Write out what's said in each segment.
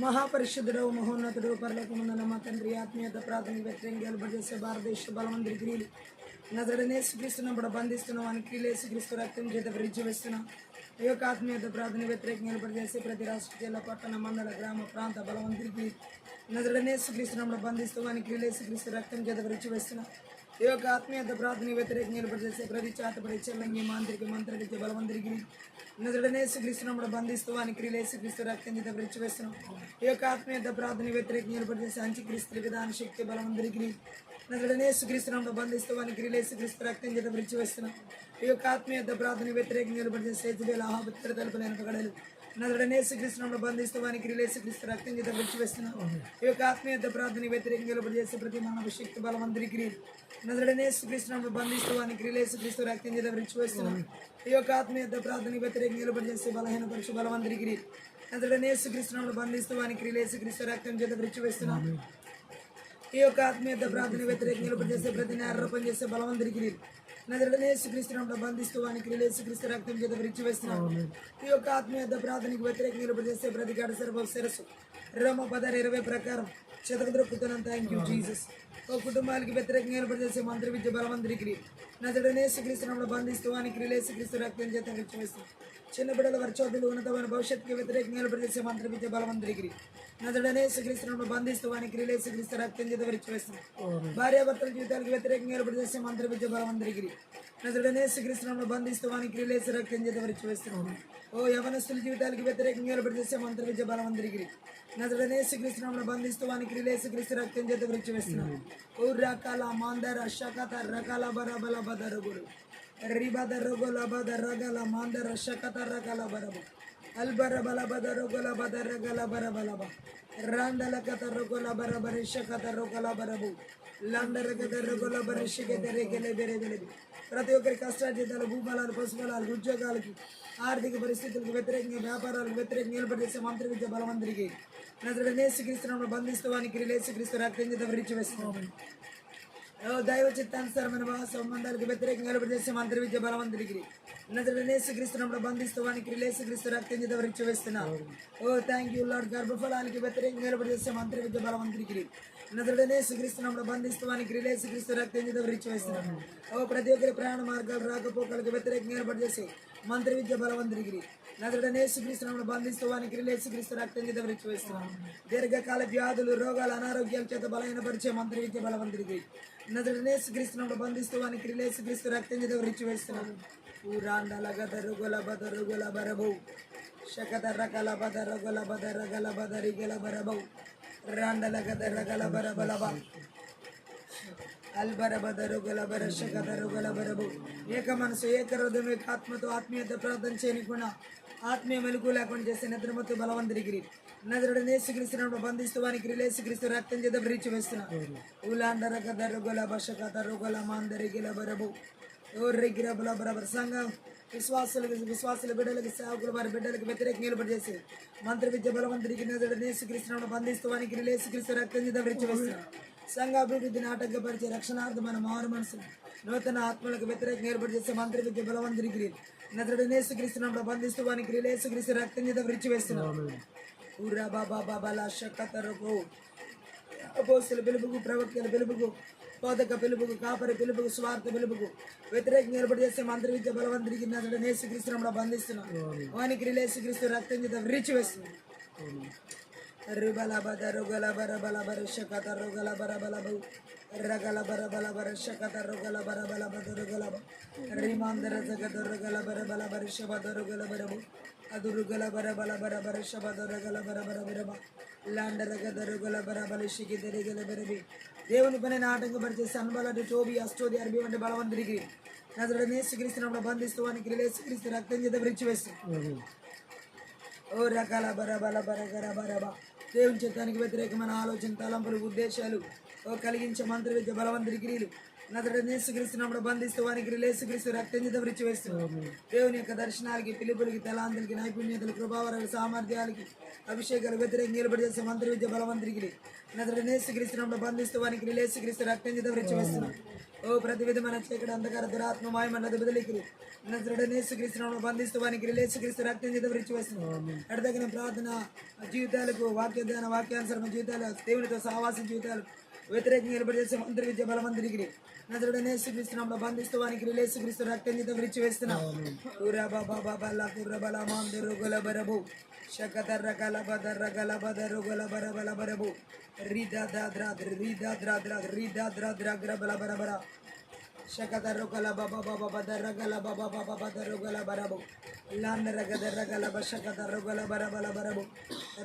మహాపరిశుద్ధుడు మహోన్నతుడు పరలోకమున్న మా తండ్రి ఆత్మీయత ప్రాథమిక వ్యతిరేకంగా చేసే భారతదేశ బలవంతుడి క్రియలు నజరడనే యేసుక్రీస్తున్నప్పుడు బంధిస్తున్నాం అని క్రియలు యేసుక్రీస్తు రక్తం చేత విరిచి వేస్తున్నాం. ఈ యొక్క ఆత్మీయత ప్రార్థన వ్యతిరేకంగా చేసే ప్రతి రాష్ట్ర జిల్లా పట్టణ మండల గ్రామ ప్రాంత బలవంతుడికి నజరడనే యేసుక్రీస్తున్నప్పుడు బంధిస్తూ అని క్రియలు యేసుక్రీస్తు రక్తం చేత విరిచి వేస్తున్నాం. ఈ యొక్క ఆత్మీయత ప్రార్థన వ్యతిరేకంగా చేసే ప్రతి చాతపడి చెల్లంగి మాంత్రిక మంత్రిక బలవంతుడికి నజరడనే యేసుక్రీస్తున్నప్పుడు బంధిస్తూ అని క్రియలు యేసుక్రీస్తు రక్తం చేత విరిచి వేస్తున్నాం. ఈ యొక్క ఆత్మీయత ప్రార్థన వ్యతిరేకంగా చేసే అంత్యక్రీస్తు విధాన శక్తి బలవంతుడికి నజరడనే యేసుక్రీస్తున్నప్పుడు బంధిస్తూ అని క్రియలు యేసుక్రీస్తు రక్తం చేత విరిచి వేస్తున్నాం. ఈ యొక్క ఆత్మీయత ప్రార్థన వ్యతిరేకంగా చేసే సేతుబేల ఆహాబుత్తర తలుపులైన పగడలు నజరడనే యేసుక్రీస్తున్నప్పుడు బంధిస్తూ అని క్రియలు యేసుక్రీస్తు రక్తం చేత విరిచి వేస్తున్నాం. ఈ యొక్క ఆత్మీయత ప్రార్థన వ్యతిరేకంగా చేసే ప్రతి మానవ శక్తి బలవంతుడికి నజరడనే యేసుక్రీస్తున్నప్పుడు బంధిస్తూ అని క్రియలు యేసుక్రీస్తు రక్తం చేత విరిచి వేస్తున్నాం. ఈ యొక్క ఆత్మీయత ప్రార్థన వ్యతిరేకంగా చేసే బలహీన పరుషు బలవంతుడికి నజరడనే యేసుక్రీస్తున్నప్పుడు బంధిస్తూ అని క్రియలు యేసుక్రీస్తు రక్తం చేత విరిచి వేస్తున్నాం. ఈ యొక్క ఆత్మీయత ప్రార్థన వ్యతిరేకంగా చేసే ప్రతి నేరూపం చేసే బలవంతుడికి నజరడనే యేసుక్రీస్తున్నప్పుడు బంధిస్తూ అని క్రియలు యేసుక్రీస్తు రక్తం చేత విరిచి వేస్తున్నాం. ఈ యొక్క ఆత్మీయత ప్రార్థనకు వ్యతిరేకంగా చేసే ప్రతి గడ సరస్సు రోమ 16:20 ప్రకారం చెదరదొక్కుతున్నాం. Thank you Jesus. ఓ కుటుంబానికి వ్యతిరేకంగా చేసే మంత్రి విద్య బలవంతుడికి నజరడనే యేసుక్రీస్తున్నప్పుడు బంధిస్తూ అని క్రియలు యేసుక్రీస్తు రక్తం చేత విరిచి వేస్తున్నాం. చిన్న బిడ్డల వర్చోదులు ఉన్నతమైన భవిష్యత్తుకి వ్యతిరేకంగా చేసే మంత్రి విద్య బలవంతుడికి నజరడనే యేసుక్రీస్తున్నప్పుడు బంధిస్తూ అని క్రియలు యేసుక్రీస్తు రక్తం చేత విరిచి వేస్తున్నాం. భార్యాభర్తల జీవితాలకు వ్యతిరేకంగా చేసే మంత్రి విద్య బలవంతుడికి నజరడనే యేసుక్రీస్తున్నప్పుడు బంధిస్తూ అని క్రియలు యేసు రక్తం చేత విరిచి వేస్తున్నాం. ఓ యవనస్తుల జీవితాలకు వ్యతిరేకంగా చేసే మంత్రి విద్య బలవంతుడికి నజరడనే యేసుక్రీస్తున్నప్పుడు బంధిస్తూ అని క్రియలు యేసుక్రీస్తు రక్తం చేత విరిచి వేస్తున్నాం. ఓ రకాల మాందర శకత రకాల బరబల బదరుగులు రిబద రొగల బద రగల మాందర శకత రగల బరబ అల్బర బల బద రొగల బద రగల బరబలబ రాండల కథ రొగల బరబర శకత రొగల బరబు లండర కథ రొగల బరషిక తెరగలే బెరెగలే. ప్రతి ఒక్కరి కష్టార్జితాలు, భూఫలాలు, పశుఫలాలు, ఉద్యోగాలకి, ఆర్థిక పరిస్థితులకు వ్యతిరేకంగా, వ్యాపారాలకు వ్యతిరేకంగా నిలబడేసే మంత్రి విద్య బలవంతుడికి నజరడనే యేసుక్రీస్తున్నప్పుడు బంధిస్తూ అని క్రియలు యేసుక్రీస్తు రక్తం చేత విరిచి వేస్తున్నాం. దైవ చిత్తానుసారమైన వివాహ సంబంధాలకు వ్యతిరేకంగా చేసే మంత్రి విద్య బలవంతుడికి నజరడనే యేసుక్రీస్తున్నప్పుడు బంధిస్తూ అని క్రియలు యేసుక్రీస్తు రక్తం చేత విరిచి వేస్తున్నాం. ఓ థ్యాంక్ యూ లార్డ్. గర్భఫలానికి వ్యతిరేకంగా చేసే మంత్రి విద్య బలవంతుడికి నజరడనే యేసుక్రీస్తున్నప్పుడు బంధిస్తూ అని క్రియలు యేసుక్రీస్తు రక్తం చేత విరిచి వేస్తున్నాం. ఓ ప్రతి ఒక్కరి ప్రయాణ మార్గాలు, రాకపోకలకు వ్యతిరేకంగా చేసే మంత్రి విద్య బలవంతుడికి నజరడనే యేసుక్రీస్తున్నప్పుడు బంధిస్తూ అని క్రియలు యేసుక్రీస్తు రక్తం చేత విరిచి వేస్తున్నాం. దీర్ఘకాల వ్యాధులు, రోగాలు, అనారోగ్యాల చేత బలహీనపరిచే మంత్రి విద్య బలవంతుడికి నజరడనే యేసుక్రీస్తున్నప్పుడు బంధిస్తూ అని క్రియలు యేసుక్రీస్తు రక్తం చేత విరిచి వేస్తున్నాం. ఊరాండల గద రుగల బద రుగల బరబు శకత రకల బద రగల బద రగల బద రిగల బరబు రాండల గద రగల బరబలబ అల్బర బద రుగల బర శకత రుగల బరబు. ఏక మనసు, ఏక హృదయం, ఏక ఆత్మతో ఆత్మీయత ప్రార్థన చేయకుండా ఆత్మీయ మెలుగు లేకుండా చేసే నిద్రమత్తు బలవంతుడికి నజరడనే యేసుక్రీస్తున్నప్పుడు బంధిస్తూ అని క్రియలు యేసుక్రీస్తు రక్తం చేత విరిచి వేస్తున్నాం. ఉలాండర గద రుగల బషకత రుగల మాందరిగిల బరబు ఓర్రెగిరబుల బరబర. సంఘం విశ్వాసుల బిడ్డలకు, సేవకులు వారి బిడ్డలకు వ్యతిరేకంగా నిలబడి చేసి మంత్రి విద్య బలవంతుడికి నజరడనే యేసుక్రీస్తున్నప్పుడు బంధిస్తూ అని క్రియలు యేసుక్రీస్తు రక్తం చేత విరిచి వేస్తున్నాం. సంఘ అభివృద్ధిని ఆటంకపరిచే రక్షణార్థమైన మారు మనసులు, నూతన ఆత్మలకు వ్యతిరేకంగా ఏర్పాటు చేసే మంత్రి విద్య బలవంతుడికి నజరడనే యేసుక్రీస్తున్నప్పుడు బంధిస్తూ అని క్రియలు యేసుక్రీస్తు రక్తం చేత విరిచి వేస్తున్నాం. ఊరా బాబా బాబాల శకతరకు అపోస్తుల పిలుపుకు, ప్రవక్తల పిలుపుకు, బోధక పిలుపుకు, కాపరి పిలుపుకు, స్వార్థ పిలుపుకు వ్యతిరేకంగా ఏర్పాటు చేసే మంత్రి విద్య బలవంతుడికి నజరడనే యేసుక్రీస్తున్నప్పుడు బంధిస్తున్నాం. వాని క్రియలు యేసుక్రీస్తు రక్తం చేత విరిచి వేస్తున్నాం. రుబల బద రుగల బర బల బర శకత రుగల బర బల బౌ రగల బర బల బర శకత రుగల బర బల బద రుగల రిమాందర జగద రుగల బర బల బర శబద రుగల బరబు అది రుగల బర బల బర బర శబద రుగల బర బర బరబ లాండర గద రుగల బర బల శికి తెరిగల బరబి. దేవుని పని ఆటంకపరిచే సన్బలటి టోబి అష్టోది అరబి వంటి బలవంతుడికి నజరడనే యేసుక్రీస్తున్నప్పుడు బంధిస్తూ అని క్రియలు యేసుక్రీస్తు రక్తం చేత విరిచి వేస్తాం. ఓ రకాల బర బల బర గర బరబ. దేవుని చిత్తానికి వ్యతిరేకమైన ఆలోచన, తలంపులు, ఉద్దేశాలు కలిగించే మంత్రి విద్య బలవంతుడి క్రియలు నజరడనే యేసుక్రీస్తున్నప్పుడు బంధిస్తూ అని క్రియలు యేసుక్రీస్తు రక్తం చేత విరిచి వేస్తున్నాం. దేవుని యొక్క దర్శనాలకి, పిలుపులకి, తలాంతులకి, నైపుణ్యతలు, కృపావరాలు, సామర్థ్యాలకి, అభిషేకాలు వ్యతిరేకంగా నిలబడి చేసే మంత్రి విద్య బలవంతుడికి నజరడనే యేసుక్రీస్తున్నప్పుడు బంధిస్తూ అని క్రియలు యేసుక్రీస్తు రక్తం చేత విరిచి వేస్తున్నాం. ఓ ప్రతి విధమైన చీకటి అంధకార దురాత్మ మాయమన్నది బదిలీకి నజరుడనేసుక్రీస్తును బంధిస్తూ వానికి రిలేసుక్రీస్తు రక్తం చేత విరిచి వస్తున్నాం ఎడతగిన ప్రార్థన జీవితాలకు వాక్యధ్యాన వాక్యానుసరణ జీవితాలు దేవునితో సహవాస జీవితాలు వ్యతిరేకంగా నిలబడి మంత్రి విద్య బలమంత్రికి నజరుడనేసుక్రీస్తును బంధిస్తూ వానికి రిలేసుక్రీస్తు రక్తం చేత విరిచి వేస్తున్నాం శకతర్ర కలబదర్ర గలబదరు గలబర బలబరబు రీదా ద్రాద్ర రీదా ద్రాద్ర రీదా ద్రాద్ర గ్రబల బరబర శకతర్రు కలబ బాబా బదర్ర గలబ బాబా బదరు గలబరబు లాండర గదర్ర గలబ శకతర్రు గలబర బలబరబు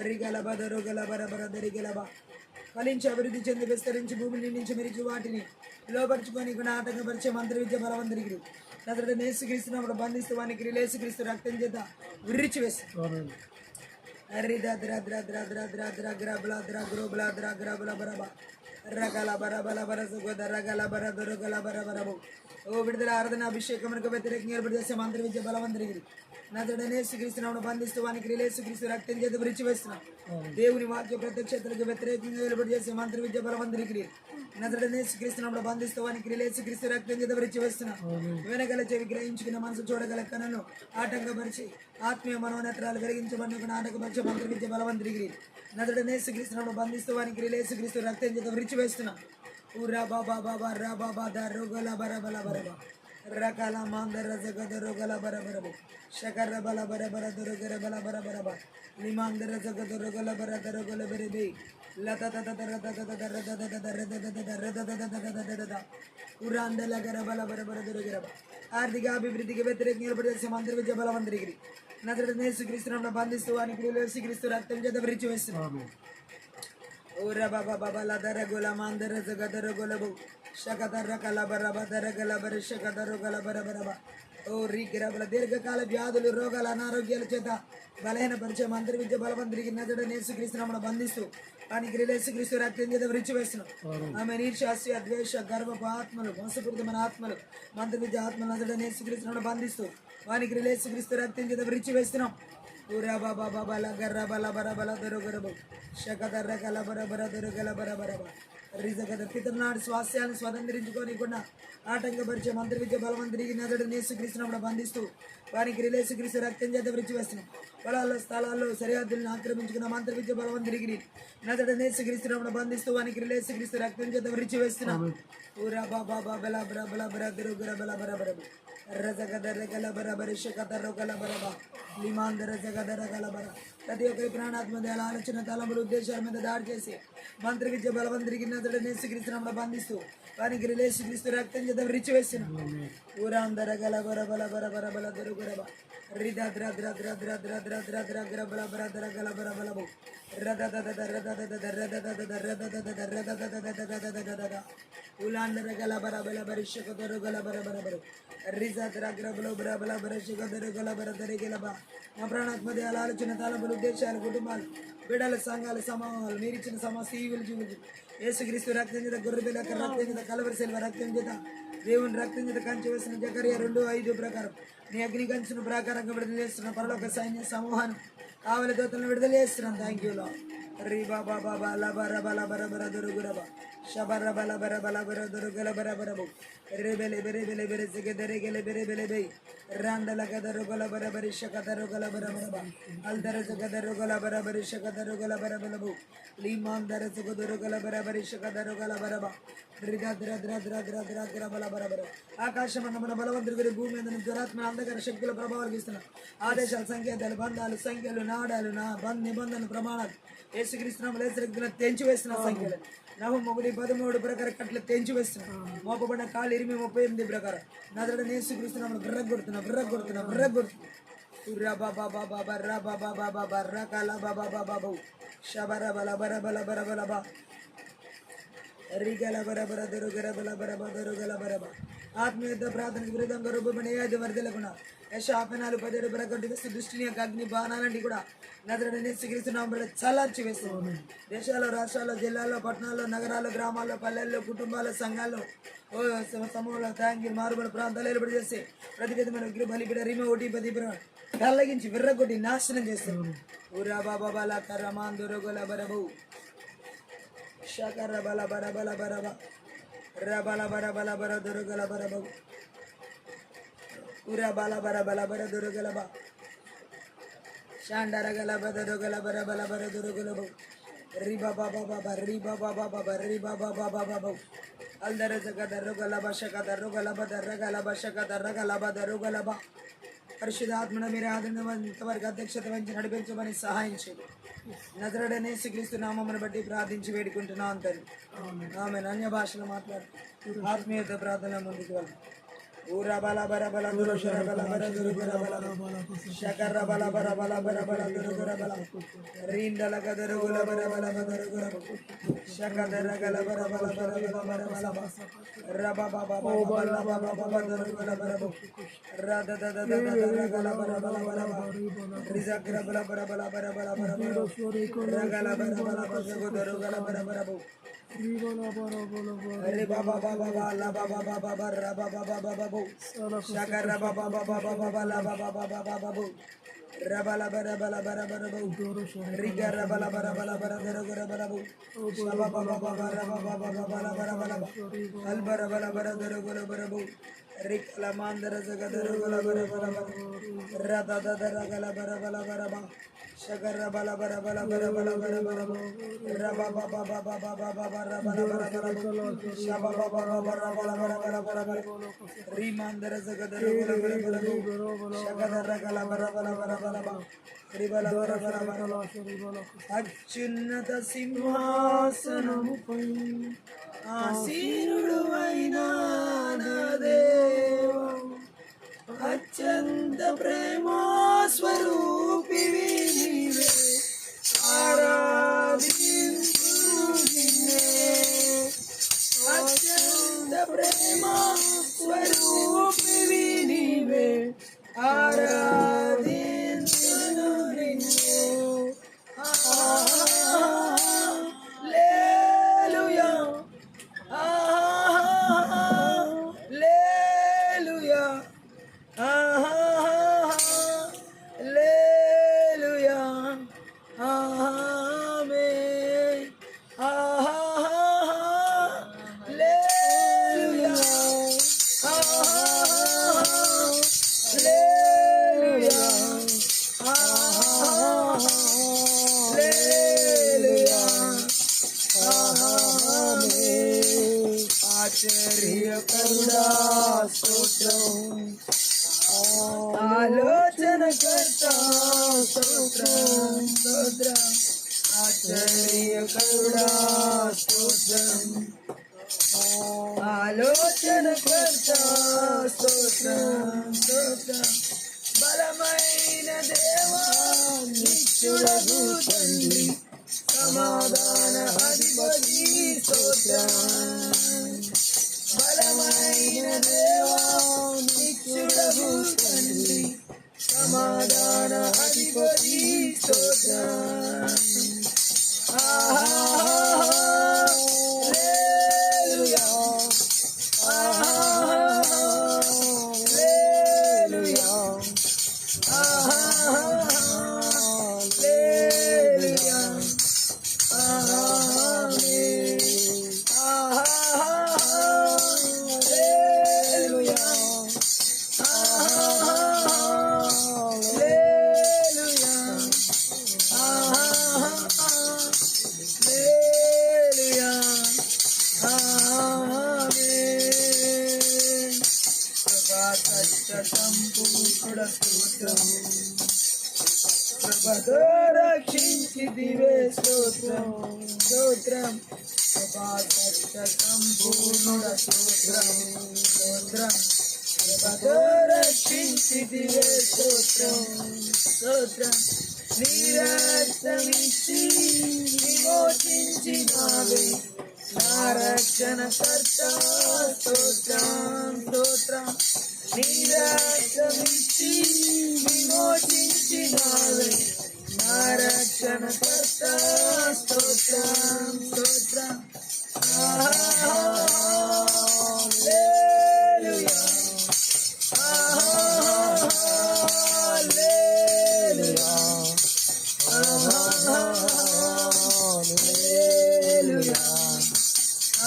రిగల బదరు గలబరబర దరిగలబ ఫలించి అభివృద్ధి చెంది విస్తరించి భూమిని నుంచి మెరిచి వాటిని లోపరుచుకొని ఆటంకపరిచే మంత్రి విద్య బలవంతరికి నదుడు నేసుక్రీస్తున్నప్పుడు బంధిస్తూ వానికి రిలేసుక్రీస్తు రక్తం చేత విరిచి వేస్తుంది ఓ విడుదల ఆరాధన అభిషేకమునకు వ్యతిరేకంగా ఏర్పాటు చేసే మంత్రి విద్య బలవంతరికి నజరుడనేసుక్రీస్తును బంధిస్తూ వానికి రిలేసుక్రీస్తు రక్తం చేత విరిచి వేస్తున్నాం దేవుని వాక్య ప్రత్యక్షతలకు వ్యతిరేకంగా ఏర్పాటు చేసే మంత్రి విద్య బలవంతరికి నజరుడనేసుక్రీస్తును బంధిస్తూ వానికి రిలేసుక్రీస్తు రక్తం చేత విరిచి వేస్తున్నాం వినగల చెవి గ్రహించుకున్న మనసు చూడగల కనను ఆటంకపరిచి ఆత్మీయ మనోనేత్రాలు కలిగించబడిన ఆటంకపరిచే మంత్రి విద్య బలవంతరికి నజరుడనేసుక్రీస్తును బంధిస్తూ వానికి రిలేసుక్రీస్తు రక్తం చేత విరిచి వేస్తున్నాం ఊరా బాబా బాబా రా బాబా దా రోగల బర బల బరబ రకాల మాందర జగద రోగల బర బరబు శకర బల బర బర దొరగర బల బర బరబ లిమాందర జగద రోగల బర దొరగల బెరిబి లత తత దర దత దర దత దర దత దర దత దత ఉరాందల గర బల బర బర దొరగర ఆర్థిక అభివృద్ధికి వ్యతిరేకంగా ఏర్పాటు చేసే మంత్రి విద్య బలవంతరికి నజరుడనేసుక్రీస్తును బంధిస్తూ వానికి రిలేసుక్రీస్తు రక్తం చేత విరిచి వేస్తున్నాం ఓరా బాబా బాబా లదర గుల మాందర జగదర గులబు శకదర కలబర బదర గలబర శకదర గలబర బరబ ఓ రీగిరబల దీర్ఘకాల వ్యాధులు రోగాల అనారోగ్యాల చేత బలహీనపరిచే మంత్రి విద్య బలవంతుడికి నజరుడనేసుక్రీస్తును బంధిస్తూ వానికి రిలేసుక్రీస్తు రక్తం చేత విరిచి వేస్తున్నాం ఆమె నీర్షాస్య ద్వేష గర్వపు ఆత్మలు మోసపూరితమైన ఆత్మలు మంత్రి విద్య ఆత్మలు నజరుడనేసుక్రీస్తును బంధిస్తూ వానికి రిలేసుక్రీస్తు రక్తం చేత విరిచి వేస్తున్నాం ఊరా బాబా బాబా లగర్ర బల బర బల దొరగరబు శకదర్ర కల బర బర దొరగల బర బరబ రిజగద పితృనాడు స్వాస్థ్యాన్ని స్వతంత్రించుకోనికుండా ఆటంకపరిచే మంత్రి విద్య బలవంతుడికి నజరుడనేసుక్రీస్తును బంధిస్తూ వారికి రిలేసుక్రీస్తు రక్తం చేత విరిచి వేస్తున్నాం పొలాల్లో స్థలాల్లో సరిహద్దులను ఆక్రమించుకున్న మంత్రి విద్య బలవంతుడికి నజరుడనేసుక్రీస్తును బంధిస్తూ వానికి రిలేసుక్రీస్తు రక్తం చేత విరిచి వేస్తున్నాం ఊరా బాబా బాబల బర బల బర దొరగర బల బర బరబు రజగదర గల బర బరి శకదర గల బరబ లిమాందర జగదర గల బర ప్రతి ఒక్కరి ప్రాణాత్మదేల ఆలోచన తలంపుల ఉద్దేశాల మీద దాడి చేసి మంత్రి విద్య బలవంతుడికి నజరుడనేసుక్రీస్తును బంధిస్తూ వానికి రిలేసుక్రీస్తు రక్తం చేత విరిచి వేస్తున్నాం ఊరాందర గల బర బల బర బర బల దొరుకురబ రిద ద్ర ద్ర ద్ర ద్ర ద్ర ద్ర ద్ర ద్ర గ్ర బల బర దర గల బర బలబు రద దద దర దద దద రద దద దర దద దద రద దద దద దద దద ఉలాందర గల బర బల బరి శకదర గల బర బర బర రిజ ద్ర గ్ర బల బర బల బర శకదర గల బర దరి గల బ మా ప్రాణాత్మదేల ఆలోచన తలంపుల ఉద్దేశాలు కుటుంబాలు బిడల సంఘాలు సమూహాలు మీరిచ్చిన సమస్త ఈవులు జీవులు యేసుక్రీస్తు రక్తం చేత గొర్రెపిల్ల రక్తం చేత కలవరి సెల్వ రక్తం చేత దేవుని రక్తం చేత కంచి వేసిన జకర్య 2:5 ప్రకారం నీ అగ్ని కంచును ప్రాకారంగా విడుదల చేస్తున్న పరలోక సైన్య సమూహాన్ని కావలి దోతలను విడుదల చేస్తున్నాం. థ్యాంక్ యూ లో రీ బాబా బాబా లబర బల బర బర దొరుగురబ శబర బల బర బల బర దొరుగల బర బరబు రేబెలె బెరె బెలె బెరె సిగదెరె గెలె బెరె బెలె బై రాండల గదరు గల బర బరి శకదరు గల బర బరబ అల్దర జగదరు గల బర బరి శకదరు గల బర బలబు లీమాన్ దర జగదరు గల బర బరి శకదరు గల బరబ రిద ద్ర ద్ర ద్ర ద్ర ద్ర ద్ర బల బర బర ఆకాశమండమున బలవంతుడి గురి భూమి మీద దురాత్మ అంధకార శక్తుల ప్రభావాలు గీస్తున్న ఆదేశాల సంకేతాలు బంధాలు సంఖ్యలు నాడాలు నా నిబంధనలు ప్రమాణాలు యేసుక్రీస్తునామములో యేసురక్తంలో తెంచివేసిన సంఖ్యలు నహుము 1:13 ప్రకారం కట్లు తెంచివేస్తున్నా మోపబడిన కాళ్ళు 38 ప్రకారం నజరుడైన యేసుక్రీస్తునామములో విర్రగొడుతున్నా ఉర్రా బాబా బాబా బర్రా బాబా బాబా బర్రా కాలా బాబా బాబా బౌ షబర బల బర బల బర బల బా రిగల బర బర దొరుగర బల బర దొరుగల బరబ ఆత్మీయ ప్రార్థనకు విరుద్ధంగా రూపమనే 5 వర్ధలకున్న యశాపనాలు 17 ప్రకటి వేస్తూ దృష్టిని యొక్క అగ్ని బాణాలంటి కూడా నజరుడైన యేసుక్రీస్తునామములో చల్లార్చి వేస్తాం. దేశాల్లో రాష్ట్రాల్లో జిల్లాల్లో పట్టణాల్లో నగరాల్లో గ్రామాల్లో పల్లెల్లో కుటుంబాల్లో సంఘాల్లో సమూహాల్లో థ్యాంక్ మారుబడి ప్రాంతాలు ఏర్పాటు చేసి ప్రతి విధమైన విగ్రహ బలిపిడ రిమ ఒకటి 10 కళ్ళగించి విర్రగొట్టి నాశనం చేస్తాం. ఊరా బాబా బల కరమాన్ దొరగల బరబు షకర బల బర బల బరబ Rabala bara bala bara durugala bara babu. Ura bala bara durugala ba. Shandara gala bara durugala bara durugala babu. Riba baba baba riba baba baba riba baba baba. Aldara jagada rugala ba shakada rugala ba daragala ba shakada ragala ba darugala ba. పరిశుద్ధాత్మన మీరు ఇంతవరకు అధ్యక్షత వహించి నడిపించమని సహాయం చేయండి. నజరేయుడైన యేసుక్రీస్తు నామమును బట్టి ప్రార్థించి వేడుకుంటున్నాను తండ్రి. ఆమేన్. అన్య భాషలో మాట్లాడు ఆత్మీయత ప్రార్థన ముందుకు వెళ్దాం. ఊరా బల బర బల దురుగర బల బర దురుగర బల శకర బల బర బల బర బల దురుగర బల రీండల గదరుగుల బర బల దురుగర శకదర గల బర బల బర బర బల రబ బబ బల బబ బబ దురుగల బర రద దద దద గల బర బల బల రిజగ్ర బల బర బల బర బల బర రగల బర బల బర దురుగల బర బర Re baba baba la baba baba ra baba baba babu shakara baba baba baba la baba baba babu rabala bara bala bara bara babu riga rabala bara bala bara gara bara babu baba baba baba ra baba baba la bara bala al bara bala bara gara bara babu rik la mandara jaga gara bara bara ra da da da gala bara bala bara ba Shakara bala bara bala bara bala bara bara raba baba baba baba baba raba bara bara shaba baba baba raba bara bara bara rimandara zagadara bara bara bara shakadara gala bara bara bara bara ribala bara bara bara అత్యున్నత సింహాసనముపై ఆసీనుడవైన నా దేవా అత్యంత ప్రేమా స్వరూపివి నీవే ఆరాధింతును నిన్నే అత్యంత ప్రేమా స్వరూపివి నీవే ఆరాధింతును నిన్నే హల్లెలూయా హల్లెలూయా Hallelujah, Amen. Hallelujah, Hallelujah, Hallelujah, Amen. ఆశ్చర్యకరుడా స్తోత్రం ఆలోచన కర్త స్తోత్రం స్తోత్రం ఆశ్చర్యకరుడా స్తోత్రం ఆలోచన కర్త స్తోత్రం స్తోత్రం బలమైన దేవా నిత్యుడగు తండ్రి సమాధాన అధిపతి స్తోత్రం బలమైన దేవా నిత్యుడగు తండ్రి సమాధాన అధిపతి స్తోత్రం హల్లెలూయా హల్లెలూయా హల్లెలూయా ఆమేన్ సంపూర్ణ స్తోత్రం కృపతో రక్షించితివే స్తోత్రం స్తోత్రం కృపా సత్య సంపూర్ణ స్తోత్రం స్తోత్రం కృపతో రక్షించితివే స్తోత్రం స్తోత్రం నీ రక్తమిచ్చి విమోచించినావే నా రక్షణ కర్త స్తోత్రం స్తోత్రం నీ రక్తమిచ్చి విమోచించినావే నా రక్షణ కర్త స్తోత్రం స్తోత్రం హల్లెలూయా హల్లెలూయా హల్లెలూయా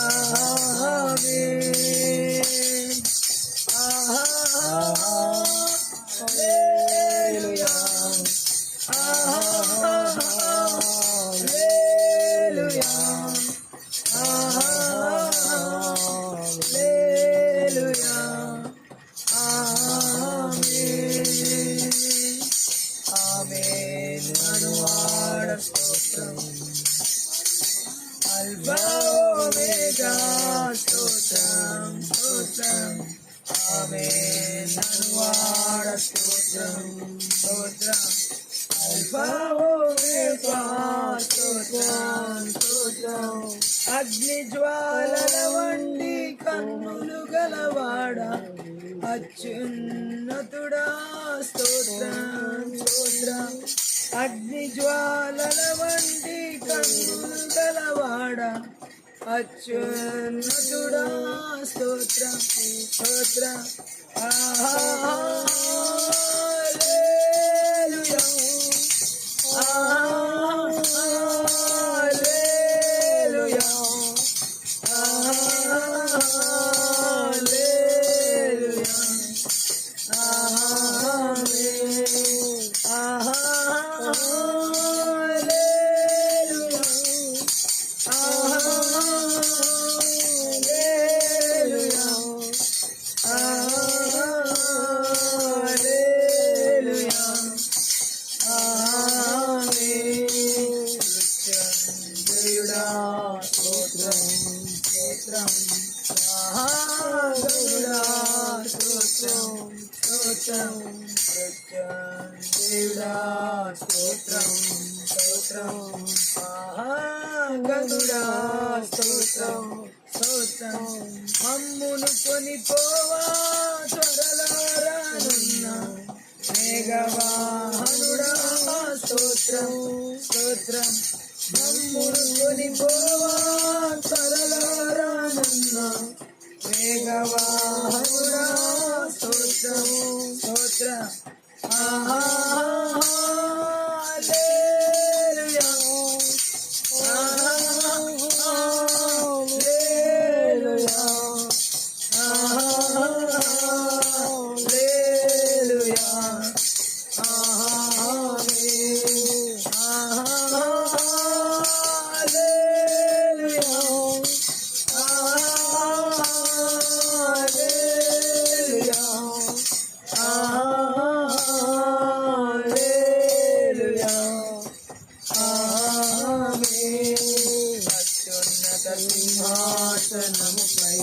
ఆమేన్ ఆమేన్ అనువాడ స్తోత్రం అల్ఫా ఒమేగా స్తోత్రం స్తోత్రం ఆమేన్ అనువాడ స్తోత్రం స్తోత్రం అల్ఫా ఒమేగా స్తోత్రం స్తోత్రం అగ్ని జ్వాలల వంటి కన్నులు గలవాడ అత్యున్నతుడా స్తోత్రం స్తోత్రం అగ్ని జ్వాలల వంటి కన్నులు గలవాడ అత్యున్నతుడా స్తోత్రం స్తోత్రం హల్లెలూయా హల్లెలూయా హల్లెలూయా దేవుడా స్తోత్రం స్తోత్రం గనుడా స్తోత్రం స్తోత్రం మమ్మును కొనిపోవా త్వరలో రానున్న మేఘవాహనుడా స్తోత్రం స్తోత్రం మమ్మును కొనిపోవా త్వరలో రానున్న మేఘవాహనుడా స్తోత్రం స్తోత్రం హల్లెలూయా హల్లెలూయా హల్లెలూయా సింహాసనముపై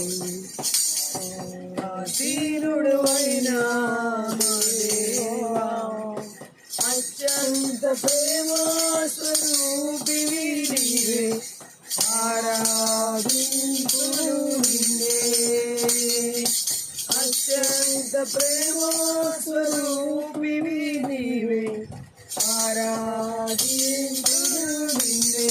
ఆసీనుడు అయినా దేవా అత్యంత ప్రేమ స్వరూపివి నీవే ఆరాధింతును నిన్నే అత్యంత ప్రేమ స్వరూపివి నీవే ఆరాధింతును నిన్నే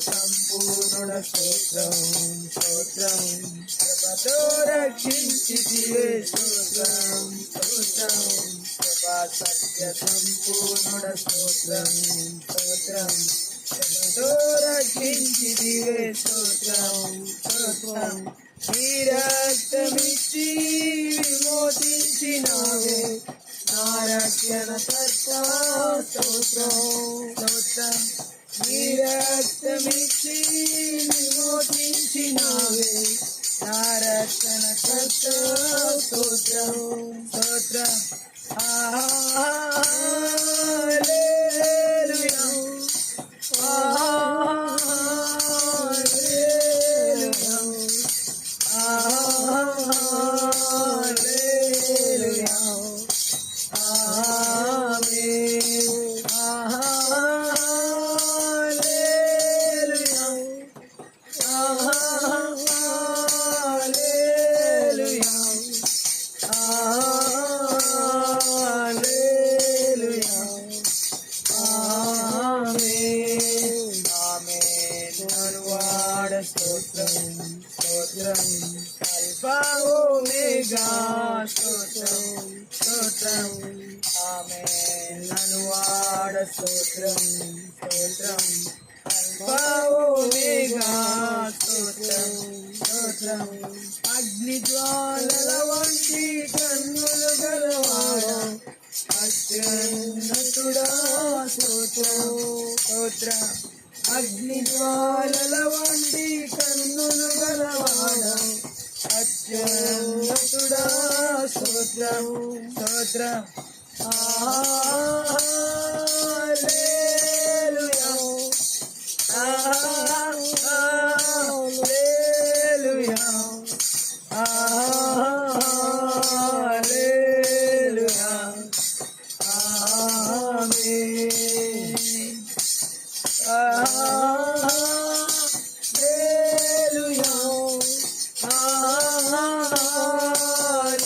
సంపూర్ణ స్తోత్రం స్తోత్రం కృపతో రక్షించితివే స్తోత్రం స్తోత్రం కృపా సత్య సంపూర్ణ స్తోత్రం స్తోత్రం కృపతో రక్షించితివే స్తోత్రం స్తోత్రం నీ రక్తమిచ్చి విమోచించినావే నా రక్షణ కర్త స్తోత్రం స్తోత్రం నీ రక్తమిచ్చి విమోచించినావే నా రక్షణ కర్త స్తోత్రం స్తోత్రం హల్లెలూయా హల్లెలూయా హల్లెలూయా ఆమేన్ నన్ను వాడ స్తోత్రం స్తోత్రం అల్ఫాఓమేగా స్తోత్రం స్తోత్రం అగ్ని జ్వాలల వంటి కన్నులు గలవాడా అత్యున్నతుడా స్తోత్రం స్తోత్రం అగ్ని జ్వాలల వంటి కన్నులు గలవాడా అత్యున్నతుడా స్తోత్రం స్తోత్రం హల్లెలూయా హల్లెలూయా హల్లెలూయా ఆమేన్ హల్లెలూయా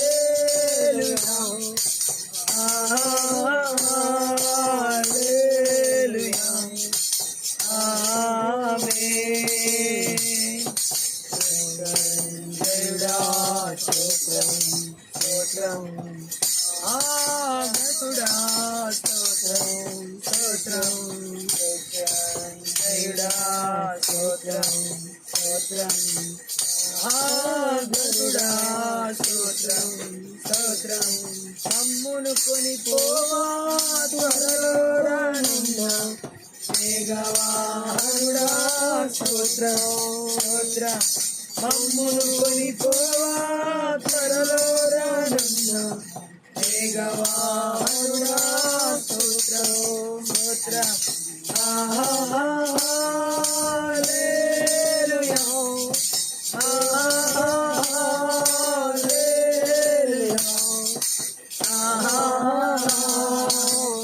హల్లెలూయా హల్లెలూయా ఆమేన్ దేవుడా స్తోత్రం స్తోత్రం ఆగతుడా స్తోత్రం స్తోత్రం దేవుడా స్తోత్రం స్తోత్రం ఆగతుడా స్తోత్రం స్తోత్రం మమ్మును కొనిపోవా త్వరలో రానున్నా మేఘవాహనుడా స్తోత్రం స్తోత్రం మమ్మును కొనిపోవా త్వరలో రానున్నా మేఘవాహనుడా స్తోత్రం స్తోత్రం హల్లెలూయా హల్లెలూయా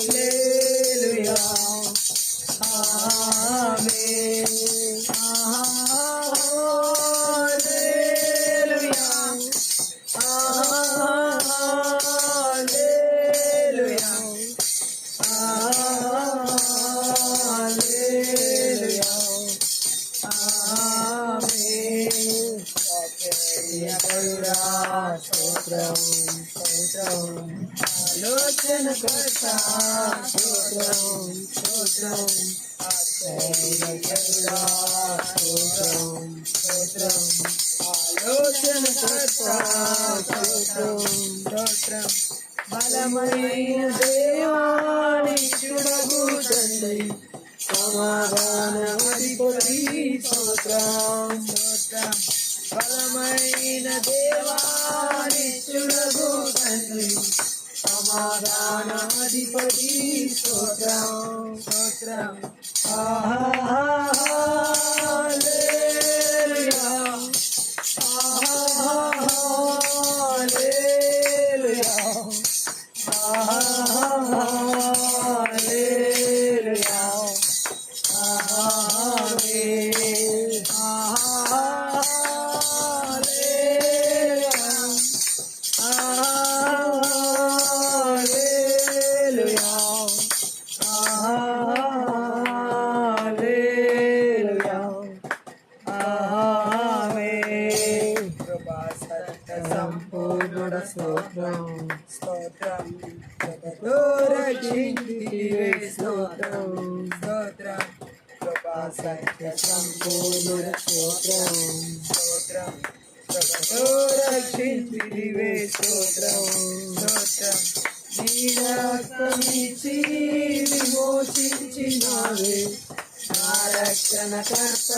హల్లెలూయా ఆమేన్ హల్లెలూయా హల్లెలూయా హల్లెలూయా ఆమేన్ దేవుడా స్తోత్రం స్తోత్రం ఆలోచనకర్త స్తోత్రం స్తోత్రం దేవుడా స్తోత్రం స్తోత్రం ఆలోచనకర్త స్తోత్రం స్తోత్రం బలమైన దేవానిష్ఠుడగు తండ్రి సమాధానమధిపతి స్తోత్రం స్తోత్రం బలమైన దేవానిష్ఠుడగు తండ్రి సమాధానాధిపతి స్తోత్రం స్తోత్రం హల్లెలూయా హల్లెలూయా హల్లెలూయా ఆమేన్ హల్లెలూయా హల్లెలూయా హల్లెలూయా ఆమేన్ కృపా సత్య సంపూర్ణుడ స్తోత్రం స్తోత్రం జగతో రక్షించితివే స్తోత్రం స్తోత్రం కృపా సత్య సంపూర్ణుడ స్తోత్రం స్తోత్రం జగతో రక్షించితివే స్తోత్రం స్తోత్రం నీ రక్తమిచ్చి విమోచించినావే నా రక్షణకర్త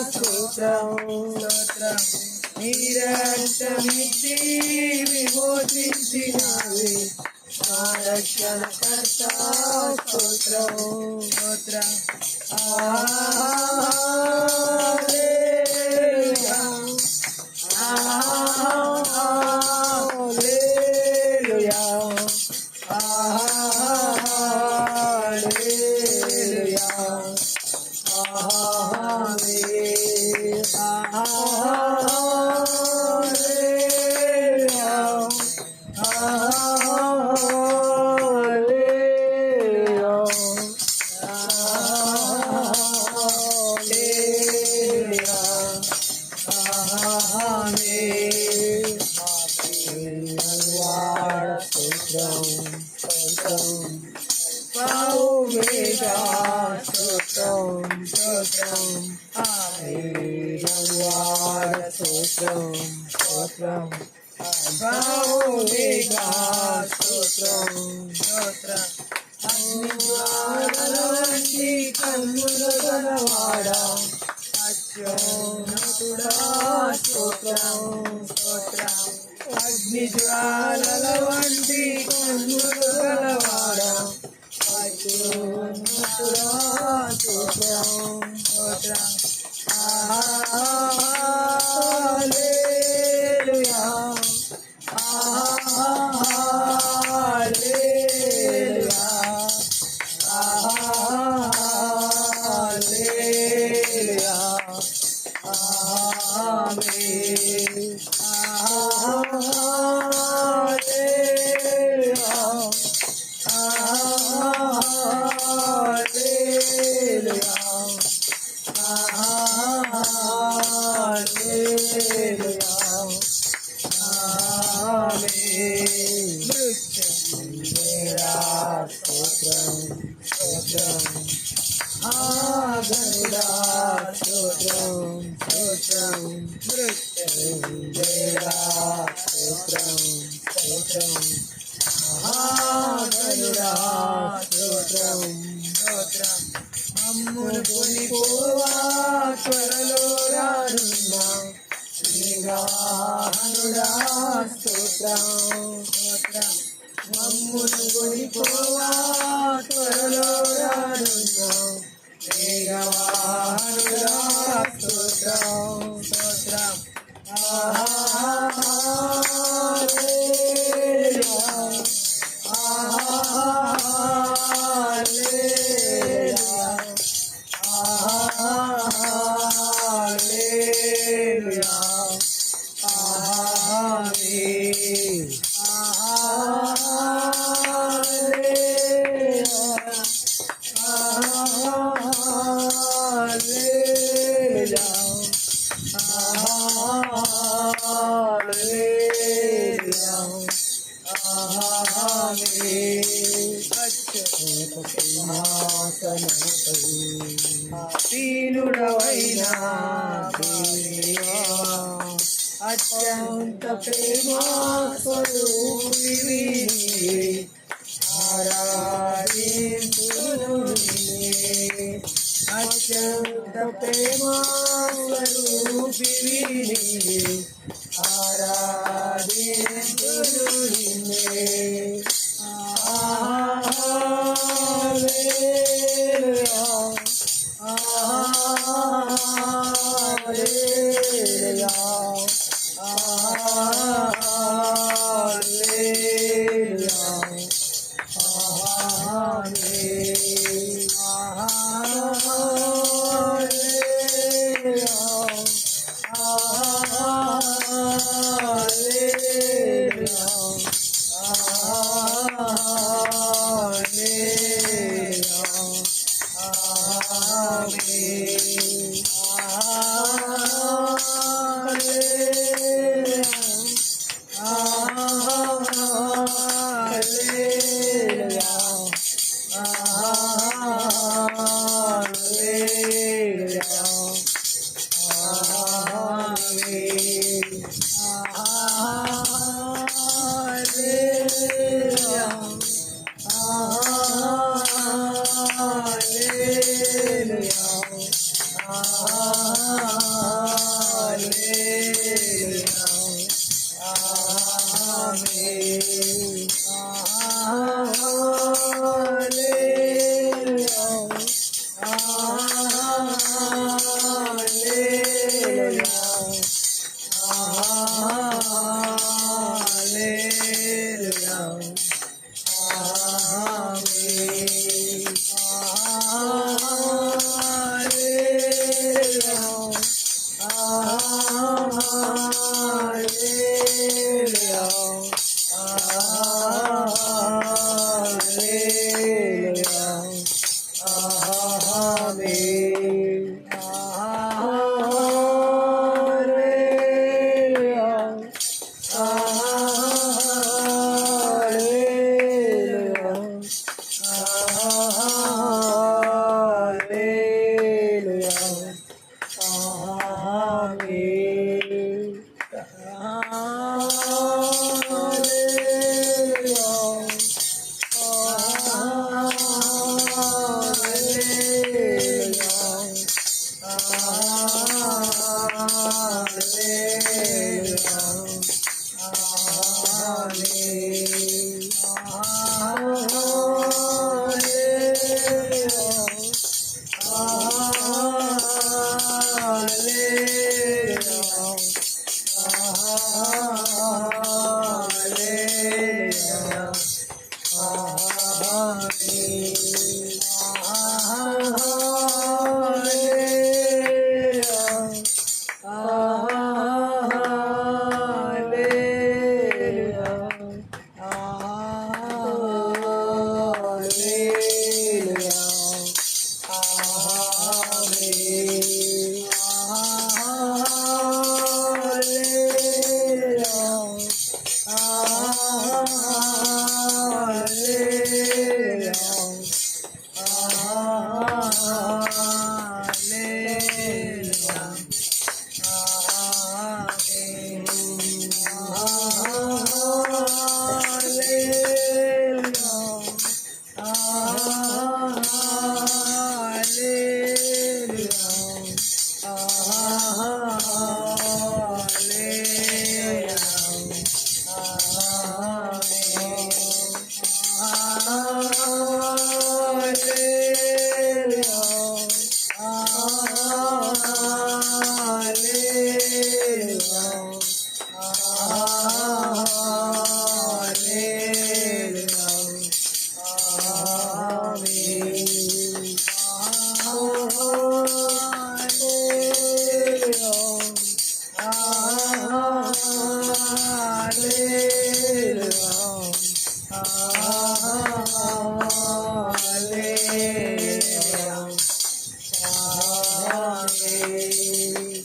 స్తోత్రం స్తోత్రం నీ రక్తమిచ్చి విమోచించినావే నా రక్షణకర్త స్తోత్రం స్తోత్రం హల్లెలూయా హల్లెలూయా హల్లెలూయా ఆమేన్ హల్లెలూయా హల్లెలూయా Omega, Sotram, Sotram, Amen. Sotram, Sotram, Omega, Sotram, Sotram, అగ్నిజ్వాలవంటి కన్నులు గలవాడా, అత్యున్నతుడా, స్తోత్రం, స్తోత్రం. అగ్నిజ్వాలల వంటి కన్నులు గలవాడా, అత్యున్నతుడా, స్తోత్రం, స్తోత్రం. హల్లెలూయా, హల్లెలూయా, హల్లెలూయా, ఆమేన్, హల్లెలూయా, హల్లెలూయా, హల్లెలూయా, ఆమేన్. మృత్యుంజయుడా, స్తోత్రం, స్తోత్రం. గరుడా, స్తోత్రం, స్తోత్రం. మృత్యుంజయుడా, స్తోత్రం, స్తోత్రం. గరుడా, స్తోత్రం, స్తోత్రం. మమ్మును కొనిపోవా త్వరలో రానున్నా శ్రీరాహనుడా, స్తోత్రం, స్తోత్రం. మమ్మును కొనిపోవా త్వరలో రానున్నా శ్రీరాహనుడా, స్తోత్రం, స్తోత్రం. హల్లెలూయా, హల్లెలూయా, హల్లెలూయా, ఆమేన్, హల్లెలూయా, హల్లెలూయా, ఆమేన్. సింహాసనముపై దీనుడవైనా దేవా, అత్యంత ప్రేమా స్వరూపివి నీవే, ఆరాధింతును నిన్నే. అత్యంత ప్రేమా స్వరూపివి నీవే, ఆరాధింతును నిన్నే. హల్లెలూయా, హల్లెలూయా, హల్లెలూయా, ఆమేన్, హల్లెలూయా,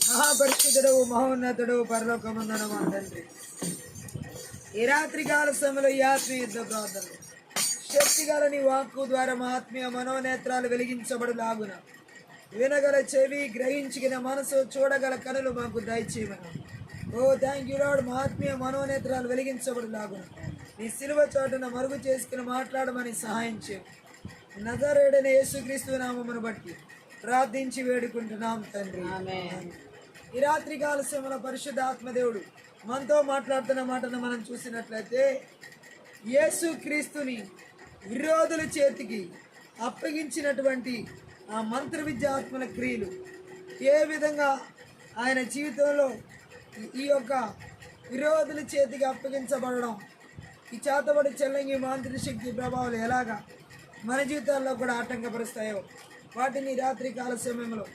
మహాపరిశుద్ధుడు మహోన్నతుడు పరలోకమందున మా తండ్రి, ఈ రాత్రి కాల సమయంలో ఈ ఆత్మీయ యుద్ధ ప్రార్థనలు శక్తి గల నీ వాక్కు ద్వారా మా ఆత్మీయ మనోనేత్రాలు వెలిగించబడులాగున, వినగల చెవి, గ్రహించగల మనసు, చూడగల కనులు మాకు దయచేయమని. ఓ థ్యాంక్ యూ లార్డ్. మా ఆత్మీయ మనోనేత్రాలు వెలిగించబడులాగున నీ సిలువ చాటున మరుగు చేసుకుని మాట్లాడమని సహాయం చేయము. నజరేయుడైన యేసుక్రీస్తు నామమును బట్టి ప్రార్థించి వేడుకుంటున్నాం తండ్రి. ఈ రాత్రి కాల సమయంలో పరిశుద్ధ ఆత్మదేవుడు మనతో మాట్లాడుతున్న మాటను మనం చూసినట్లయితే, యేసుక్రీస్తుని విరోధుల చేతికి అప్పగించినటువంటి ఆ మంత్ర విద్యాత్మల క్రియలు ఏ విధంగా ఆయన జీవితంలో ఈ యొక్క విరోధుల చేతికి అప్పగించబడడం, ఈ చేతబడి చెల్లంగి మాంత్రిక శక్తి ప్రభావాలు ఎలాగా మన జీవితాల్లో కూడా ఆటంకపరుస్తాయో వాటిని రాత్రి కాల సమయంలో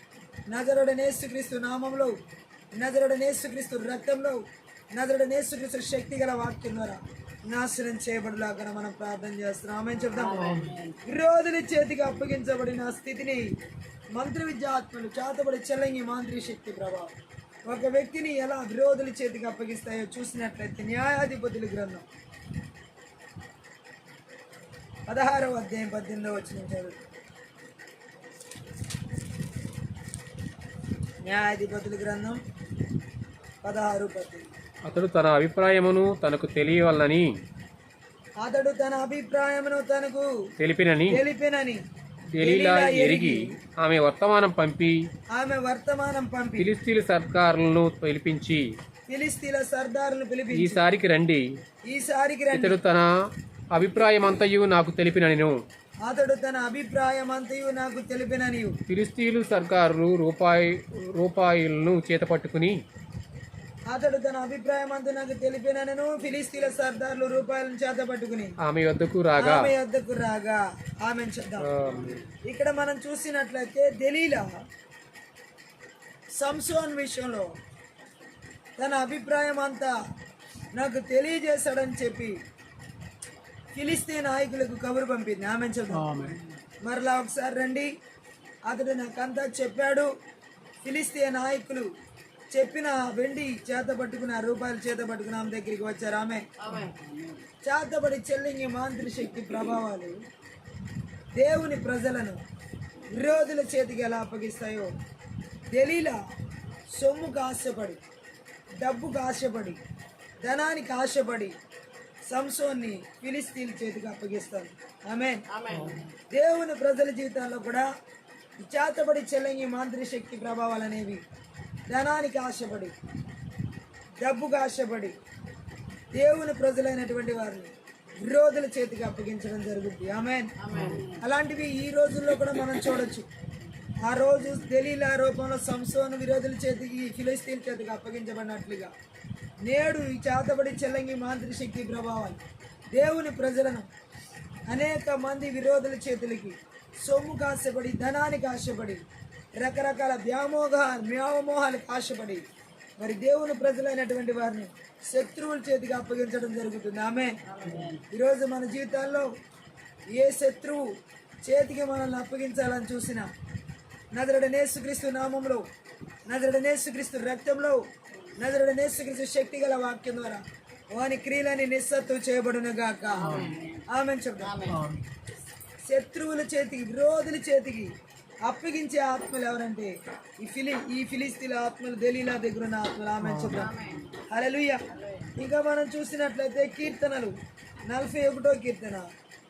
నజరుడైన యేసుక్రీస్తు నామంలో, నజరుడైన యేసుక్రీస్తు రక్తంలో, నజరుడైన యేసుక్రీస్తు శక్తి గల వాక్యం ద్వారా నాశనం చేయబడలాగా మనం ప్రార్థన చేస్తున్నాం. ఆమేన్ చెప్తాం. విరోధుల చేతికి అప్పగించబడిన స్థితిని మంత్ర విద్యాత్మలు, చేతబడి చెల్లంగి మాంత్రిక శక్తి ప్రభావం ఒక వ్యక్తిని ఎలా విరోధుల చేతికి అప్పగిస్తాయో చూసినట్లయితే న్యాయాధిపతుల గ్రంథం 16వ అధ్యాయం 18వ వచనం చదువు. న్యాయాధిపతుల గ్రంథం 16:18. అతడు తన అభిప్రాయమును తనకు తెలియవలనని తెలిపినని దెలీలా ఎరిగి ఆమె వర్తమానం పంపి ఫిలిస్తీన్ల సర్దారులను పిలిపించి ఈసారికి రండి, ఇతడు తన అభిప్రాయమంతయు నాకు తెలిపినను. ఫిలిస్తీన్లు సర్కారు రూపాయలను చేతపట్టుకుని అతడు తన అభిప్రాయం అంతా నాకు తెలిపినను ఫిలిస్తీన్ల సర్దార్లు రూపాయలను చేతపట్టుకుని ఆమె యొద్దకు రాగా ఆమె చెప్దాం. ఇక్కడ మనం చూసినట్లయితే దెలీలా సంసోన్ విషయంలో తన అభిప్రాయం అంతా నాకు తెలియజేశాడని చెప్పి ఫిలిస్తీన్ నాయకులకు కబురు పంపింది. ఆమె చెప్దాం. మరలా ఒకసారి రండి, అతడు నాకంతా చెప్పాడు. ఫిలిస్తీన్ నాయకులు చెప్పిన వెండి చేత పట్టుకుని, రూపాయలు చేత పట్టుకుని ఆమె దగ్గరికి వచ్చారు. ఆమె చేతబడి చెల్లింగి మాంత్రిక శక్తి ప్రభావాలు దేవుని ప్రజలను విరోధుల చేతికి ఎలా అప్పగిస్తాయో దెలీలా సొమ్ముకు ఆశపడి, డబ్బుకు ఆశపడి, ధనానికి ఆశపడి సంసోన్ని ఫిలిస్తీన్ల చేతికి అప్పగిస్తాడు. ఆమేన్. దేవుని ప్రజల జీవితాల్లో కూడా ఈ చేతబడి చెల్లంగి మాంత్రిక శక్తి ప్రభావాలు అనేవి ధనానికి ఆశపడి, డబ్బుకు ఆశపడి దేవుని ప్రజలైనటువంటి వారిని విరోధుల చేతికి అప్పగించడం జరుగుతుంది. ఆమేన్. అలాంటివి ఈ రోజుల్లో కూడా మనం చూడొచ్చు. ఆ రోజు దెలీలా రూపంలో సంసోను విరోధుల చేతికి, ఫిలిస్తీన్ల చేతికి అప్పగించబడినట్లుగా నేడు ఈ చేతబడి చెల్లంగి మాంత్రిక శక్తి ప్రభావాలు దేవుని ప్రజలను అనేక మంది విరోధుల చేతులకి సొమ్ముకు ఆశపడి, ధనానికి ఆశపడి, రకరకాల వ్యామోహాలకు ఆశపడి మరి దేవుని ప్రజలైనటువంటి వారిని శత్రువుల చేతికి అప్పగించడం జరుగుతుంది. ఆమేన్. ఈరోజు మన జీవితాల్లో ఏ శత్రువు చేతికి మనల్ని అప్పగించాలని చూసినా నజరేయుడైన యేసుక్రీస్తు నామంలో, నజరేయుడైన యేసుక్రీస్తు రక్తంలో, నజరేయుడైన యేసుక్రీస్తు శక్తి గల వాక్యం ద్వారా వాని క్రియలని నిస్సత్తువ చేయబడును గాక. ఆమేన్ చెప్తాం. శత్రువుల చేతికి, విరోధుల చేతికి అప్పగించే ఆత్మలు ఎవరంటే ఈ ఫిలిస్తీన్ల ఆత్మలు, దెలీలా దగ్గర ఉన్న ఆత్మలు. ఆమేన్ చెప్తాం. హల్లెలూయా. ఇంకా మనం చూసినట్లయితే కీర్తనలు 41వ కీర్తన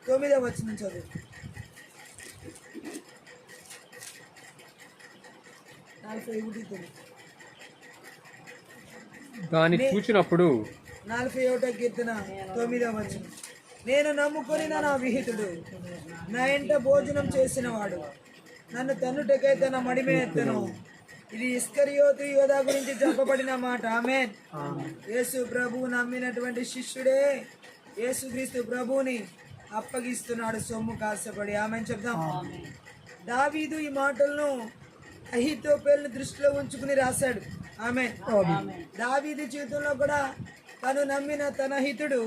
9వ వచనం చదువు. 41 దాన్ని చూచినప్పుడు 41వ కీర్తన 9వ వచనం. నేను నమ్ముకొని నా విహితుడు, నా ఇంట భోజనం చేసిన వాడు, నన్ను తన్నుటకై తన మడిమే ఎత్తను. ఇది ఇస్కరియోతు యోధా గురించి చెప్పబడిన మాట. ఆమేన్. యేసు ప్రభువు నమ్మినటువంటి శిష్యుడే యేసుక్రీస్తు ప్రభువుని అప్పగిస్తున్నాడు సొమ్ముకు ఆశపడి. ఆమేన్ చెప్దాం. దావీదు ఈ మాటలను అహీతోపెలును దృష్టిలో ఉంచుకుని రాశాడు. ఆమేన్. దావీదు జీవితంలో కూడా తను నమ్మిన తన హితుడు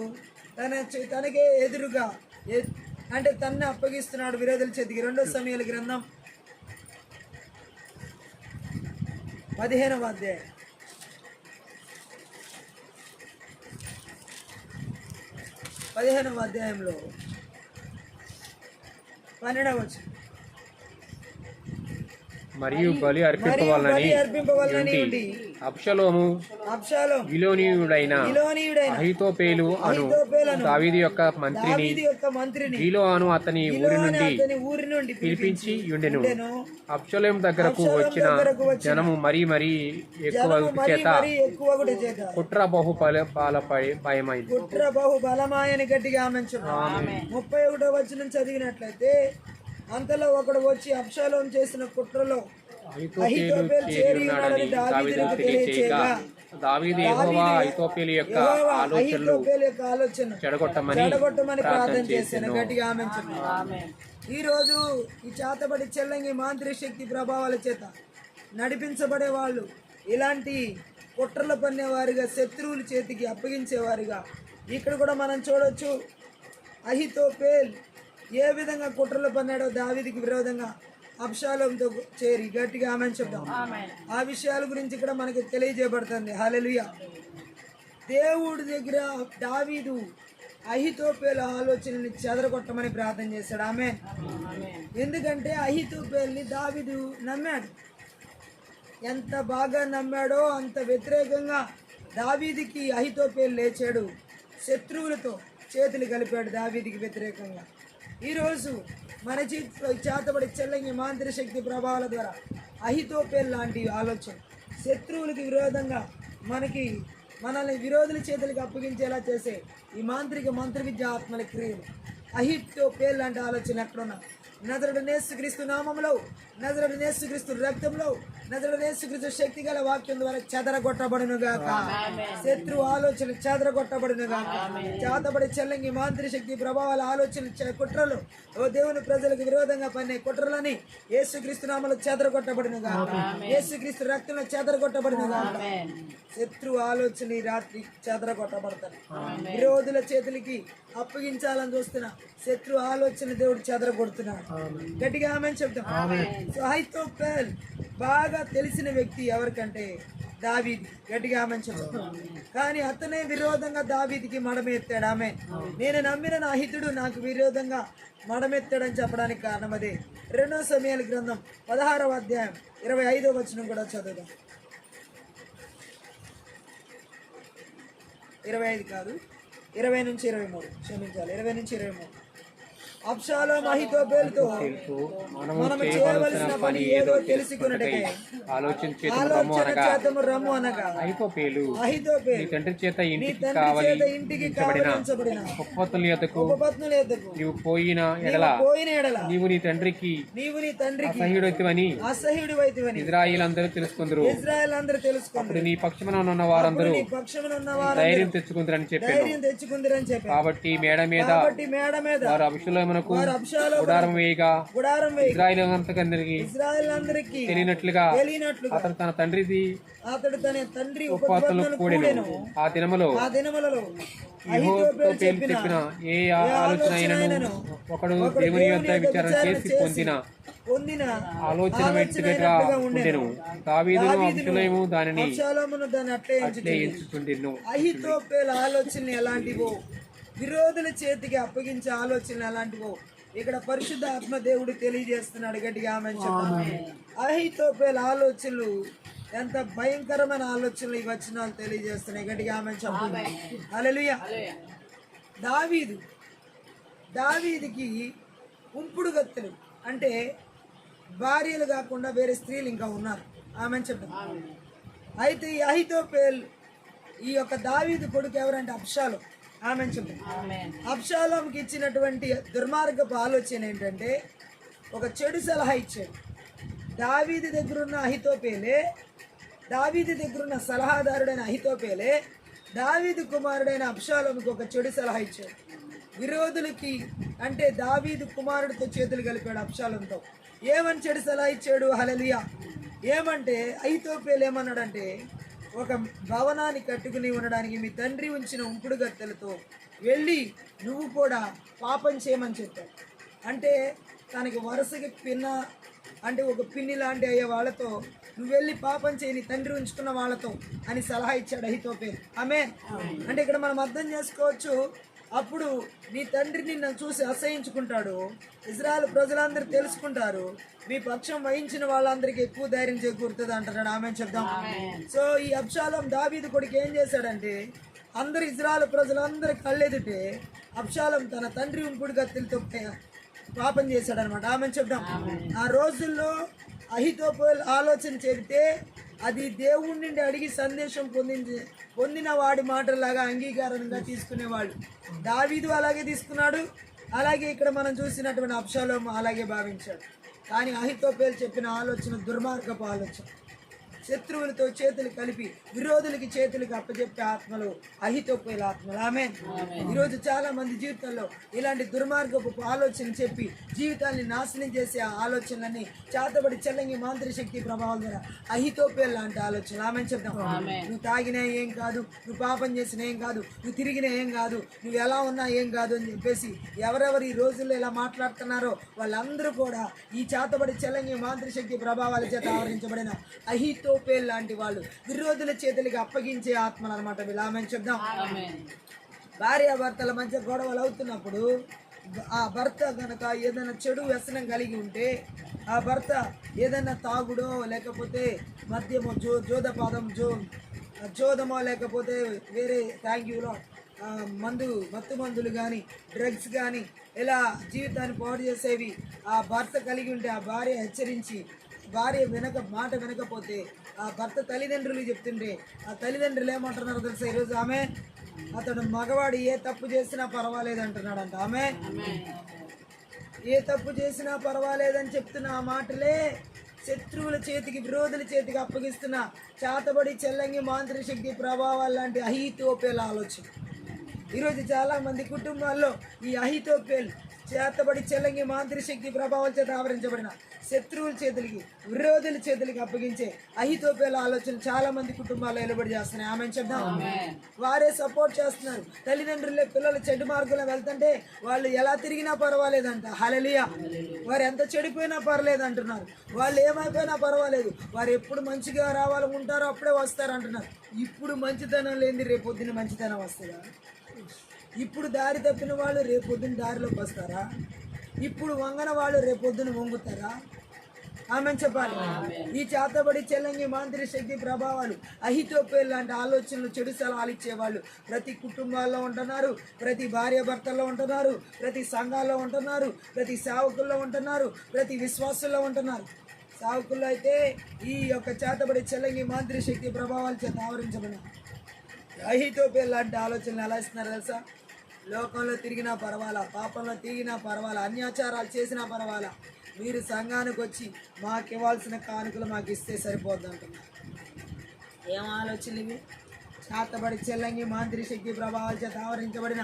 తనకే ఎదురుగా అంటే తన్ను అప్పగిస్తున్నాడు విరోధుల చేతికి. 2 సమూయేలు గ్రంథం 15వ అధ్యాయం 15వ అధ్యాయంలో 12వ వచనం. మరియు బలి అర్పింపవలనని ఉండి అబ్షలోము గిలోనీయుడైన అహీతోపెలు అను దావీదు యొక్క మంత్రిని గిలో అను అతని ఊరి నుండి పిలిపించి ఉండెను. అబ్షలోము దగ్గరకు వచ్చిన జనము మరీ ఎక్కువ చేత కుట్ర బహు బలమాయని గట్టిగా ఆమె 31వ వచనం చదివినట్లయితే, అంతలో ఒకడు వచ్చి అబ్షాలోము చేసిన కుట్రలో అహీతోపెలు చేరి ఉన్నాడని దావీదుకు తెలియచేయగా, దావీదు యెహోవా అహీతోపెలు యొక్క ఆలోచన చెడగొట్టమని ప్రార్థన చేశాను. గట్టిగా ఆమేన్. ఈ రోజు ఈ చేతబడి చెల్లంగి మాంత్రిక శక్తి ప్రభావాల చేత నడిపించబడే వాళ్ళు ఇలాంటి కుట్రలు పన్నేవారిగా, శత్రువుల చేతికి అప్పగించేవారిగా ఇక్కడ కూడా మనం చూడొచ్చు. అహీతోపెలు ఏ విధంగా కుట్రలు పన్నాడో దావీదుకి విరోధంగా అబ్షాలోముతో చేరి. గట్టిగా ఆమేన్ చెప్దాం. ఆ విషయాల గురించి ఇక్కడ మనకి తెలియజేయబడుతుంది. హల్లెలూయా. దేవుడి దగ్గర దావీదు అహీతోపెలు ఆలోచనని చెదరగొట్టమని ప్రార్థన చేశాడు. ఆమేన్. ఎందుకంటే అహీతోపెలుని దావీదు నమ్మాడు. ఎంత బాగా నమ్మాడో అంత వ్యతిరేకంగా దావీదుకి అహీతోపెలు లేచాడు. శత్రువులతో చేతులు కలిపాడు దావీదుకి వ్యతిరేకంగా. ఈరోజు మన జీవితంలో చేతబడి చెల్లంగి మాంత్రిక శక్తి ప్రభావాల ద్వారా అహీతోపెలు లాంటి ఆలోచన శత్రువులకి విరోధంగా మనల్ని విరోధుల చేతులకి అప్పగించేలా చేసే ఈ మంత్ర విద్య ఆత్మల క్రియలు, అహీతోపెలు లాంటి ఆలోచన ఎక్కడున్నా నజరేయుడైన యేసుక్రీస్తు నామములో, నజరేయుడైన యేసుక్రీస్తు రక్తంలో, నజరేయుడైన యేసుక్రీస్తు శక్తి గల వాక్యం ద్వారా చెదరగొట్టబడును గాక. శత్రు ఆలోచనలు చెదరగొట్టబడును గాక. చేతబడి చెల్లంగి మాంత్రిక శక్తి ప్రభావాల ఆలోచనలు, కుట్రలు, ఓ దేవుని ప్రజలకు విరోధంగా పన్నే కుట్రలని యేసుక్రీస్తు నామములో చెదరగొట్టబడును గాక. యేసుక్రీస్తు రక్తంలో చెదరగొట్టబడును గాక. శత్రు ఆలోచన ఈ రాత్రి చెదరగొట్టబడతారు. విరోధుల చేతులకి అప్పగించాలని చూస్తున్నా శత్రు ఆలోచన దేవుడు చెదరగొడుతున్నాడు. గట్టిగా ఆమేన్ చెప్తాం. సో అహీతోపెలు బాగా తెలిసిన వ్యక్తి ఎవరికంటే దావీది. గట్టిగా ఆమె కానీ అతనే విరోధంగా దావీదికి మడమెత్తాడు. ఆమె నేను నమ్మిన నా హితుడు నాకు విరోధంగా మడమెత్తాడని చెప్పడానికి కారణం అదే. 2 సమూయేలు గ్రంథం 16వ అధ్యాయం 25వ వచనం కూడా చదువుదాం. 25 కాదు, 20 నుంచి 23, క్షమించాలి, 20 నుంచి 23. అబ్షాలోము అహీతోపెలుతో మనము చేయవలసిన పని ఏదో తెలుసుకొనుటకే ఆలోచన రమ్ము అనగా అహీతోపెలు నీ తండ్రి చేత ఇంటికి కావలించబడిన ఉపపత్నుల యొద్దకు నీవు పోయిన ఎడల నీవు నీ తండ్రికి అసహ్యుడైతివని ఇశ్రాయేలందరూ తెలుసుకుందరు. అప్పుడు నీ పక్షమున ఉన్న వారందరూ ధైర్యం తెచ్చుకుందరని చెప్పారు. కాబట్టి మేడ మీద వారు అభిషేకమునకు గుడారం వేయగా ఇశ్రాయేలందరికీ తెలియనట్లుగా అతడు తన తండ్రి ఉపపత్నులకు కూడెను. ఆ దినములో యెహోవాతో చెప్పిన ఏ ఆలోచన అయినను ఒకడు దేవుని యొద్ద విచారణ చేసి పొందిన ఆలోచన వ్యక్తిగా ఉండెను. దావీదును అబ్షాలోము దానిని అట్లే ఎంచుచుండెను. అహీతోపెలు ఆలోచనలు ఎలాంటివో, విరోధుల చేతికి అప్పగించే ఆలోచనలు ఎలాంటివో ఇక్కడ పరిశుద్ధ ఆత్మ దేవుడు తెలియజేస్తున్నాడు. గట్టిగా ఆమె అహీతోపెలు ఆలోచనలు ఎంత భయంకరమైన ఆలోచనలు ఈ వచనాలు తెలియజేస్తున్నాయి. గట్టిగా ఆమె చెప్పండి. హల్లెలూయా. దావీదికి ఉంపుడు గత్తెలు అంటే భార్యలు కాకుండా వేరే స్త్రీలు ఇంకా ఉన్నారు. ఆమె చెప్పండి. అయితే ఈ అహీతోపెలు ఈ యొక్క దావీదు కొడుకు ఎవరంటే అబ్షాలోము. ఆమె చెప్పండి. అబ్షాలోముకి ఇచ్చినటువంటి దుర్మార్గపు ఆలోచన ఏంటంటే ఒక చెడు సలహా ఇచ్చాడు. దావీదు దగ్గరున్న అహీతోపెలే, దావీదు దగ్గరున్న సలహాదారుడైన అహీతోపెలే దావీదు కుమారుడైన అబ్షాలోముకి ఒక చెడు సలహా ఇచ్చాడు. విరోధులకి అంటే దావీదు కుమారుడితో చేతులు కలిపాడు అబ్షాలోముతో. ఏమని చెడు సలహా ఇచ్చాడు? హల్లెలూయా. ఏమంటే అహీతోపెలు ఏమన్నాడంటే ఒక భవనాన్ని కట్టుకుని ఉండడానికి మీ తండ్రి ఉంచిన ఉంపుడు గత్తెలతో వెళ్ళి నువ్వు కూడా పాపం చేయమని చెప్పాడు. అంటే తనకి వరుసకి అంటే ఒక పిన్ని లాంటి అయ్యే వాళ్ళతో నువ్వు వెళ్ళి పాపం చేయని తండ్రి ఉంచుకున్న వాళ్ళతో అని సలహా ఇచ్చాడు అహీతోపెలు. ఆమేన్. అంటే ఇక్కడ మనం అర్థం చేసుకోవచ్చు, అప్పుడు నీ తండ్రి నిన్ను చూసి అసహించుకుంటాడు, ఇజ్రాయెల్ ప్రజలందరూ తెలుసుకుంటారు, మీ పక్షం వహించిన వాళ్ళందరికీ ఎక్కువ ధైర్యం చేకూరుతుంది అంటున్నాడు. ఆమె చెప్దాం. సో ఈ అబ్షాలోము దావీదు కొడుకు ఏం చేశాడంటే అందరు ఇజ్రాయెల్ ప్రజలందరూ కళ్ళెదుటే అబ్షాలోము తన తండ్రి ఉంపుడు గత్తెలతో పాపం చేశాడనమాట. ఆమె చెప్దాం. ఆ రోజుల్లో అహీతోపెలు ఆలోచన చెబితే అది దేవుడి నుండి అడిగి సందేశం పొందిన వాడి మాటలాగా అంగీకారంగా తీసుకునేవాళ్ళు. దావీదు అలాగే తీసుకున్నాడు, అలాగే ఇక్కడ మనం చూసినటువంటి అబ్షాలోము అలాగే భావించాడు. కానీ అహీతోపెలు చెప్పిన ఆలోచన దుర్మార్గపు ఆలోచన. శత్రువులతో చేతులు కలిపి విరోధులకి చేతులకి అప్పచెప్పే ఆత్మలు అహీతోపెలు ఆత్మలు. ఆమేన్. ఈరోజు చాలా మంది జీవితంలో ఇలాంటి దుర్మార్గపు ఆలోచన చెప్పి జీవితాన్ని నాశనం చేసే ఆలోచనలన్నీ చేతబడి చెల్లంగి మాంత్రిక శక్తి ప్రభావం ద్వారా అహీతోపెలు లాంటి ఆలోచనలు. ఆమె చెప్తాం. నువ్వు తాగినా ఏం కాదు, నువ్వు పాపం చేసినా ఏం కాదు, నువ్వు తిరిగినా ఏం కాదు, నువ్వు ఎలా ఉన్నా ఏం కాదు అని చెప్పేసి ఎవరెవరు ఈ రోజుల్లో ఇలా మాట్లాడుతున్నారో వాళ్ళందరూ కూడా ఈ చేతబడి చెల్లంగి మాంత్రిక శక్తి ప్రభావాల చేత ఆవరించబడిన అహీతోపెలు లాంటి వాళ్ళు, విరోధుల చేతులకి అప్పగించే ఆత్మలు అనమాట వీళ్ళు. ఆమె చెప్దాం. భార్యాభర్తల మధ్య గొడవలు అవుతున్నప్పుడు ఆ భర్త కనుక ఏదైనా చెడు వ్యసనం కలిగి ఉంటే, ఆ భర్త ఏదైనా తాగుడో లేకపోతే మద్యమో జోదమో లేకపోతే వేరే థ్యాంక్యూలో మత్తు మందులు కానీ డ్రగ్స్ కానీ ఇలా జీవితాన్ని పాడు చేసేవి ఆ భర్త కలిగి ఉంటే ఆ భార్య హెచ్చరించి భార్య మాట వినకపోతే ఆ భర్త తల్లిదండ్రులు చెప్తుంటే ఆ తల్లిదండ్రులు ఏమంటున్నారో తెలుసా ఈరోజు? ఆమె అతడు మగవాడు ఏ తప్పు చేసినా పర్వాలేదు అంటున్నాడంట. ఆమె ఏ తప్పు చేసినా పర్వాలేదని చెప్తున్న ఆ మాటలే శత్రువుల చేతికి విరోధుల చేతికి అప్పగిస్తున్న చేతబడి చెల్లంగి మాంత్రిక శక్తి ప్రభావాలు లాంటి అహీతోపెలు ఆలోచన. ఈరోజు చాలా మంది కుటుంబాల్లో ఈ అహీతోపెలు చేతబడి చెల్లంగి మాంత్రి శక్తి ప్రభావం చేత ఆవరించబడిన శత్రువుల చేతులకి విరోధుల చేతులకి అప్పగించే అహితోపేల ఆలోచనలు చాలా మంది కుటుంబాల్లో నిలబడి చేస్తున్నాయి. ఆమె చెప్దాం. వారే సపోర్ట్ చేస్తున్నారు. తల్లిదండ్రులే పిల్లలు చెడు మార్గంలో వెళ్తుంటే వాళ్ళు ఎలా తిరిగినా పర్వాలేదంట. హల్లెలూయా. వారు ఎంత చెడిపోయినా పర్లేదు అంటున్నారు. వాళ్ళు ఏమైపోయినా పర్వాలేదు, వారు ఎప్పుడు మంచిగా రావాలనుకుంటారో అప్పుడే వస్తారు అంటున్నారు. ఇప్పుడు మంచితనం లేని రేపొద్దున మంచితనం వస్తుందా? ఇప్పుడు దారి తప్పిన వాళ్ళు రేపొద్దున దారిలోకి వస్తారా? ఇప్పుడు వంగన వాళ్ళు రేపొద్దున వంగుతారా? ఆమె చెప్పాలి. ఈ చేతబడి చెల్లంగి మాంత్రిక శక్తి ప్రభావాలు అహితోపేల్ లాంటి ఆలోచనలు చెడు సలహాలు ఇచ్చేవాళ్ళు ప్రతి కుటుంబాల్లో ఉంటున్నారు, ప్రతి భార్య భర్తల్లో ఉంటున్నారు, ప్రతి సంఘాల్లో ఉంటున్నారు, ప్రతి సేవకుల్లో ఉంటున్నారు, ప్రతి విశ్వాసుల్లో ఉంటున్నారు. సేవకుల్లో అయితే ఈ యొక్క చేతబడి చెల్లంగి మాంత్రిక శక్తి ప్రభావాల చేత ఆవరించబడిన అహితోపేల్ లాంటి ఆలోచనలు ఎలా ఇస్తున్నారు తెలుసా? లోకంలో తిరిగినా పర్వాలా, పాపంలో తిరిగినా పర్వాలా, అన్యాచారాలు చేసినా పర్వాలా, మీరు సంఘానికి వచ్చి మాకు ఇవ్వాల్సిన కానుకలు మాకు ఇస్తే సరిపోద్ది అంటున్నారు. ఏం ఆలోచనలు ఇవి? చేతబడి చెల్లంగి మాంత్రిక శక్తి ప్రభావాల చేత ఆవరించబడిన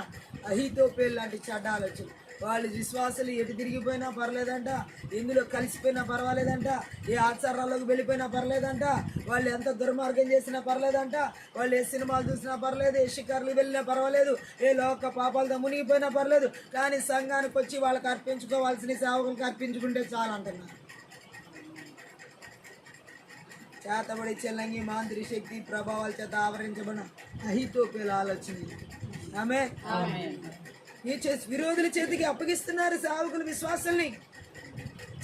అహితోపేల్ లాంటి చెడ్డ ఆలోచనలు. వాళ్ళు విశ్వాసులు ఎటు తిరిగిపోయినా పర్లేదంట, ఎందులో కలిసిపోయినా పర్వాలేదంట, ఏ ఆచారాల్లోకి వెళ్ళిపోయినా పర్లేదంట, వాళ్ళు ఎంత దుర్మార్గం చేసినా పర్లేదంట, వాళ్ళు ఏ సినిమాలు చూసినా పర్లేదు, ఏ షికార్లు వెళ్ళినా పర్వాలేదు, ఏ లోక పాపాలతో మునిగిపోయినా పర్లేదు, కానీ సంఘానికి వచ్చి వాళ్ళకి అర్పించుకోవాల్సిన సేవకులకు అర్పించుకుంటే చాలు అంటున్నారు. చేతబడి చెల్లంగి మాంత్రిక శక్తి ప్రభావాల చేత ఆవరించబడిన అహితోపేల్ ఆలోచన. ఆమె ఈ విరోధుల చేతికి అప్పగిస్తున్నారు. సేవకులు విశ్వాసుల్ని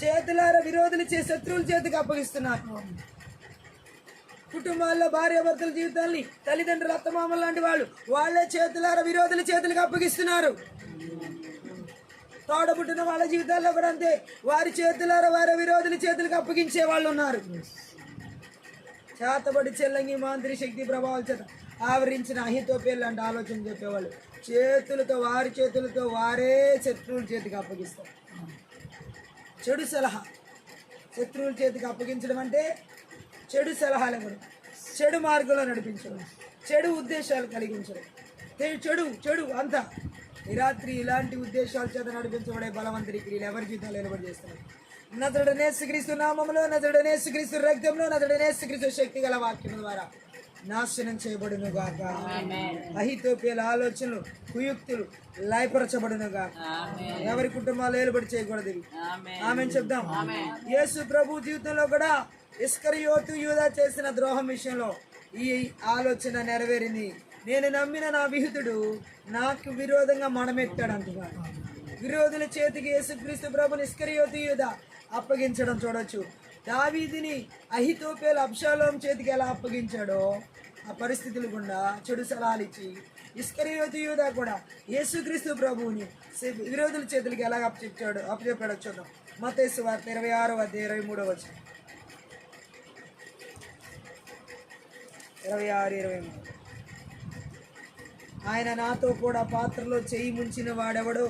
చేతులారా విరోధులు శత్రువుల చేతికి అప్పగిస్తున్నారు. కుటుంబాల్లో భార్య భర్తల జీవితాల్ని తల్లిదండ్రులు అత్తమామలు లాంటి వాళ్ళే చేతులారా విరోధుల చేతులకు అప్పగిస్తున్నారు. తోడబుట్టిన వాళ్ళ జీవితాల్లో కూడా అంతే, వారి చేతులారా వారి విరోధుల చేతులకు అప్పగించే వాళ్ళు ఉన్నారు. చేతబడి చెల్లంగి మాంత్రిక శక్తి ప్రభావాల చేత ఆవరించిన అహితోపేల్ లాంటి ఆలోచన చెప్పేవాళ్ళు వారి చేతులతో వారే శత్రువుల చేతికి అప్పగిస్తారు. చెడు సలహా శత్రువుల చేతికి అప్పగించడం అంటే చెడు సలహాలు ఇవ్వడం, చెడు మార్గంలో నడిపించడం, చెడు ఉద్దేశాలు కలిగించడం, చెడు అంతా. ఈ రాత్రి ఇలాంటి ఉద్దేశాల చేత నడిపించబడే బలవంతుడి క్రియలు ఎవరి జీవితాలు నిలబడి చేస్తున్నారు. నజరేయుడైన యేసుక్రీస్తు నామములో, నజరేయుడైన యేసుక్రీస్తు రక్తంలో, నజరేయుడైన యేసుక్రీస్తు శక్తి గల వాక్యం ద్వారా నాశనం చేయబడును గాక. అహితోపేల ఆలోచనలు కుయుక్తులు లయపరచబడును గాక. ఎవరి కుటుంబాలు ఏలుబడి చేయకూడదు. ఆమె చెప్దాం. యేసు ప్రభు జీవితంలో కూడా ఇస్కరియోతు యూదా చేసిన ద్రోహం విషయంలో ఈ ఆలోచన నెరవేరింది. నేను నమ్మిన నా విహితుడు నాకు విరోధంగా మడమెత్తాడు అంటున్నాడు. విరోధుల చేతికి యేసుక్రీస్తు ప్రభుని ఇస్కరియోతు యూదా అప్పగించడం చూడొచ్చు. దావీదుని అహితోపేల్ అబ్షాలోం చేతికి ఎలా అప్పగించాడో ఆ పరిస్థితులు గుండా చెడు సలహాలు ఇచ్చి ఇస్కరియోతు యూదా కూడా యేసుక్రీస్తు ప్రభువుని విరోధుల చేతులకి ఎలా అప్పచెప్పాడో చూద్దాం. మత్తయి సువార్త 26:23 26-23. ఆయన నాతో కూడా పాత్రలో చేయి ముంచిన వాడెవడో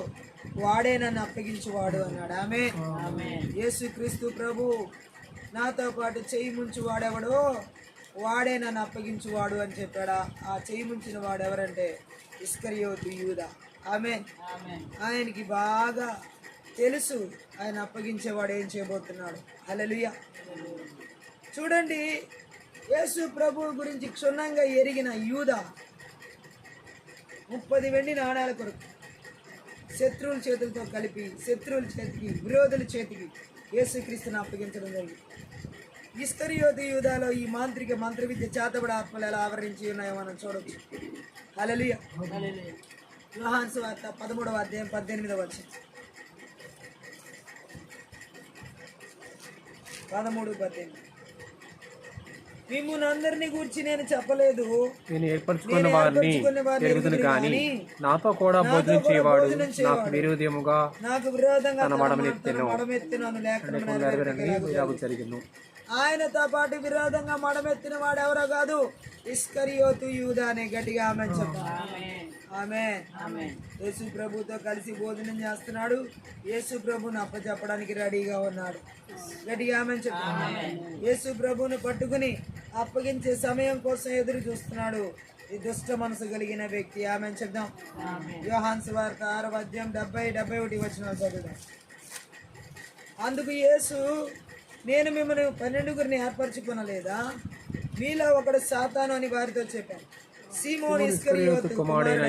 వాడే నన్ను అప్పగించువాడు అన్నాడు. ఆమె యేసుక్రీస్తు ప్రభు నాతో పాటు చేయి ముంచి వాడెవడో వాడే నన్ను అప్పగించువాడు అని చెప్పాడా? ఆ చేయి ముంచిన వాడు ఎవరంటే ఇస్కరియోతు యూదా. ఆయనకి బాగా తెలుసు ఆయన అప్పగించేవాడు ఏం చేయబోతున్నాడు. హల్లెలూయా. చూడండి, యేసు ప్రభు గురించి క్షుణ్ణంగా ఎరిగిన యూదా 30 వెండి నాణాల కొరకు శత్రువుల చేతులతో కలిపి శత్రువుల చేతికి విరోధుల చేతికి యేసుక్రీస్తుని అప్పగించడం జరిగింది. ఇస్కరియోతు యూదాలో ఈ మంత్ర విద్య చేతబడి ఆత్మలు ఎలా ఆవరించి ఉన్నాయో మనం చూడవచ్చు. హల్లెలూయా. యోహాను సువార్త 13:18 13-18. మిమ్మును అందరినీ గూర్చి నేను చెప్పలేదు, నేను ఏర్పరచుకున్న వారిని ఎరుగుదును కానీ నాతో కూడా భోజనం చేయవాడు నాకు విరోధముగా నాకు విరోధంగా తన మడమెత్తెను. జరిగింది. ఆయనతో పాటు విరోధంగా మడమెత్తిన వాడు ఎవరో కాదు, ఇస్కరియోతు యూదా అనే గట్టిగా ఆమె చెప్పాలి. యేసు ప్రభుతో కలిసి భోజనం చేస్తున్నాడు. యేసు ప్రభుని అప్పచెప్పడానికి రెడీగా ఉన్నాడు. గట్టిగా ఆమె చెప్పాలి. యేసు ప్రభుని పట్టుకుని అప్పగించే సమయం కోసం ఎదురు చూస్తున్నాడు. ఈ దుష్ట మనసు కలిగిన వ్యక్తి. ఆమె చెప్దాం. యోహాను సువార్త 6వ అధ్యాయం 70-71 వచనాలు చదువుదాం. అందుకు యేసు, నేను మిమ్మల్ని 12 ఏర్పరచుకొనలేదా? మీలో ఒకడు సాతాను అని వారితో చెప్పాను. సీమోను ఇస్కరియోతు కుమారుడైన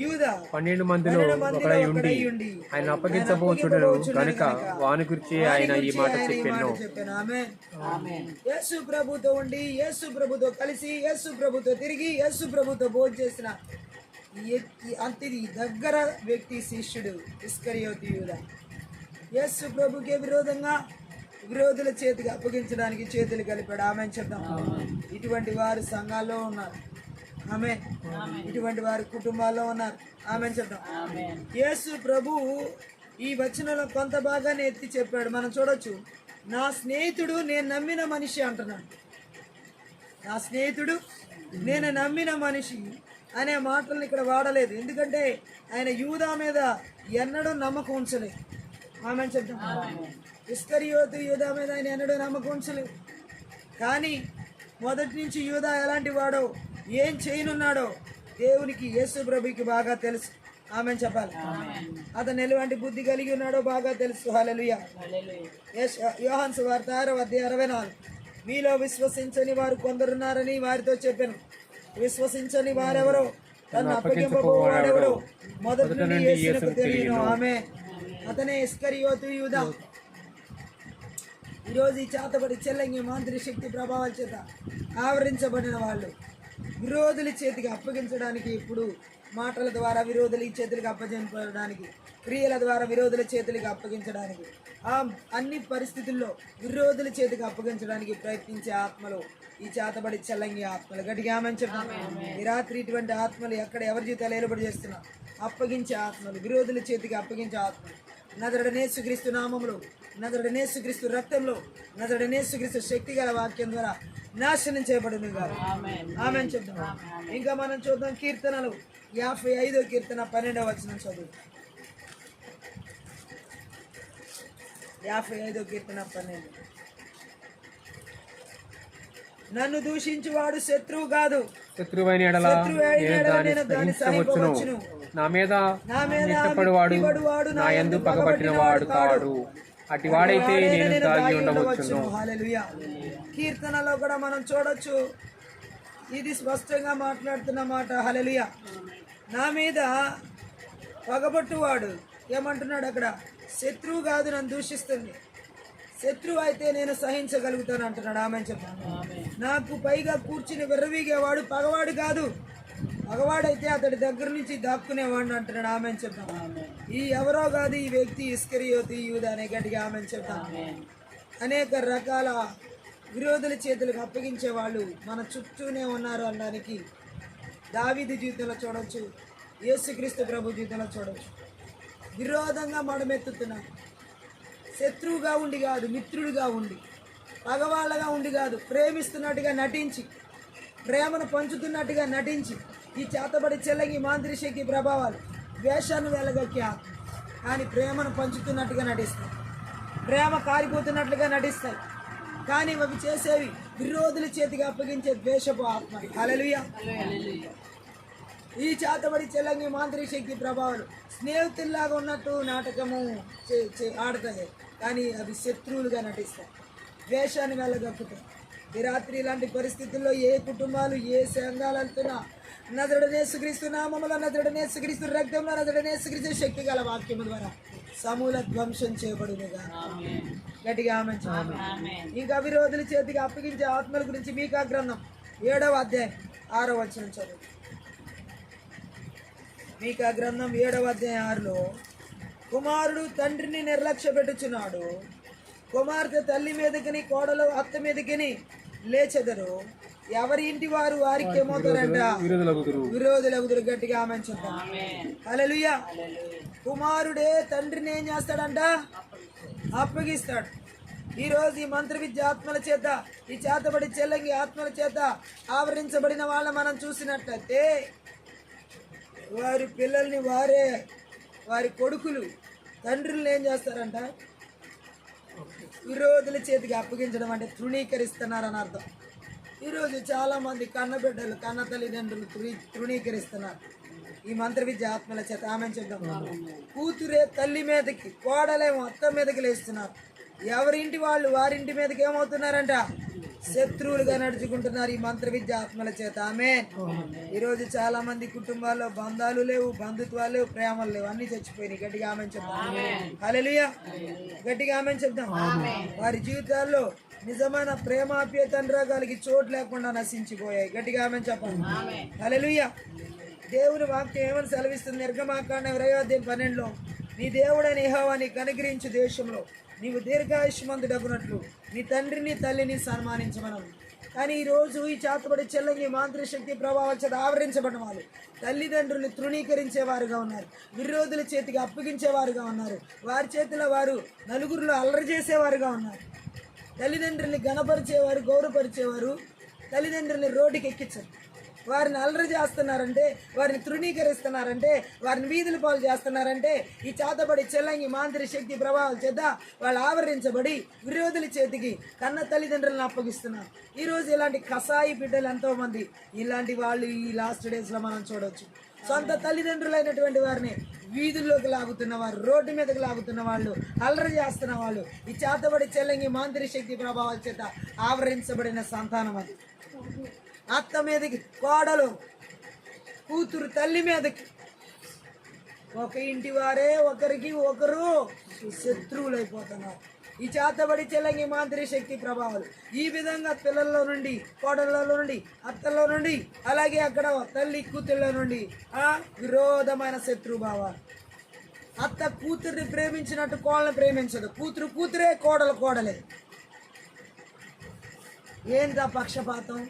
యూదా 12 మందిలో ఒకడై ఉండి ఆయన అప్పగించబోచుండెను గనుక వాని గురించి ఆయన ఈ మాట చెప్పాను. యేసు ప్రభుతో ఉండి, యేసు ప్రభుతో కలిసి, యేసు ప్రభుతో తిరిగి, యేసు ప్రభుతో భోజనం చేసిన అతి దగ్గర వ్యక్తి శిష్యుడు ఇస్కరియోతు యూదా. యేసు ప్రభుకే విరోధంగా విరోధుల చేతికి అప్పగించడానికి చేతులు కలిపాడు. ఆమె చెప్దాం. ఇటువంటి వారు సంఘాల్లో ఉన్నారు. ఆమె ఇటువంటి వారి కుటుంబాల్లో ఉన్నారు. ఆమె చెప్దాం. యేసు ప్రభు ఈ వచనంలో కొంత భాగాన్ని ఎత్తి చెప్పాడు. మనం చూడొచ్చు. నా స్నేహితుడు నేను నమ్మిన మనిషి అంటున్నాడు. నా స్నేహితుడు నేను నమ్మిన మనిషి అనే మాటలను ఇక్కడ వాడలేదు. ఎందుకంటే ఆయన యూదా మీద ఎన్నడూ నమ్మకం ఉంచలేదు. ఆమె చెప్తాం. ఇస్కరియోతు యూదా మీద ఆయన ఎన్నడూ నమ్మకం ఉంచలేదు. కానీ మొదటి నుంచి యూదా ఎలాంటి వాడో, ఏం చేయనున్నాడో దేవునికి, యేసు ప్రభుకి బాగా తెలుసు. ఆమె చెప్పాలి. అతను ఎలాంటి బుద్ధి కలిగి ఉన్నాడో బాగా తెలుసు. హల్లెలూయా. యోహాను సువార్త 6వ అధ్యాయం 64. మీలో విశ్వసించని వారు కొందరున్నారని వారితో చెప్పాను. విశ్వసించని వారెవరో, తను అప్పగింపబోవాడెవడో మొదటి నుండి యేసునకు తెలియను. ఆమె అతనే ఇస్కరియోతు యూదా. ఈరోజు ఈ చేతబడి చెల్లంగి మాంత్రి శక్తి ప్రభావాల చేత ఆవరించబడిన వాళ్ళు విరోధుల చేతికి అప్పగించడానికి, ఇప్పుడు మాటల ద్వారా విరోధుల చేతులకు అప్పగించడానికి, క్రియల ద్వారా విరోధుల చేతులకు అప్పగించడానికి, అన్ని పరిస్థితుల్లో విరోధుల చేతికి అప్పగించడానికి ప్రయత్నించే ఆత్మలు ఈ చేతబడి చెల్లంగి ఆత్మలు. గట్టిగా ఆమె చెప్పాము. ఈ రాత్రి ఇటువంటి ఆత్మలు ఎక్కడ ఎవరి జీవితాలు ఏలుబడి చేస్తున్నా, అప్పగించే ఆత్మలు, విరోధుల చేతికి అప్పగించే ఆత్మలు నజరుడైన యేసుక్రీస్తు నామములో, నజరుడైన యేసుక్రీస్తు రక్తంలో, నజరుడైన యేసుక్రీస్తు శక్తి గల వాక్యం ద్వారా నాశనం చేయబడును గాక. ఆమేన్ చెప్తాం. ఇంకా మనం చూద్దాం. కీర్తనలు 55వ కీర్తన 12వ వచనం చదువు. 55వ కీర్తన 12. నన్ను దూషించువాడు శత్రువు కాదు, శత్రువైన ఎడల నేను దాన్ని సహించవచ్చును. నా మీద ఇష్టపడువాడు నా యందు పగబట్టిన వాడు కాడు. అటు వాడైతే నేను దాగి ఉండవచ్చును. హల్లెలూయా. కీర్తనలో కూడా మనం చూడొచ్చు. ఇది స్పష్టంగా మాట్లాడుతున్న మాట. హల్లెలూయా. నా మీద పగబట్టువాడు ఏమంటున్నాడు అక్కడ? శత్రువు కాదు, నన్ను దూషిస్తుంది. శత్రువు అయితే నేను సహించగలుగుతాను అంటున్నాడు. ఆమె చెప్పాను. నాకు పైగా కూర్చుని విర్రవీగేవాడు పగవాడు కాదు, పగవాడైతే అతడి దగ్గర నుంచి దాక్కునేవాడు అంటున్నాడు. ఆమె చెప్తాం. ఈ ఎవరో కాదు, ఈ వ్యక్తి ఇస్కరియోతు యూదా అనే గట్టిగా ఆమె చెప్తాం. అనేక రకాల విరోధుల చేతులకు అప్పగించే వాళ్ళు మన చుట్టూనే ఉన్నారు అనడానికి దావీదు జీవితంలో చూడవచ్చు, యేసుక్రీస్తు ప్రభు జీవితంలో చూడవచ్చు. విరోధంగా మడమెత్తుతున్నారు. శత్రువుగా ఉండి కాదు, మిత్రుడిగా ఉండి, పగవాళ్ళగా ఉండి కాదు, ప్రేమిస్తున్నట్టుగా నటించి, ప్రేమను పంచుతున్నట్టుగా నటించి, ఈ చేతబడి చెల్లంగి మాంత్రి శక్తి ప్రభావాలు ద్వేషాన్ని వెలగక్కి ఆత్మ, కానీ ప్రేమను పంచుతున్నట్టుగా నటిస్తాయి, ప్రేమ కారిపోతున్నట్లుగా నటిస్తాయి. కానీ అవి చేసేవి విరోధుల చేతికి అప్పగించే ద్వేషపు ఆత్మ. హల్లెలూయా. ఈ చేతబడి చెల్లంగి మాంత్రిక శక్తి ప్రభావాలు స్నేహితుల్లాగా ఉన్నట్టు నాటకము ఆడతాయి, కానీ అవి శత్రువులుగా నటిస్తాయి, ద్వేషాన్ని వెళ్ళగక్కుతాయి. ఈ రాత్రి ఇలాంటి పరిస్థితుల్లో ఏ కుటుంబాలు, ఏ సంఘాలు వెళ్తున్నా నజరుడైన యేసుక్రీస్తు నామములో, నజరుడైన యేసుక్రీస్తు రక్తంలో, నజరుడైన యేసుక్రీస్తు శక్తి గల వాక్యము ద్వారా సమూల ధ్వంసం చేయబడునుగా. గట్టిగా ఆమె. ఇంకా విరోధుల చేతికి అప్పగించే ఆత్మల గురించి మీకా గ్రంథం 7వ అధ్యాయం 6వ వచనం చదువు. మీకా గ్రంథం 7వ అధ్యాయం 6లో, కుమారుడు తండ్రిని నిర్లక్ష్య పెట్టుచున్నాడు, కుమార్తె తల్లి మీదకిని కోడలు అత్త మీదకిని లేచెదరు, ఎవరి ఇంటి వారు వారికి ఏమవుతారంట? విరోధులగుదురు. గట్టిగా ఆమె చెప్తాం. హల్లెలూయా. కుమారుడే తండ్రిని ఏం చేస్తాడంట? అప్పగిస్తాడు. ఈరోజు ఈ మంత్ర విద్య ఆత్మల చేత, ఈ చేతబడి చెల్లంగి ఆత్మల చేత ఆవరించబడిన వాళ్ళ మనం చూసినట్లయితే వారి పిల్లల్ని వారే, వారి కొడుకులు తండ్రులను ఏం చేస్తారంట? విరోధుల చేతికి అప్పగించడం అంటే తృణీకరిస్తున్నారని అర్థం. ఈరోజు చాలామంది కన్నబిడ్డలు కన్న తల్లిదండ్రులు తృణీకరిస్తున్నారు ఈ మంత్ర విద్య ఆత్మల చేత. ఆమె చెప్దాం. కూతురే తల్లి మీదకి, కోడలేమో అత్త మీదకి లేస్తున్నారు. ఎవరింటి వాళ్ళు వారింటి మీదకి ఏమవుతున్నారంట? శత్రువులుగా నడుచుకుంటున్నారు ఈ మంత్ర విద్య ఆత్మల చేత. ఆమె ఈరోజు చాలా మంది కుటుంబాల్లో బంధాలు లేవు, బంధుత్వాలు లేవు, ప్రేమలు లేవు, అన్ని చచ్చిపోయినాయి. గట్టిగా ఆమె చెప్తాం. హల్లెలూయా. గట్టిగా ఆమె చెప్తాం. వారి జీవితాల్లో నిజమైన ప్రేమాప్యత అనురాగాలకి చోటు లేకుండా నశించిపోయాయి. గట్టిగా ఆమె చెప్పండి. హల్లెలూయా. దేవుని వాక్యం ఏమని సెలవిస్తుంది? నిర్గమాకాండం 20:12 నీ దేవుడైన యెహోవా నీకు అనుగ్రహించు దేశంలో నీవు దీర్ఘాయుష్మంతుడగునట్లు నీ తండ్రిని తల్లిని సన్మానించమనను. కానీ ఈరోజు ఈ చేతబడి చెల్లంగి మాంత్రిక శక్తి ప్రభావం చేత ఆవరించబడిన వాళ్ళు తల్లిదండ్రులు తృణీకరించేవారుగా ఉన్నారు, విరోధుల చేతికి అప్పగించేవారుగా ఉన్నారు, వారి చేతిలో వారు నలుగురిలో అల్లరి చేసేవారుగా ఉన్నారు. తల్లిదండ్రుల్ని గణపరిచేవారు, గౌరవపరిచేవారు తల్లిదండ్రుల్ని రోడ్డుకి ఎక్కించారు. వారిని అల్లరి చేస్తున్నారంటే, వారిని తృణీకరిస్తున్నారంటే, వారిని వీధుల పాలు చేస్తున్నారంటే ఈ చేతబడి చెల్లంగి మాంత్రిక శక్తి ప్రభావాల చేత వాళ్ళు ఆవరించబడి విరోధుల చేతికి కన్న తల్లిదండ్రులను అప్పగిస్తున్నారు. ఈరోజు ఇలాంటి కసాయి బిడ్డలు ఎంతోమంది ఇలాంటి వాళ్ళు ఈ లాస్ట్ డేస్లో మనం చూడవచ్చు. సొంత తల్లిదండ్రులైనటువంటి వారిని వీధుల్లోకి లాగుతున్న వారు, రోడ్డు మీదకి లాగుతున్న వాళ్ళు, అల్లరి చేస్తున్న వాళ్ళు ఈ చేతబడి చెల్లంగి మాంత్రిక శక్తి ప్రభావాల చేత ఆవరించబడిన సంతానం అది. అత్త మీదకి కోడలు, కూతురు తల్లి మీదకి, ఒక ఇంటి వారే ఒకరికి ఒకరు శత్రువులైపోతున్నారు ఈ చేతబడి చెల్లంగి మాంత్రిక శక్తి ప్రభావాలు. ఈ విధంగా పిల్లల్లో నుండి, కోడళ్ళలో నుండి, అత్తల్లో నుండి, అలాగే అక్కడ తల్లి కూతుళ్ళ నుండి విరోధమైన శత్రుభావాలు. అత్త కూతుర్ని ప్రేమించినట్టు కోడల్ని ప్రేమించదు, కూతురు కూతురే, కోడలు కోడలే. ఏందా పక్షపాతం?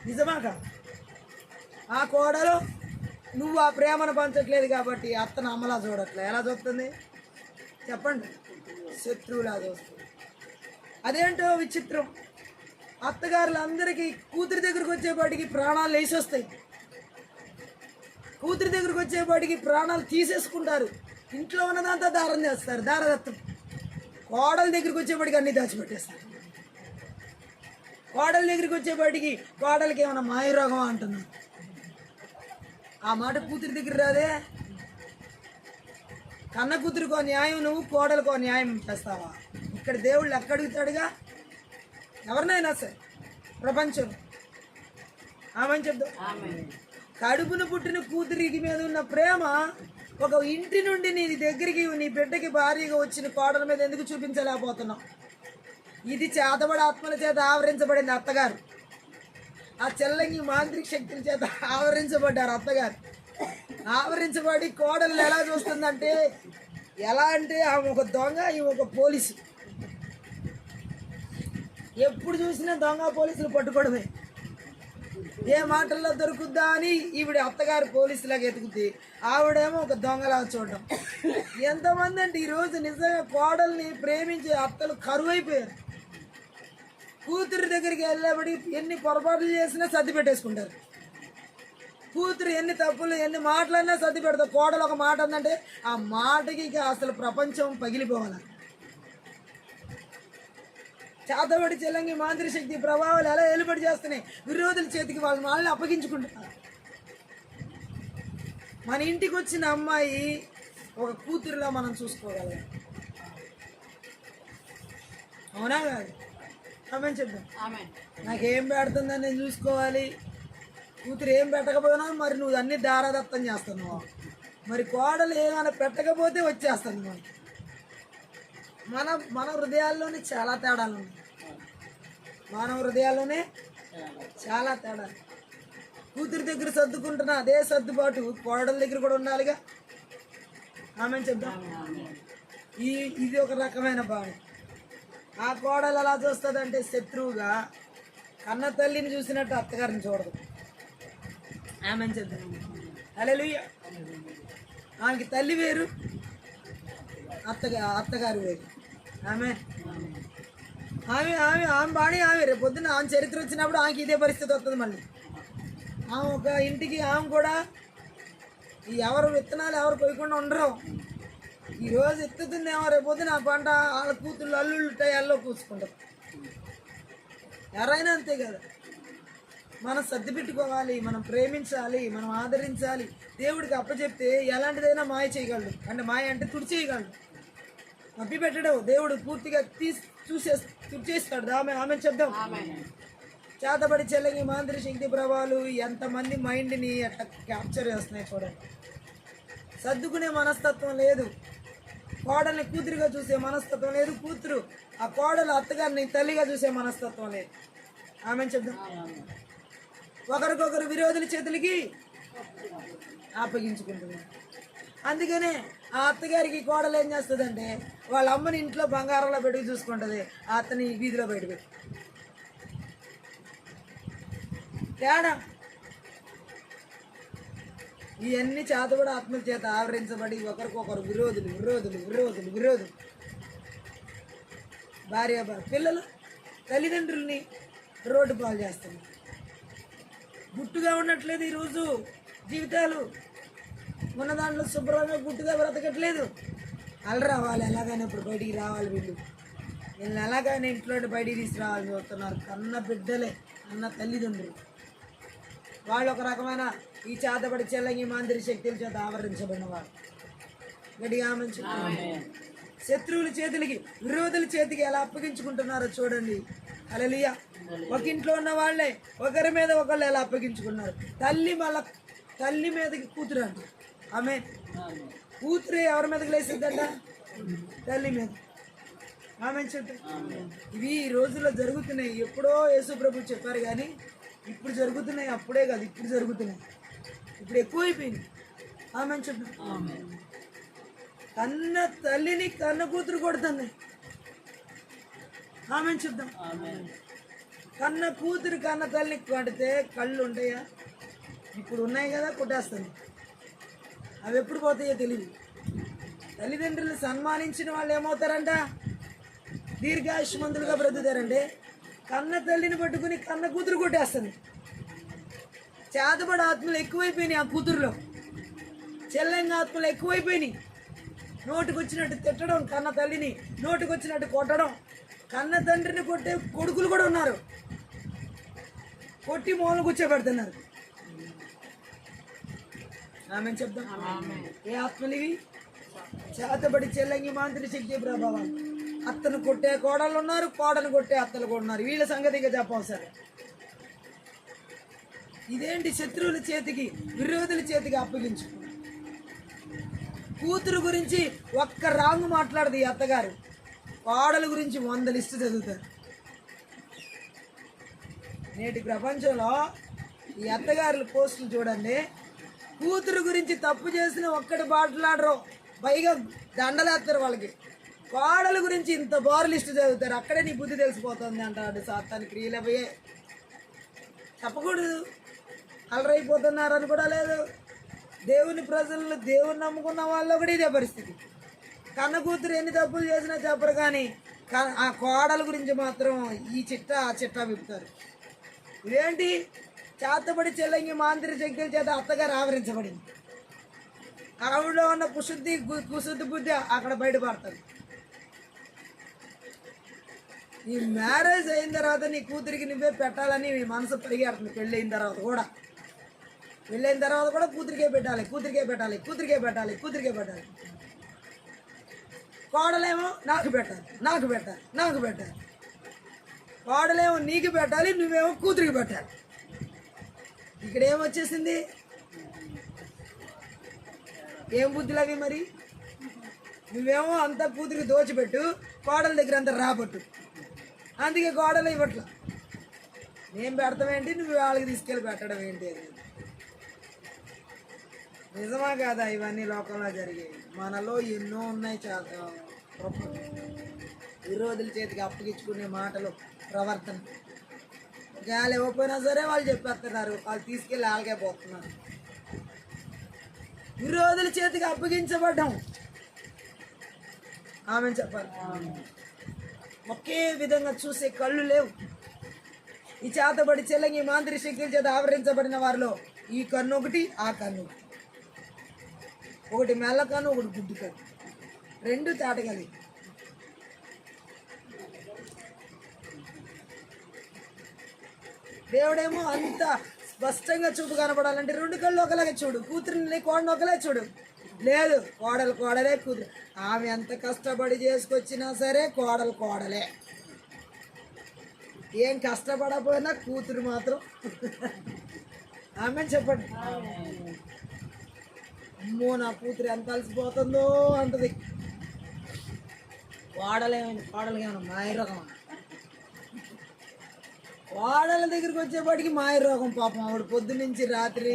నిజమాక ఆ కోడలు నువ్వు ఆ ప్రేమను పంచట్లేదు కాబట్టి అత్తను అమ్మలా చూడట్లే. ఎలా చూస్తుంది చెప్పండి? శత్రువులా చూస్తుంది. అదేంటో విచిత్రం. అత్తగారులందరికీ కూతురి దగ్గరకు వచ్చేపాటికి ప్రాణాలు లేచి వస్తాయి, కూతురి దగ్గరకు వచ్చేపాటికి ప్రాణాలు తీసేసుకుంటారు. ఇంట్లో ఉన్నదంతా దారం చేస్తారు, దారదత్తం. కోడల దగ్గరికి వచ్చేపాటికి అన్ని దాచిపెట్టేస్తారు. కోడల దగ్గరికి వచ్చేపాటికి కోడలకి ఏమైనా మాయరోగం అంటున్నారు. ఆ మాట కూతురి దగ్గర రాదే. కన్న కూతురుకో న్యాయం నువ్వు, కోడలకో న్యాయం చేస్తావా? ఇక్కడ దేవుళ్ళు ఎక్కడుగుతాడుగా ఎవరినైనా సరే ప్రపంచం. ఆమెను చెప్తాం. కడుపును పుట్టిన కూతురికి మీద ఉన్న ప్రేమ ఒక ఇంటి నుండి నీ దగ్గరికి, నీ బిడ్డకి భారీగా వచ్చిన కోడల మీద ఎందుకు చూపించలేకపోతున్నావు? ఇది చేతబడి ఆత్మల చేత ఆవరించబడింది అత్తగారు. ఆ చెల్లంగి మాంత్రిక శక్తుల చేత ఆవరించబడ్డారు అత్తగారు. ఆవరించబడి కోడలు ఎలా చూస్తుందంటే, ఎలా అంటే ఆమె ఒక దొంగ, ఈమె ఒక పోలీసు. ఎప్పుడు చూసినా దొంగ పోలీసులు పట్టుకోవడమే. ఏ మాటల్లో దొరుకుద్దా అని ఈవిడ అత్తగారు పోలీసులాగా ఎతుకుతుంది, ఆవిడేమో ఒక దొంగలా చూడడం. ఎంతమంది అంటే ఈరోజు నిజంగా కోడల్ని ప్రేమించే అత్తలు కరువైపోయారు. కూతురు దగ్గరికి వెళ్ళబడి ఎన్ని పొరపాట్లు చేసినా సర్ది పెట్టేసుకుంటారు. కూతురు ఎన్ని తప్పులు ఎన్ని మాటలన్నా సర్ది పెడతారు. కోడలు ఒక మాట అందంటే ఆ మాటకి ఇక అసలు ప్రపంచం పగిలిపోవాలి. చేతబడి చెల్లంగి మాంత్రిక శక్తి ప్రభావాలు ఎలా ఏలుబడి చేస్తున్నాయి? విరోధుల చేతికి వాళ్ళని అప్పగించుకుంటున్నారు. మన ఇంటికి వచ్చిన అమ్మాయి ఒక కూతురులా మనం చూసుకోగలం. అవునా కాదు? ఆమెను చెప్తాం. నాకేం పెడుతుందని నేను చూసుకోవాలి. కూతురు ఏం పెట్టకపోయినా మరి నువ్వు అన్ని దారాదత్తం చేస్తున్నావు. మరి కోడలు ఏమైనా పెట్టకపోతే వచ్చేస్తుంది. మన హృదయాల్లోనే చాలా తేడాలు ఉన్నాయి. మానవ హృదయాల్లోనే చాలా తేడాలు. కూతురు దగ్గర సర్దుకుంటున్నా అదే సర్దుబాటు కోడల దగ్గర కూడా ఉండాలిగా. ఆమెను చెప్తాం. ఇది ఒక రకమైన భావన. ఆ కోడలు ఎలా చూస్తుందంటే శత్రువుగా, కన్న తల్లిని చూసినట్టు అత్తగారిని చూడదు. ఆమెను చెప్తాం. హల్లెలూయా. ఆమెకి తల్లి వేరు, అత్తగారు వేరు. ఆమె బాణి ఆమె రేపు పొద్దున్న ఆమె చరిత్ర వచ్చినప్పుడు ఆమెకి ఇదే పరిస్థితి వస్తుంది. మళ్ళీ ఆమె ఒక ఇంటికి ఆమె కూడా ఎవరు విత్తనాలు ఎవరు కొయ్యకుండా ఉండరు. ఈరోజు ఎత్తుతుందేమో రేపు పొద్దున ఆ పంట వాళ్ళ కూతుళ్ళు అల్లుళ్ళు టయాల్లో కూర్చుకుంటారు. ఎవరైనా అంతే కదా. మనం సర్ది పెట్టుకోవాలి, మనం ప్రేమించాలి, మనం ఆదరించాలి. దేవుడికి అప్పచెప్తే ఎలాంటిదైనా మాయ చేయగలడు. అంటే మాయ అంటే తుడిచేయగలడు. మప్పి పెట్టడం దేవుడు పూర్తిగా తుడిచేస్తాడు. ఆమె చెప్దాం. చేతబడి చెల్లగి మాంత్రి శక్తి ప్రభావాలు ఎంతమంది మైండ్ని అట్లా క్యాప్చర్ చేస్తున్నాయి చూడండి. సర్దుకునే మనస్తత్వం లేదు, కోడల్ని కూతురుగా చూసే మనస్తత్వం లేదు, కూతురు ఆ కోడలు అత్తగారిని తల్లిగా చూసే మనస్తత్వం లేదు. ఆమె చెప్దాం. ఒకరికొకరు విరోధుల చేతులకి అప్పగించుకుంటుంది. అందుకనే ఆ అత్తగారికి కోడలు ఏం చేస్తుందంటే వాళ్ళ అమ్మని ఇంట్లో బంగారంలో పెట్టుకు చూసుకుంటుంది, ఆ అత్తని వీధిలో బయట పెట్టి. తేడా ఇవన్నీ చేతబడి ఆత్మ చేత ఆవరించబడి ఒకరికొకరు విరోధులు. భార్య పిల్లలు తల్లిదండ్రుల్ని రోడ్డు పాలు చేస్తున్నారు. గుట్టుగా ఉండట్లేదు ఈరోజు జీవితాలు. ఉన్న దాంట్లో శుభ్రంగా గుట్టుగా బ్రతకట్లేదు. అలా రావాలి, ఎలాగైనా ఇప్పుడు బయటికి రావాలి. వీళ్ళని ఎలాగైనా ఇంట్లో బయటికి తీసుకురావాలని చూస్తున్నారు. కన్న బిడ్డలే, అన్న తల్లిదండ్రులు. వాళ్ళు ఒక రకమైన ఈ చేతబడి చెల్లంగి మాందిరి శక్తుల చేత ఆవరించబడిన వారు. గట్టిగా మంచి శత్రువుల చేతులకి, విరోధుల చేతికి ఎలా అప్పగించుకుంటున్నారో చూడండి. హల్లెలూయా. ఒక ఇంట్లో ఉన్న వాళ్ళే ఒకరి మీద ఒకళ్ళు ఎలా అప్పగించుకున్నారు. తల్లి మీదకి కూతురు అంట. ఆమె కూతురు ఎవరి మీదకి లేసిద్దంట? తల్లి మీద. ఆమె చెప్తా. ఇవి ఈ రోజుల్లో జరుగుతున్నాయి. ఎప్పుడో యేసు ప్రభు చెప్పారు కానీ ఇప్పుడు జరుగుతున్నాయి. అప్పుడే కాదు, ఇప్పుడు జరుగుతున్నాయి. ఇప్పుడు ఎక్కువైపోయింది. ఆమె చెప్తా. కన్న తల్లిని కన్న కూతురు కొడుతుంది. ఆమె చెప్తాం. కన్న కూతురు కన్న తల్లిని కొడితే కళ్ళు ఉంటాయా? ఇప్పుడు ఉన్నాయి కదా, కొట్టేస్తుంది. అవి ఎప్పుడు పోతాయో తెలియదు. తల్లిదండ్రులు సన్మానించిన వాళ్ళు ఏమవుతారంట? దీర్ఘాయుష్మంతులుగా బ్రతుకుతారంటే కన్న తల్లిని పట్టుకుని కన్న కూతురు కొట్టేస్తుంది. చేతబడి ఆత్మలు ఎక్కువైపోయినాయి ఆ కూతురులో. చెల్లంగా ఆత్మలు ఎక్కువైపోయినాయి. నోటికొచ్చినట్టు తిట్టడం, కన్న తల్లిని నోటికొచ్చినట్టు కొట్టడం. కన్న తండ్రిని కొట్టే కొడుకులు కూడా ఉన్నారు. కొట్టి మూల కూర్చోబెడుతున్నారు. ఆమె చెప్తాం. ఏ ఆత్మలు ఇవి? చేతబడి చెల్లంగి మాంత్రి శక్తి ప్రభావం. అత్తను కొట్టే కోడలు ఉన్నారు, కోడను కొట్టే అత్తలు కూడా ఉన్నారు. వీళ్ళ సంగతిగా చెప్పవసరం. ఇదేంటి? శత్రువుల చేతికి, విరోధుల చేతికి అప్పగించు. కూతురు గురించి ఒక్క రాంగు మాట్లాడదు ఈ అత్తగారు. కోడల గురించి 100 లిస్టు చదువుతారు. నేటి ప్రపంచంలో ఈ అత్తగారుల పోస్టులు చూడండి. కూతురు గురించి తప్పు చేసిన ఒక్కటి మాట్లాడరు, పైగా దండలేస్తారు వాళ్ళకి. కోడల గురించి ఇంత బారు లిస్టు చదువుతారు. అక్కడే నీ బుద్ధి తెలిసిపోతుంది అంటాడు సాతాను క్రియలపోయే. చెప్పకూడదు, అలరైపోతున్నారని కూడా లేదు. దేవుని ప్రజలు, దేవుని నమ్ముకున్న వాళ్ళు కూడా ఇదే పరిస్థితి. కన్న కూతురు ఎన్ని తప్పులు చేసినా చెప్పరు, కానీ ఆ కోడల గురించి మాత్రం ఈ చిట్టా ఆ చిట్టా విప్పుతారు. ఇదేంటి? చేతబడి చెల్లంగి మాంత్రి శక్తుల చేత అత్తగారు ఆవరించబడింది. ఆవిడలో ఉన్న కుశుద్ధి బుద్ధి అక్కడ బయటపడతారు. ఈ మ్యారేజ్ అయిన తర్వాత నీ కూతురికి నువ్వే పెట్టాలని మీ మనసు పరిగెడుతుంది. పెళ్ళైన తర్వాత కూడా కూతురికే పెట్టాలి. కోడలేమో నాకు పెట్టాలి. కోడలేమో నీకు పెట్టాలి, నువ్వేమో కూతురికి పెట్టాలి. ఇక్కడ ఏమొచ్చేసింది? ఏం బుద్ధులవి మరి? నువ్వేమో అంతా కూతురికి దోచిపెట్టు, కోడల దగ్గర అంతా రాబట్టు. అందుకే కోడలు ఇవ్వట్లా. నేను పెడతామేంటి, నువ్వు వాళ్ళకి తీసుకెళ్ళి పెట్టడం ఏంటి? అది నిజమా కాదా? ఇవన్నీ లోకంలో జరిగాయి. మనలో ఎన్నో ఉన్నాయి. చాలా విరోధుల చేతికి అప్పగించుకునే మాటలు, ప్రవర్తన. గాలి ఇవ్వకపోయినా సరే వాళ్ళు చెప్పేస్తున్నారు, వాళ్ళు తీసుకెళ్ళి వాళ్ళకే పోతున్నారు. విరోధుల చేతికి అప్పగించబడ్డం. ఆమె చెప్పాలి. ఒకే విధంగా చూసే కళ్ళు లేవు. ఈ చేతబడి చెల్లంగి మాంత్రి శక్తుల చేత ఆవరించబడిన వారిలో ఈ కన్ను ఒకటి, ఆ కన్ను ఒకటి, మెల్ల కన్ను ఒకటి, గుడ్డి కన్ను, 2 తాటగలి. దేవుడేమో అంత స్పష్టంగా చూపు కనపడాలంటే రెండు కళ్ళు ఒకలాగే చూడు, కూతురిని కోడని ఒకలే చూడు. లేదు, కోడలే కూతురు. ఆమె ఎంత కష్టపడి చేసుకొచ్చినా సరే కోడలే. ఏం కష్టపడకపోయినా కూతురు మాత్రం ఆమె చెప్పండి. అమ్మో నా కూతురు ఎంత అలసిపోతుందో అంటది. కోడలుగా మాయ రోగం. కోడల దగ్గరికి వచ్చేపాటికి మాయ రోగం. పాపం ఆవిడ పొద్దు నుంచి రాత్రి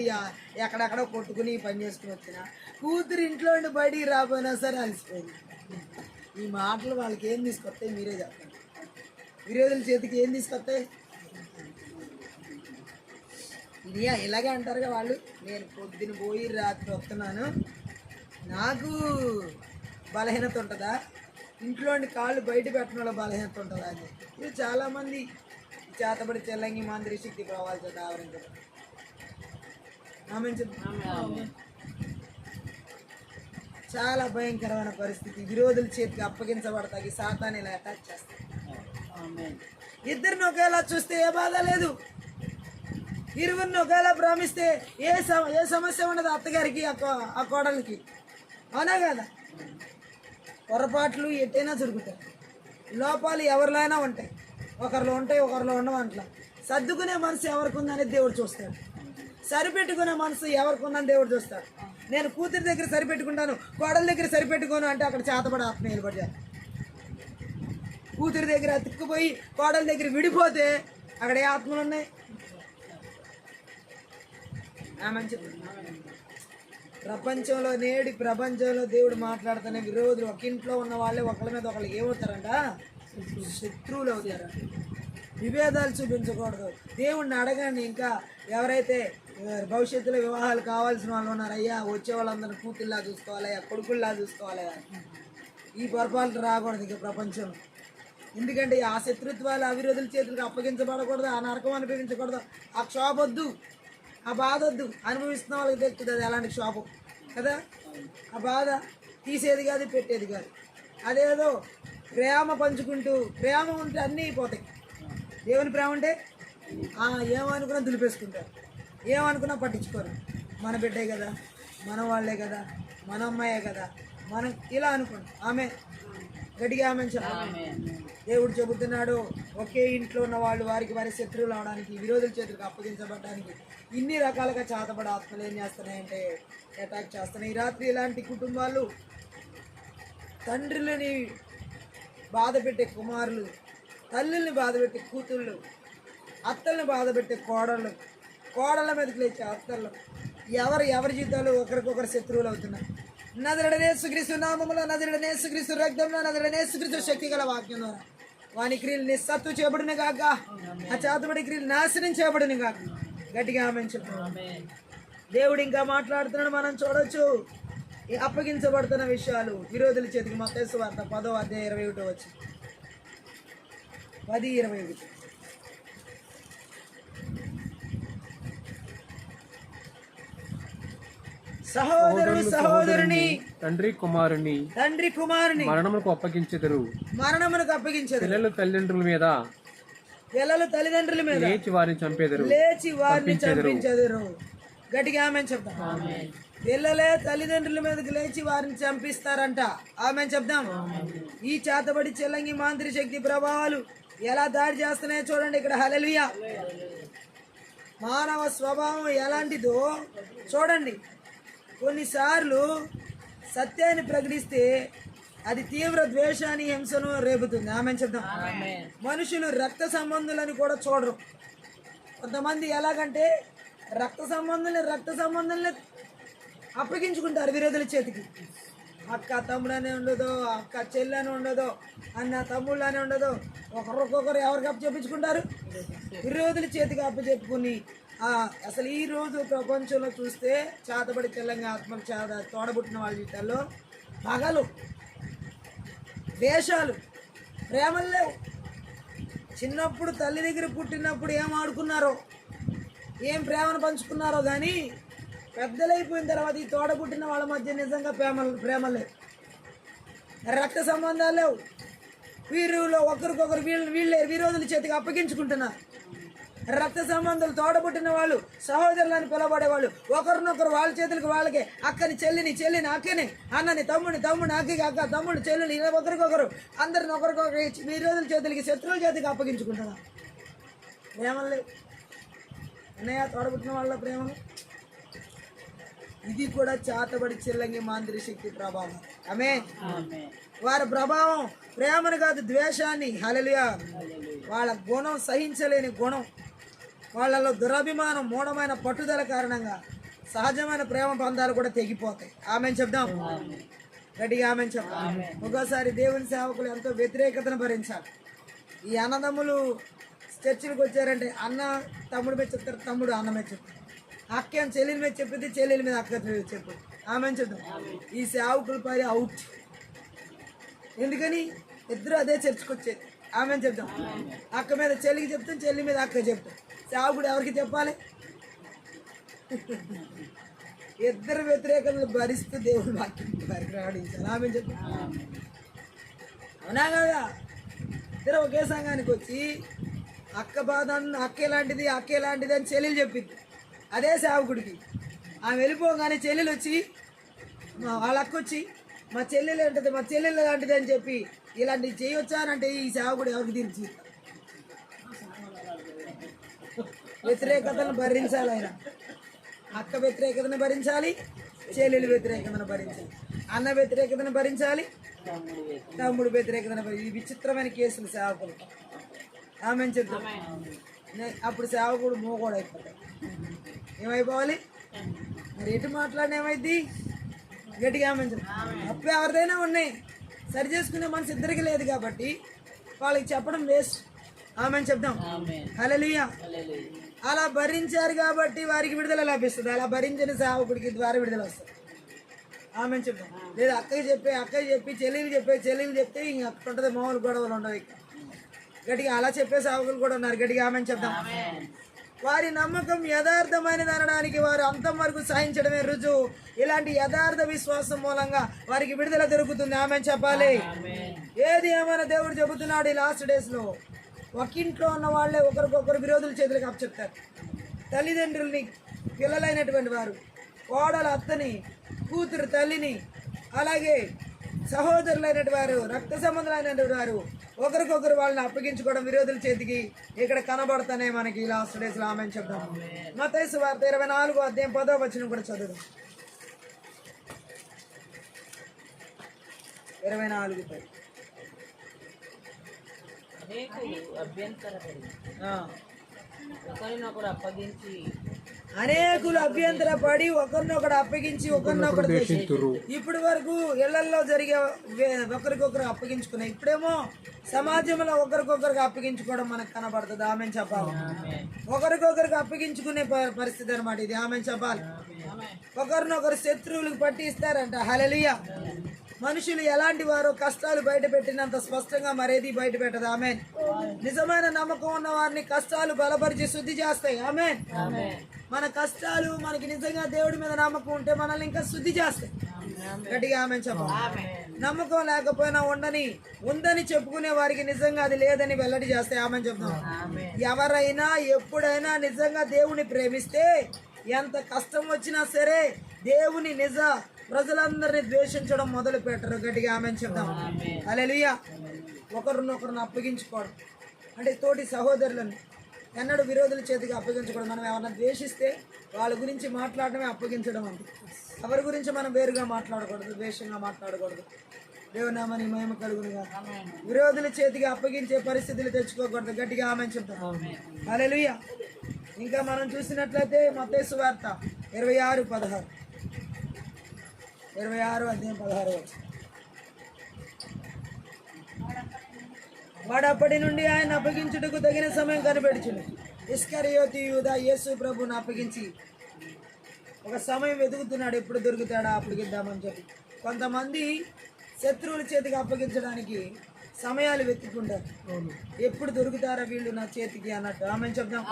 ఎక్కడెక్కడో కొట్టుకుని పని చేసుకుని వచ్చిన కూతురు ఇంట్లో ఉండి బయటికి రాపోయినా సరే అలసిపోయింది. ఈ మాటలు వాళ్ళకి ఏం తీసుకొస్తాయి మీరే చెప్పండి. విరోధుల చేతికి ఏం తీసుకొస్తాయి? ఇది ఇలాగే అంటారుగా వాళ్ళు. నేను పొద్దున పోయి రాత్రి వస్తున్నాను, నాకు బలహీనత ఉంటుందా? ఇంట్లో కాళ్ళు బయట పెట్టడం వల్ల బలహీనత ఉంటుందా అని ఇది చాలామంది చేతబడి చెల్లంగి మాంద్రి శక్తి ప్రభావాల చేత ఆవరించడం. చాలా భయంకరమైన పరిస్థితి. విరోధుల చేతికి అప్పగించబడతాయి. సాతాను ఇలా అటాక్ చేస్తాయి. ఇద్దరిని ఒకేలా చూస్తే ఏ బాధ లేదు. ఇరువురిని ఒకేలా భ్రమిస్తే ఏ సమస్య ఉండదు అత్తగారికి ఆ కోడలికి. అవునా కదా? పొరపాట్లు ఎట్టైనా జరుగుతాయి, లోపాలు ఎవరిలో అయినా ఉంటాయి. ఒకరిలో ఉంటాయి, ఒకరిలో ఉండవు. అట్లా సర్దుకునే మనసు ఎవరికి ఉందనేది దేవుడు చూస్తాడు. సరిపెట్టుకునే మనసు ఎవరికి ఉందని దేవుడు చూస్తాడు. నేను కూతురి దగ్గర సరిపెట్టుకుంటాను, కోడల దగ్గర సరిపెట్టుకోను అంటే అక్కడ చేతబడి ఆత్మ నిలబడ్డాను. కూతురి దగ్గర అతుక్కుపోయి కోడల దగ్గర విడిపోతే అక్కడ ఏ ఆత్మలు ఉన్నాయి? నేటి ప్రపంచంలో దేవుడు మాట్లాడుతున్న విరోధులు ఒక ఇంట్లో ఉన్న వాళ్ళే ఒకళ్ళ మీద ఒకళ్ళు ఏమవుతారంట? శత్రువులు అవుతారంట. విభేదాలు చూపించకూడదు. దేవుడిని అడగండి. ఇంకా ఎవరైతే భవిష్యత్తులో వివాహాలు కావాల్సిన వాళ్ళు ఉన్నారో, అయ్యా వచ్చే వాళ్ళందరూ కూతుల్లా చూసుకోవాలయ్యా, కొడుకుల్లా చూసుకోవాలయ్యా. ఈ పొరపాట్లు రాకూడదు ఇక ప్రపంచం. ఎందుకంటే ఆ శత్రుత్వాలు అవిరోధుల చేతులకు అప్పగించబడకూడదు. ఆ నరకం అనుభవించకూడదు. ఆ క్షోభొద్దు, ఆ బాధ వద్దు. అనుభవిస్తున్న వాళ్ళకి తెలుస్తుంది అది ఎలాంటి క్షోభం కదా. ఆ బాధ తీసేది కాదు, పెట్టేది కాదు. అదేదో ప్రేమ పంచుకుంటూ, ప్రేమ ఉంటే అన్నీ అయిపోతాయి. దేవుని ప్రేమ ఉంటే ఏమనుకున్నా దులిపేసుకుంటారు, ఏమనుకున్నా పట్టించుకోరు. మన బిడ్డే కదా, మన వాళ్ళే కదా, మన అమ్మాయే కదా, మనం ఇలా అనుకోండి. ఆమె గట్టిగా ఆమె చెప్పాలి. దేవుడు చెబుతున్నాడు, ఒకే ఇంట్లో ఉన్న వాళ్ళు వారికి వారి శత్రువులు అవడానికి, విరోధుల చేతులకు అప్పగించబడడానికి ఇన్ని రకాలుగా చేతబడి ఆత్మలు ఏం చేస్తున్నాయంటే అటాక్ చేస్తున్నాయి. ఈ రాత్రి ఇలాంటి కుటుంబాలు, తండ్రులని బాధ పెట్టే కుమారులు, తల్లుల్ని బాధ పెట్టే కూతుళ్ళు, అత్తల్ని బాధ పెట్టే కోడళ్ళు, కోడళ్ళ మీదకి లేచే అత్తళ్ళు, ఎవరి జీవితాలు ఒకరికొకరు శత్రువులు అవుతున్నారు. నజరేయుడైన యేసుక్రీస్తు నామములో, నజరేయుడైన యేసుక్రీస్తు రక్తంలో, నజరేయుడైన యేసుక్రీస్తు శక్తి గల వాక్యం ద్వారా వాని క్రియలు నిస్సత్తు చేయబడిన గాక, ఆ చేతబడి క్రియలు నాశనం చేయబడిన గాక. గట్టిగా ఆమేన్ చెప్తున్నాం. దేవుడు ఇంకా మాట్లాడుతున్నాడు. మనం చూడొచ్చు అప్పగించబడుతున్న విషయాలు విరోధుల చేతికి. మత్తయి సువార్త 10వ అధ్యాయం 21 వచ్చి 10:21. సహోదరుడు సహోదరుని, తండ్రి కుమారుని మరణమునకు అప్పగించెదరు. పిల్లలు తల్లిదండ్రుల మీద లేచి వారిని చంపేదరు. గట్టిగా ఆమేన్ చెప్తాం. పిల్లలే తల్లిదండ్రుల మీదకి లేచి వారిని చంపిస్తారంట. ఆమేన్ చెప్దాం. ఈ చేతబడి చెల్లంగి మాంత్రి శక్తి ప్రభావాలు ఎలా దాడి చేస్తున్నాయో చూడండి ఇక్కడ. హల్లెలూయా. మానవ స్వభావం ఎలాంటిదో చూడండి. కొన్నిసార్లు సత్యాన్ని ప్రకటిస్తే అది తీవ్ర ద్వేషాన్ని, హింసను రేపుతుంది. ఆమేన్ చెప్దాం. మనుషులు రక్త సంబంధులని కూడా చూడరు. కొంతమంది ఎలాగంటే రక్త సంబంధాలని అప్పగించుకుంటారు విరోధుల చేతికి. అక్క తమ్ముడనే ఉండదో, అక్క చెల్లెని ఉండదో, అన్న తమ్ముళ్ళనే ఉండదో, ఒకరికొకరు ఎవరికి అప్పచెప్పించుకుంటారు? విరోధుల చేతికి అప్పచెప్పుకుని. అసలు ఈ రోజు ప్రపంచంలో చూస్తే చేతబడి తెలంగాణ ఆత్మలు తోడబుట్టిన వాళ్ళ జీవితాల్లో పగలు, వేషాలు, ప్రేమలు లేవు. చిన్నప్పుడు తల్లి దగ్గర పుట్టినప్పుడు ఏం ఆడుకున్నారో, ఏం ప్రేమను పంచుకున్నారో కానీ పెద్దలైపోయిన తర్వాత ఈ తోడబుట్టిన వాళ్ళ మధ్య నిజంగా ప్రేమ లేవు, రక్త సంబంధాలు లేవు. వీరిలో ఒకరికొకరు వీళ్ళే విరోధుల చేతికి అప్పగించుకుంటున్నారు. రక్త సంబంధాలు తోడబుట్టిన వాళ్ళు, సహోదరులని పిలవబడేవాళ్ళు, ఒకరినొకరు వాళ్ళ చేతులకు వాళ్ళకే, అక్కని చెల్లిని అక్కని, అన్నని తమ్ముడిని అక్కకి అక్క, తమ్ముడు చెల్లిని, ఇలా ఒకరికొకరు అందరిని ఒకరికొకరు ఈ రోజుల చేతులకి శత్రువుల చేతికి అప్పగించుకుంటున్నా. ప్రేమలు లేవు అన్నయ్య, తోడబుట్టిన వాళ్ళ ప్రేమలు. ఇది కూడా చాతబడి చిల్లంగి మాంత్రి శక్తి ప్రభావం. ఆమె వారి ప్రభావం ప్రేమను కాదు, ద్వేషాన్ని. హల్లెలూయా. వాళ్ళ గుణం సహించలేని గుణం, వాళ్ళలో దురభిమానం, మూఢమైన పట్టుదల కారణంగా సహజమైన ప్రేమ బంధాలు కూడా తెగిపోతాయి. ఆమెను చెప్దాం గట్టిగా, ఆమెను చెప్తాం. ఒక్కోసారి దేవుని సేవకులు ఎంతో వ్యతిరేకతను భరించాలి. ఈ అన్నదమ్ములు చర్చిలకు వచ్చారంటే అన్న తమ్ముడు మీద చెప్తారు, తమ్ముడు అన్న మీద చెప్తారు, అక్క చెల్లెల మీద చెప్పింది, చెల్లెల మీద అక్క చెప్పు. ఆమెను చెప్తాం. ఈ సేవకుల పై అవుట్. ఎందుకని ఇద్దరు అదే చర్చకు వచ్చేది. ఆమెను చెప్తాం. అక్క మీద చెల్లికి చెప్తాం, చెల్లి మీద అక్క చెప్తాం. సేవకుడు ఎవరికి చెప్పాలి? ఇద్దరు వ్యతిరేకతలు భరిస్తూ దేవుడు వాక్యం ప్రకటించాలి. ఆమెను చెప్తాం. అవునా కదా? ఇద్దరు ఒకే సంఘానికి వచ్చి అక్క బాధ అక్క ఎలాంటిది అని చెల్లెలు చెప్పింది. అదే సేవకుడికి ఆమె వెళ్ళిపోగానే చెల్లెలు వచ్చి, వాళ్ళ అక్క వచ్చి మా చెల్లెలు అంటది, మా చెల్లెలు లాంటిది అని చెప్పి ఇలాంటివి చేయొచ్చా అని అంటే ఈ సేవకుడు ఎవరికి తీర్చి వ్యతిరేకతను భరించాలి. ఆయన అక్క వ్యతిరేకతను భరించాలి, చెల్లెలు వ్యతిరేకతను భరించాలి, అన్న వ్యతిరేకతను భరించాలి, తమ్ముడు వ్యతిరేకతను భరించాలి. విచిత్రమైన కేసులు సేవకులు. ఆమె చెప్తాం. అప్పుడు సేవకుడు మోగోడు అయిపోతాడు. ఏమైపోవాలి మరి? ఎటు మాట్లాడిన ఏమైంది? గట్టిగా ఆమె అప్పుడు ఎవరిదైనా ఉన్నాయి, సరి చేసుకునే మనసు ఇద్దరికి లేదు కాబట్టి వాళ్ళకి చెప్పడం వేస్ట్. ఆమె చెప్దాం. హల్లెలూయా. అలా భరించారు కాబట్టి వారికి విడుదల లభిస్తుంది. అలా భరించిన సేవకుడికి ద్వారా విడుదల వస్తుంది. ఆమె చెప్దాం. లేదా అక్కకి చెప్పి చెల్లెలు చెప్తే ఇంక అక్కడ ఉంటుంది, మామూలు గొడవలు ఉండవు. గట్టిగా అలా చెప్పే సేవకులు కూడా ఉన్నారు. గట్టిగా ఆమె చెప్దాం. వారి నమ్మకం యథార్థమైనది అనడానికి వారు అంతం వరకు సహించడమే రుజువు. ఇలాంటి యథార్థ విశ్వాసం మూలంగా వారికి విడుదల దొరుకుతుంది. ఆమె చెప్పాలి. ఏది ఏమైనా దేవుడు చెబుతున్నాడు, ఈ లాస్ట్ డేస్ లో ఒకింట్లో ఉన్న వాళ్ళే ఒకరికొకరు విరోధుల చేతులకు అప్పచెప్తారు. తల్లిదండ్రుల్ని పిల్లలైనటువంటి వారు, కోడల అత్తని, కూతురు తల్లిని, అలాగే సహోదరులైనటువంటి వారు, రక్త సంబంధులైనటువంటి వారు ఒకరికొకరు వాళ్ళని అప్పగించుకోవడం విరోధుల చేతికి ఇక్కడ కనబడతానే మనకి లాస్ట్ డేస్ లో. ఆమె చెప్తాం. మత్తయి సువార్త 24వ అధ్యాయం 10వ వచనం కూడా చదువు. 24 అనేకులు అభ్యంతరపడి ఒకరినొకరు అప్పగించి ఒకరినొకరు ద్వేషించురు. ఇప్పటి వరకు ఇళ్లలో జరిగే ఒకరికొకరు అప్పగించుకున్నాయి. ఇప్పుడేమో సమాజంలో ఒకరికొకరికి అప్పగించుకోవడం మనకు కనబడుతుంది. ఆమె చెప్పాలి. ఒకరికొకరికి అప్పగించుకునే పరిస్థితి అనమాట ఇది. ఆమె చెప్పాలి. ఒకరినొకరు శత్రువులకు పట్టి ఇస్తారంట. హల్లెలూయా. మనుషులు ఎలాంటి వారో కష్టాలు బయట పెట్టినంత స్పష్టంగా మరేది బయట పెట్టదు. ఆమె నిజమైన నమ్మకం ఉన్న వారిని కష్టాలు బలపరిచి శుద్ధి చేస్తాయి. ఆమె మన కష్టాలు మనకి నిజంగా దేవుడి మీద నమ్మకం ఉంటే మనల్ని ఇంకా శుద్ధి చేస్తాయి. గట్టిగా ఆమె చెప్పాలి. నమ్మకం లేకపోయినా ఉందని చెప్పుకునే వారికి నిజంగా అది లేదని వెల్లడి చేస్తాయి. ఆమె చెప్తాం. ఎవరైనా ఎప్పుడైనా నిజంగా దేవుని ప్రేమిస్తే ఎంత కష్టం వచ్చినా సరే దేవుని నిజ ప్రజలందరినీ ద్వేషించడం మొదలు పెట్టరు. గట్టిగా ఆమె చెప్తాం. హల్లెలూయా. ఒకరినొకరిని అప్పగించుకోవడం అంటే తోటి సహోదరులను ఎన్నడూ విరోధుల చేతికి అప్పగించుకోవడం. మనం ఎవరైనా ద్వేషిస్తే వాళ్ళ గురించి మాట్లాడడమే అప్పగించడం అంటే. ఎవరి గురించి మనం వేరుగా మాట్లాడకూడదు, ద్వేషంగా మాట్లాడకూడదు. దేవునామని మహిమ కలుగునుగా. విరోధుల చేతికి అప్పగించే పరిస్థితులు తెచ్చుకోకూడదు. గట్టిగా ఆమె చెప్తాం. హల్లెలూయా. ఇంకా మనం చూసినట్లయితే మత్తయి సువార్త 26:16 26వ అధ్యాయం 16వ వచనం. వాడప్పటి నుండి ఆయన అప్పగించుటకు తగిన సమయం కనిపెడుచును. ఇస్కరియోతు యూదా యేసు ప్రభువును అప్పగించి ఒక సమయం వెతుకుతున్నాడు, ఎప్పుడు దొరుకుతాడా అప్పగిద్దామని చెప్పి. కొంతమంది శత్రువుల చేతికి అప్పగించడానికి సమయాలు వెతుక్కుంటారు, ఎప్పుడు దొరుకుతారా వీళ్ళు నా చేతికి అన్నట్టు. ఆమె చెప్దాం.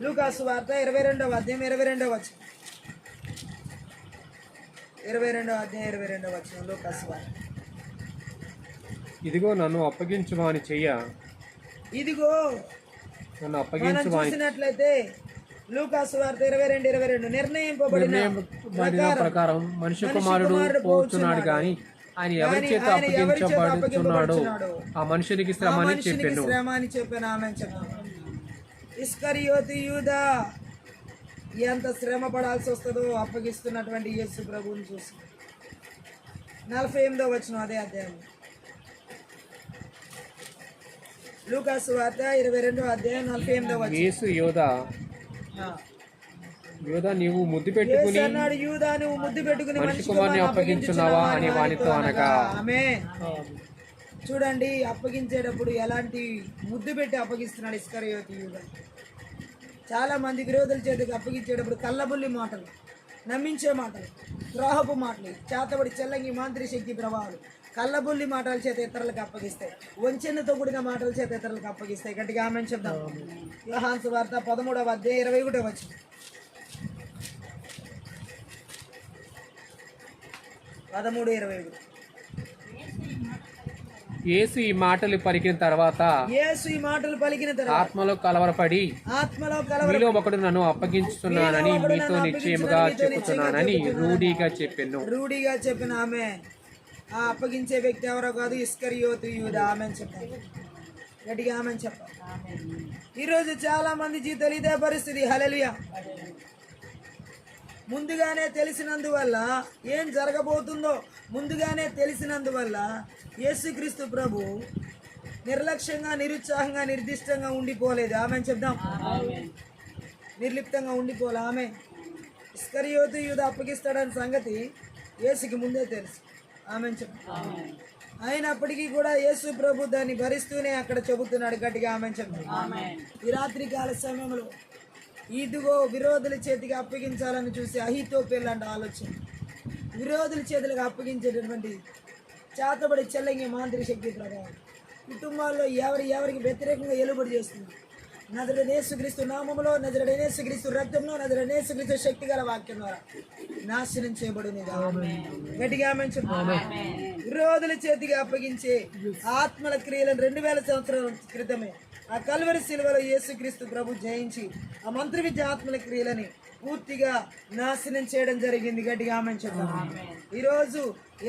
లూకాసు వార్త 22వ అధ్యాయం 22వ వచనం. 22వ అధ్యాయం 22వ వచనం లూకాసు వార్త. ఇదిగో నన్ను అప్పగించువాని చెయ్య. ఇదిగో నన్ను మనం అప్పగించు చూసినట్లయితే లూకాసు వార్త 22:22 నిర్ణయింపబడిన ప్రకారం మనిషి కుమారుడు పోతున్నాడు కానీ ఆయన ఎవరి చేత అప్పగించబడుతున్నాడో ఆ మనుషునికి శ్రమ అని చెప్పాను. శ్రమ అని చెప్పాను. ఆమె చెప్పాను. ఇస్కరియోతు యూదా ఎంత శ్రమ పడాల్సి వస్తుందో అప్పగిస్తున్నటువంటి యేసు ప్రభువుని చూసి 48వ వచనం అదే అధ్యాయం లూకాసు వార్త 22వ అధ్యాయం 48వ వచనం. యేసు యోధా నీవు ముద్దు పెట్టుకుని అన్నాడు, యూదా నువ్వు ముద్దు పెట్టుకుని మనిషి కుమారుని అప్పగించున్నావా అని వానితో అనగా. చూడండి, అప్పగించేటప్పుడు ఎలాంటి ముద్దు పెట్టి అప్పగిస్తున్నాడు ఇస్కరియోతు యూదా. చాలా మంది విరోధుల చేతికి అప్పగించేటప్పుడు కళ్ళబుల్లి మాటలు, నమ్మించే మాటలు, ద్రోహపు మాటలు, చేతబడి చెల్లంగి మాంత్రి శక్తి ప్రభావాలు, కళ్ళబుల్లి మాటల చేత ఇతరులకు అప్పగిస్తాయి. వంచెన్నతో కూడిన మాటల చేత ఇతరులకు అప్పగిస్తాయి. గట్టిగా ఆమెను చెప్దాం. యోహాను సువార్త 13వ అధ్యాయం 21వ వచనం. 13:21. యేసు ఈ మాటలు పలికిన తర్వాత ఆత్మలో కలవరపడి మీలో ఒకడు నన్ను అప్పగించుతున్నానని మీతో నిశ్చయముగా చెప్పుతున్నానని రూఢిగా చెప్పిన ఆమె. ఆ అప్పగించే వ్యక్తి ఎవరో కాదు, ఇస్కరియోతు యూదా. ఆమె చెప్పాలి, గట్టిగా ఆమె చెప్పాలి. ఈరోజు చాలా మంది జీవితాలు ఇదే పరిస్థితి. హల్లెలూయా. ముందుగానే తెలిసినందువల్ల ఏం జరగబోతుందో ముందుగానే తెలిసినందువల్ల యేసుక్రీస్తు ప్రభు నిర్లక్ష్యంగా, నిరుత్సాహంగా, నిర్దిష్టంగా ఉండిపోలేదు. ఆమె చెప్దాం, నిర్లిప్తంగా ఉండిపోలే. ఆమె ఇస్కరియోతు యూదా అప్పగిస్తాడని సంగతి యేసుకి ముందే తెలుసు. ఆమె చెప్తాం. అయినప్పటికీ కూడా యేసు ప్రభు దాన్ని భరిస్తూనే అక్కడ చెబుతున్నాడు. గట్టిగా ఆమె చెప్తాం. ఈ రాత్రి కాల సమయంలో ఇదిగో విరోధుల చేతికి అప్పగించాలని చూసి అహీతోపెల్ అంటే ఆలోచన, విరోధుల చేతులకు అప్పగించేటటువంటి చేతబడి చెల్లంగి మాంత్రిక శక్తి ప్రభావం కుటుంబాల్లో ఎవరికి వ్యతిరేకంగా ఎలుబడి చేస్తుంది. నజరేయుడైన యేసుక్రీస్తు నామములో, నజరేయుడైన యేసుక్రీస్తు రక్తంలో, నజరేయుడైన యేసుక్రీస్తు శక్తి గల వాక్యం ద్వారా నాశనం చేయబడును. గట్టిగా ఆమేన్ చెప్పండి. విరోధుల చేతికి అప్పగించే ఆత్మల క్రియలను 2000 సంవత్సరాల క్రితమే ఆ కల్వరి శిలువలో యేసుక్రీస్తు ప్రభు జయించి ఆ మంత్ర విద్య ఆత్మల క్రియలని పూర్తిగా నాశనం చేయడం జరిగింది. గట్టిగా ఆమేన్ చెప్పండి. ఈరోజు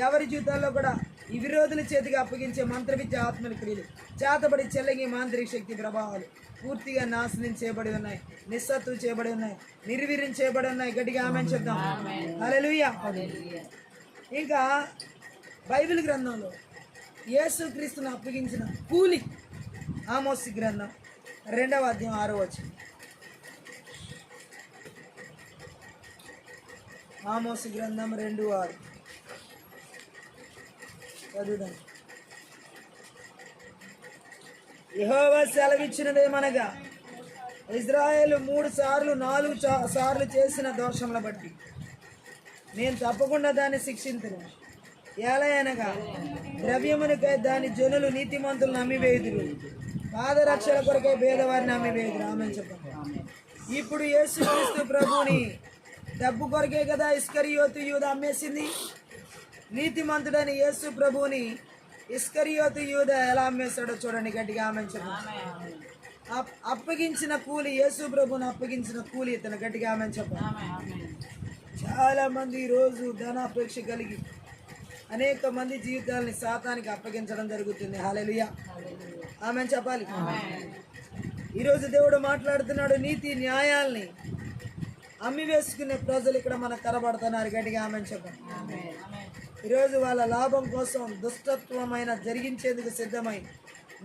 ఎవరి జీవితాల్లో కూడా ఈ విరోధుల చేతికి అప్పగించే మంత్ర విద్య ఆత్మల క్రియలు, చేతబడి చెల్లంగి మాంత్రిక శక్తి ప్రభావాలు పూర్తిగా నాశనం చేయబడి ఉన్నాయి, నిస్సత్తు చేయబడి ఉన్నాయి, నిర్వీర్యం చేయబడి ఉన్నాయి. గట్టిగా ఆమేన్ చెప్దాం. హల్లెలూయా. ఇంకా బైబిల్ గ్రంథంలో యేసుక్రీస్తును అప్పగించిన కూలి ఆమోసు గ్రంథం 2వ అధ్యాయం 6వ వచనం. ఆమోసు గ్రంథం 2:6 చదువుదాం. యెహోవా సెలవిచ్చినదేమనగా ఇజ్రాయేలు 3 సార్లు 4 సార్లు చేసిన దోషముల బట్టి నేను తప్పకుండా దాన్ని శిక్షించను. ఏలయనగా ద్రవ్యమునికై దాని జనులు నీతిమంతులను అమ్మివేయుదురు, పాదరక్షల కొరకై భేదవారిని అమ్మివేయుదురు. ఆమేన్ చెప్పండి. ఇప్పుడు యేసుక్రీస్తు ప్రభుని డబ్బు కొరకే కదా ఇస్కరియోతు యూదా అమ్మేసింది. నీతిమంతుడని యేసు ప్రభుని ఇస్కరియోతు యూదా ఎలా అమ్మేశాడో చూడండి. గట్టిగా ఆమేన్ చెప్పండి. అప్పగించిన కూలి, యేసు ప్రభుని అప్పగించిన కూలి ఇతను. గట్టిగా ఆమేన్ చెప్పండి. చాలా మంది ఈరోజు ధనాపేక్ష కలిగి అనేక మంది జీవితాలని సాతానికి అప్పగించడం జరుగుతుంది. హల్లెలూయా. ఆమేన్ చెప్పాలి. ఈరోజు దేవుడు మాట్లాడుతున్నాడు. నీతి న్యాయాల్ని అమ్మి వేసుకునే ప్రజలు ఇక్కడ మనకు కనబడుతున్నారు. గట్టిగా ఆమేన్ చెప్పండి. ఈరోజు వాళ్ళ లాభం కోసం దుష్టత్వమైన జరిగించేందుకు సిద్ధమై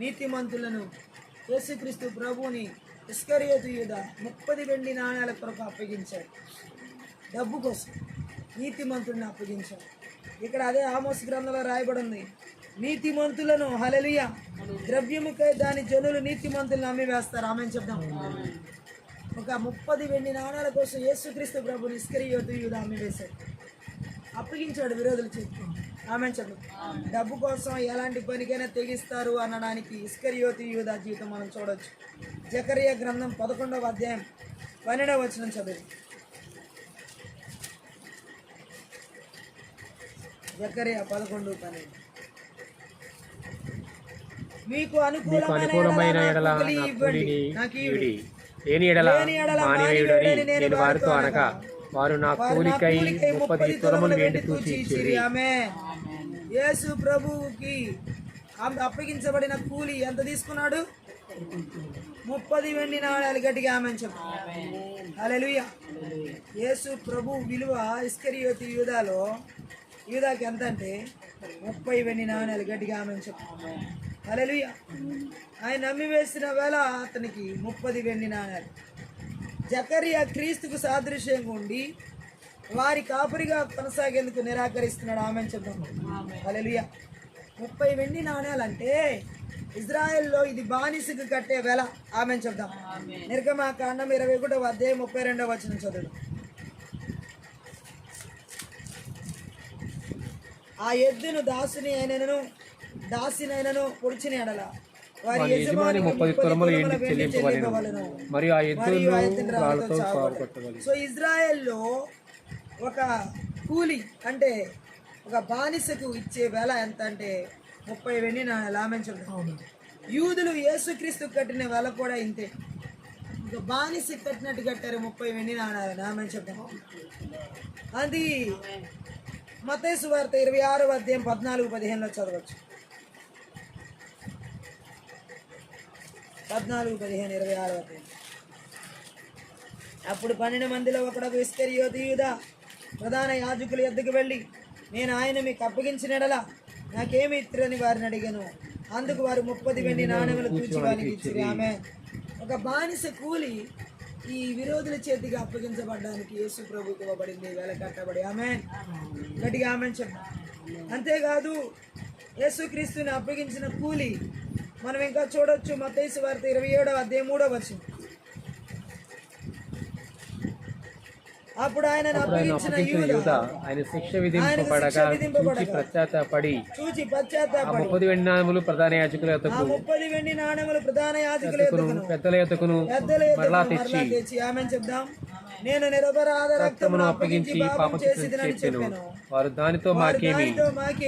నీతిమంతులను యేసుక్రీస్తు ప్రభువుని ఇస్కరియోతు యూదా 30 వెండి నాణ్యాల కొరకు అప్పగించాడు. డబ్బు కోసం నీతిమంతుడిని అప్పగించాడు. ఇక్కడ అదే ఆమోసు గ్రంథంలో రాయబడి ఉంది. నీతిమంతులను, హల్లెలూయా, ద్రవ్యముకై దాని జనులు నీతిమంతులను అమ్మివేస్తారు. ఆమేన్ చెప్దాం. ఒక 30 వెండి నాణ్యాల కోసం యేసుక్రీస్తు ప్రభుని ఇస్కరియోతు యూదా అమ్మివేశాడు, అప్పగించాడు విరోధుల చేతికి. ఆమేన్ చెప్పండి. డబ్బు కోసం ఎలాంటి పనికైనా తెగిస్తారు అనడానికి ఇస్కరియోతు యూదా జీవితం మనం చూడవచ్చు. జకరియా గ్రంథం 11వ అధ్యాయం 12వ వచనం చదువు. జకరియా 11:12. మీకు మీకు అనుకూలమైన ఎడల నా కూలిని ఇవ్వుడి. లేని ఎడల మానివేయుడని నేను వారితో అనగా వారు నా కూలికై 30 తులములు వెండి తూచి ఇచ్చిరి. యేసు ప్రభువుకి అప్పగించబడిన కూలి ఎంత తీసుకున్నాడు? 30 వెండి నాణాలు. గట్టిగా ఆమేన్ చెప్పండి. హల్లెలూయా. యేసు ప్రభు విలువ ఇస్కరియోతు యూదాకి ఎంత అంటే 30 వెండి నాణాలు. గట్టిగా ఆమేన్ చెప్పండి. హల్లెలూయా. ఆయన నమ్మి వేసిన వేళ అతనికి 30 వెండి నాణాలు. జకరియా క్రీస్తుకు సాదృశ్యంగా ఉండి వారి కాపురిగా కొనసాగేందుకు నిరాకరిస్తున్నాడు. ఆమేన్ చెప్దాం. హల్లెలూయా. 30 వెండి నాణాలు అంటే ఇజ్రాయెల్లో ఇది బానిసకు కట్టే వేళ. ఆమేన్ చెప్దాం. నిర్గమాకాండం 21వ అధ్యాయం 32వ వచనం చదువు. ఆ ఎద్దును దాసినైనను పొడిచిన ఎడల వారి యజమాని 30 తులములు చెల్లింపవలెను మరియు ఆ ఎద్దును రాళ్లతో సాగొట్టవలెను. సో ఇజ్రాయెల్లో ఒక కూలి అంటే ఒక బానిసకు ఇచ్చే వేళ ఎంత అంటే 30 వెండి నాణాలు. ఆమేన్ చెప్దాం. యూదులు యేసుక్రీస్తు కట్టిన వేళ కూడా ఇంతే. ఒక బానిస కట్టినట్టు కట్టారు 30 వెండి నాణాలు. ఆమేన్ చెప్దాం. అది మత్తయి సువార్త 26వ అధ్యాయం 14-15లో చదవచ్చు. 14-15 26వ అధ్యాయం. అప్పుడు 12 మందిలో ఒకడు ఇస్కరియోతు యూదా ప్రధాన యాజకుల యొద్దకు వెళ్ళి, నేను ఆయన మీకు అప్పగించినడలా నాకేమి ఇత్తురని వారిని అడిగాను. అందుకు వారు 30 వెండి నాణెములు తూచి వారికి ఇచ్చిరి. ఆమె ఒక బానిస కూలి ఈ విరోధుల చేతికి అప్పగించబడ్డానికి యేసు ప్రభుకి ఇవ్వబడింది, వేల కట్టబడి. ఆమె గట్టిగా ఆమెన్ చెప్పండి. అంతేకాదు యేసుక్రీస్తుని అప్పగించిన కూలి మనం ఇంకా చూడొచ్చు. మత్తయి సువార్త 27వ అధ్యాయం 3వ వచనం. అప్పుడు ఆయన అప్పగించిన యూదా ఆయన శిక్ష విధింపబడగా చూచి పశ్చాత్తాపడి 30 వెండి నాణెములు ప్రధాన యాజకుల యొద్దకు 30 వెండి నాణెములు ప్రధాన యాజకుల యొద్దకును పెద్దల యొద్దకును మరలా తెచ్చి ఆమేన్ చెప్దాం. నేను నిరపరాధ రక్తమును అప్పగించి పాపం చేసిదనని చెప్పాను. వారు దానితో మాకేమి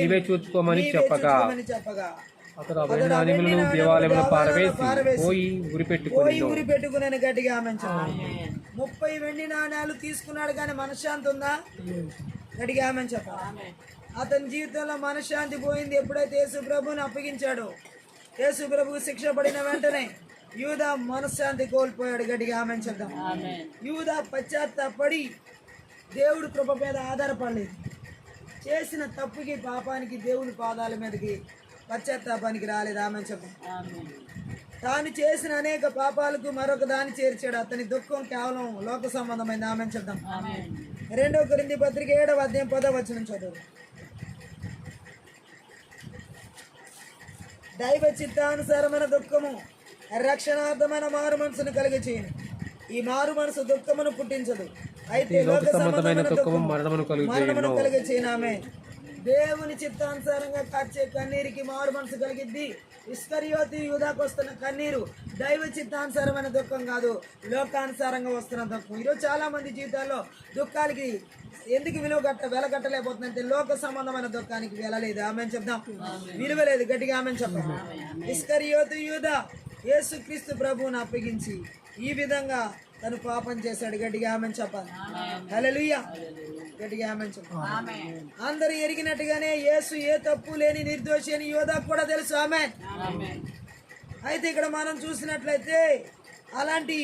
ఇవే చూచుకోమని చెప్పగా అతడు ఆ వెండి నాణెములను దేవాలయంలో పారవేసి పోయి ఉరి పెట్టుకుని గట్టిగా ఆమేన్ చెప్పండి. 30 వెండి నాణాలు తీసుకున్నాడు కానీ మనశ్శాంతి ఉందా? గట్టిగా ఆమేన్ చెప్పండి. అతని జీవితంలో మనశ్శాంతి పోయింది ఎప్పుడైతే యేసు ప్రభువుని అప్పగించాడో. యేసు ప్రభువు శిక్ష పడిన వెంటనే యూదా మనశ్శాంతి కోల్పోయాడు. గట్టిగా ఆమేన్ చెప్దాం. యూదా పశ్చాత్తాపడి దేవుడి కృప మీద ఆధారపడలేదు. చేసిన తప్పుకి పాపానికి దేవుని పాదాల మీదకి పశ్చాత్తాపానికి రాలేదు. ఆమేన్ చెప్పండి. తాను చేసిన అనేక పాపాలకు మరొక దాన్ని చేర్చాడు. అతని దుఃఖం కేవలం లోక సంబంధమైంది. ఆమేన్ చెప్దాం. 2వ కొరింథీ పత్రిక 7వ అధ్యాయం 10వ వచనం చదువు. దైవ చిత్తానుసారమైన దుఃఖము రక్షణార్థమైన మారు మనసును కలిగి చేయను. ఈ మారు మనసు దుఃఖమును పుట్టించదు, అయితే లోక సంబంధమైన దుఃఖము మరణమును కలిగి చేయను. ఆమె దేవుని చిత్తానుసారంగా కార్చే కన్నీరుకి మారు మనసు కలిగిద్ది. ఇస్కరియోతు యూదాకు వస్తున్న కన్నీరు దైవ చిత్తానుసారమైన దుఃఖం కాదు, లోకానుసారంగా వస్తున్న దుఃఖం. ఈరోజు చాలా మంది జీవితాల్లో దుఃఖాలకి ఎందుకు వెలగట్టలేకపోతుందంటే లోక సంబంధమైన దుఃఖానికి వెళ్ళలేదు. ఆమెను చెప్దాం, విలువలేదు. గట్టిగా ఆమెను చెప్దాం. ఇస్కరియోతు యూదా యేసుక్రీస్తు ప్రభువుని అప్పగించి ఈ విధంగా తను పాపం చేశాడు. గట్టిగా ఆమెను చెప్పాలి. హల్లెలూయా. గట్టిగా ఆమెను చెప్పాలి. అందరూ ఎరిగినట్టుగానే యేసు ఏ తప్పు లేని నిర్దోషి అని యోధాకు కూడా తెలుసు. ఆమెన్. అయితే ఇక్కడ మనం చూసినట్లయితే అలాంటి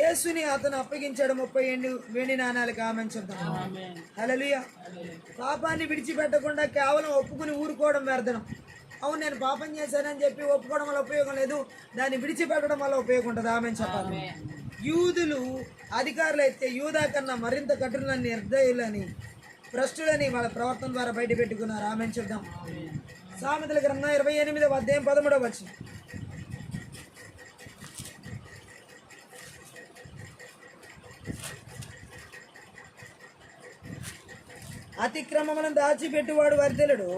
యేసుని అతను అప్పగించాడు 30 వెండి నాణాలకు. ఆమెను చెప్తాం. హల్లెలూయా. పాపాన్ని విడిచిపెట్టకుండా కేవలం ఒప్పుకుని ఊరుకోవడం వ్యర్థం. అవును, నేను పాపం చేశానని చెప్పి ఒప్పుకోవడం వల్ల ఉపయోగం లేదు, దాన్ని విడిచిపెట్టడం వల్ల ఉపయోగం ఉంటుంది. ఆమెను చెప్పాలి. యూదులు అధికారులు అయితే యూదా కన్నా మరింత కఠిన నిర్దయులని భ్రష్టులని వాళ్ళ ప్రవర్తన ద్వారా బయట పెట్టుకున్నారు. ఆమెను చెప్దాం. సామెతల గ్రంథం 28వ అధ్యాయం 13వ వచనం. అతిక్రమములను దాచిపెట్టువాడు వర్ధిల్లుడు,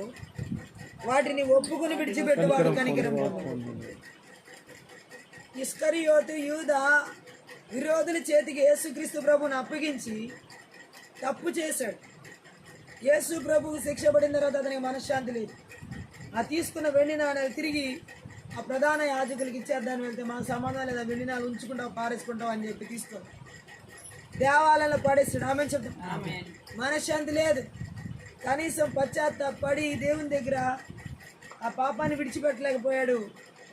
వాటిని ఒప్పుకుని విడిచిపెట్టువాడు కనికరం పొందును. ఇస్కరియోతు యూదా విరోధుల చేతికి యేసుక్రీస్తు ప్రభువుని అప్పగించి తప్పు చేశాడు. యేసు ప్రభువు శిక్ష పడిన తర్వాత అతనికి మనశ్శాంతి లేదు. ఆ తీసుకున్న వెండి నాణ్యాలు తిరిగి ఆ ప్రధాన యాజకులకి ఇచ్చేద్దాన్ని వెళ్తే మన సంబంధం లేదా వెండినాలు ఉంచుకుంటావు పారేసుకుంటావు అని చెప్పి తీసుకోండి. దేవాలయంలో పడేస్తాడు. ఆమె చెప్తాం మనశ్శాంతి లేదు. కనీసం పశ్చాత్తాపడి దేవుని దగ్గర ఆ పాపాన్ని విడిచిపెట్టలేకపోయాడు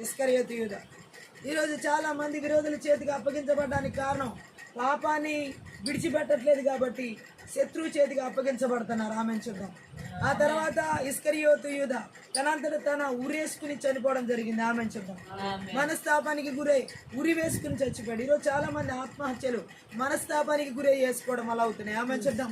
ఇస్కరియోతు యూదా. ఈరోజు చాలా మంది విరోధుల చేతికి అప్పగించబడడానికి కారణం పాపాన్ని విడిచిపెట్టట్లేదు కాబట్టి శత్రువు చేతికి అప్పగించబడుతున్నారు. ఆమె చూద్దాం. ఆ తర్వాత ఇస్కరియోతు యూదా తనంతట తన ఉరేసుకుని చనిపోవడం జరిగింది. ఆమె చూద్దాం. మనస్తాపానికి గురై ఉరి వేసుకుని చచ్చిపోయాడు. ఈరోజు చాలా మంది ఆత్మహత్యలు మనస్తాపానికి గురై చేసుకోవడం అలా అవుతున్నాయి. ఆమె చూద్దాం.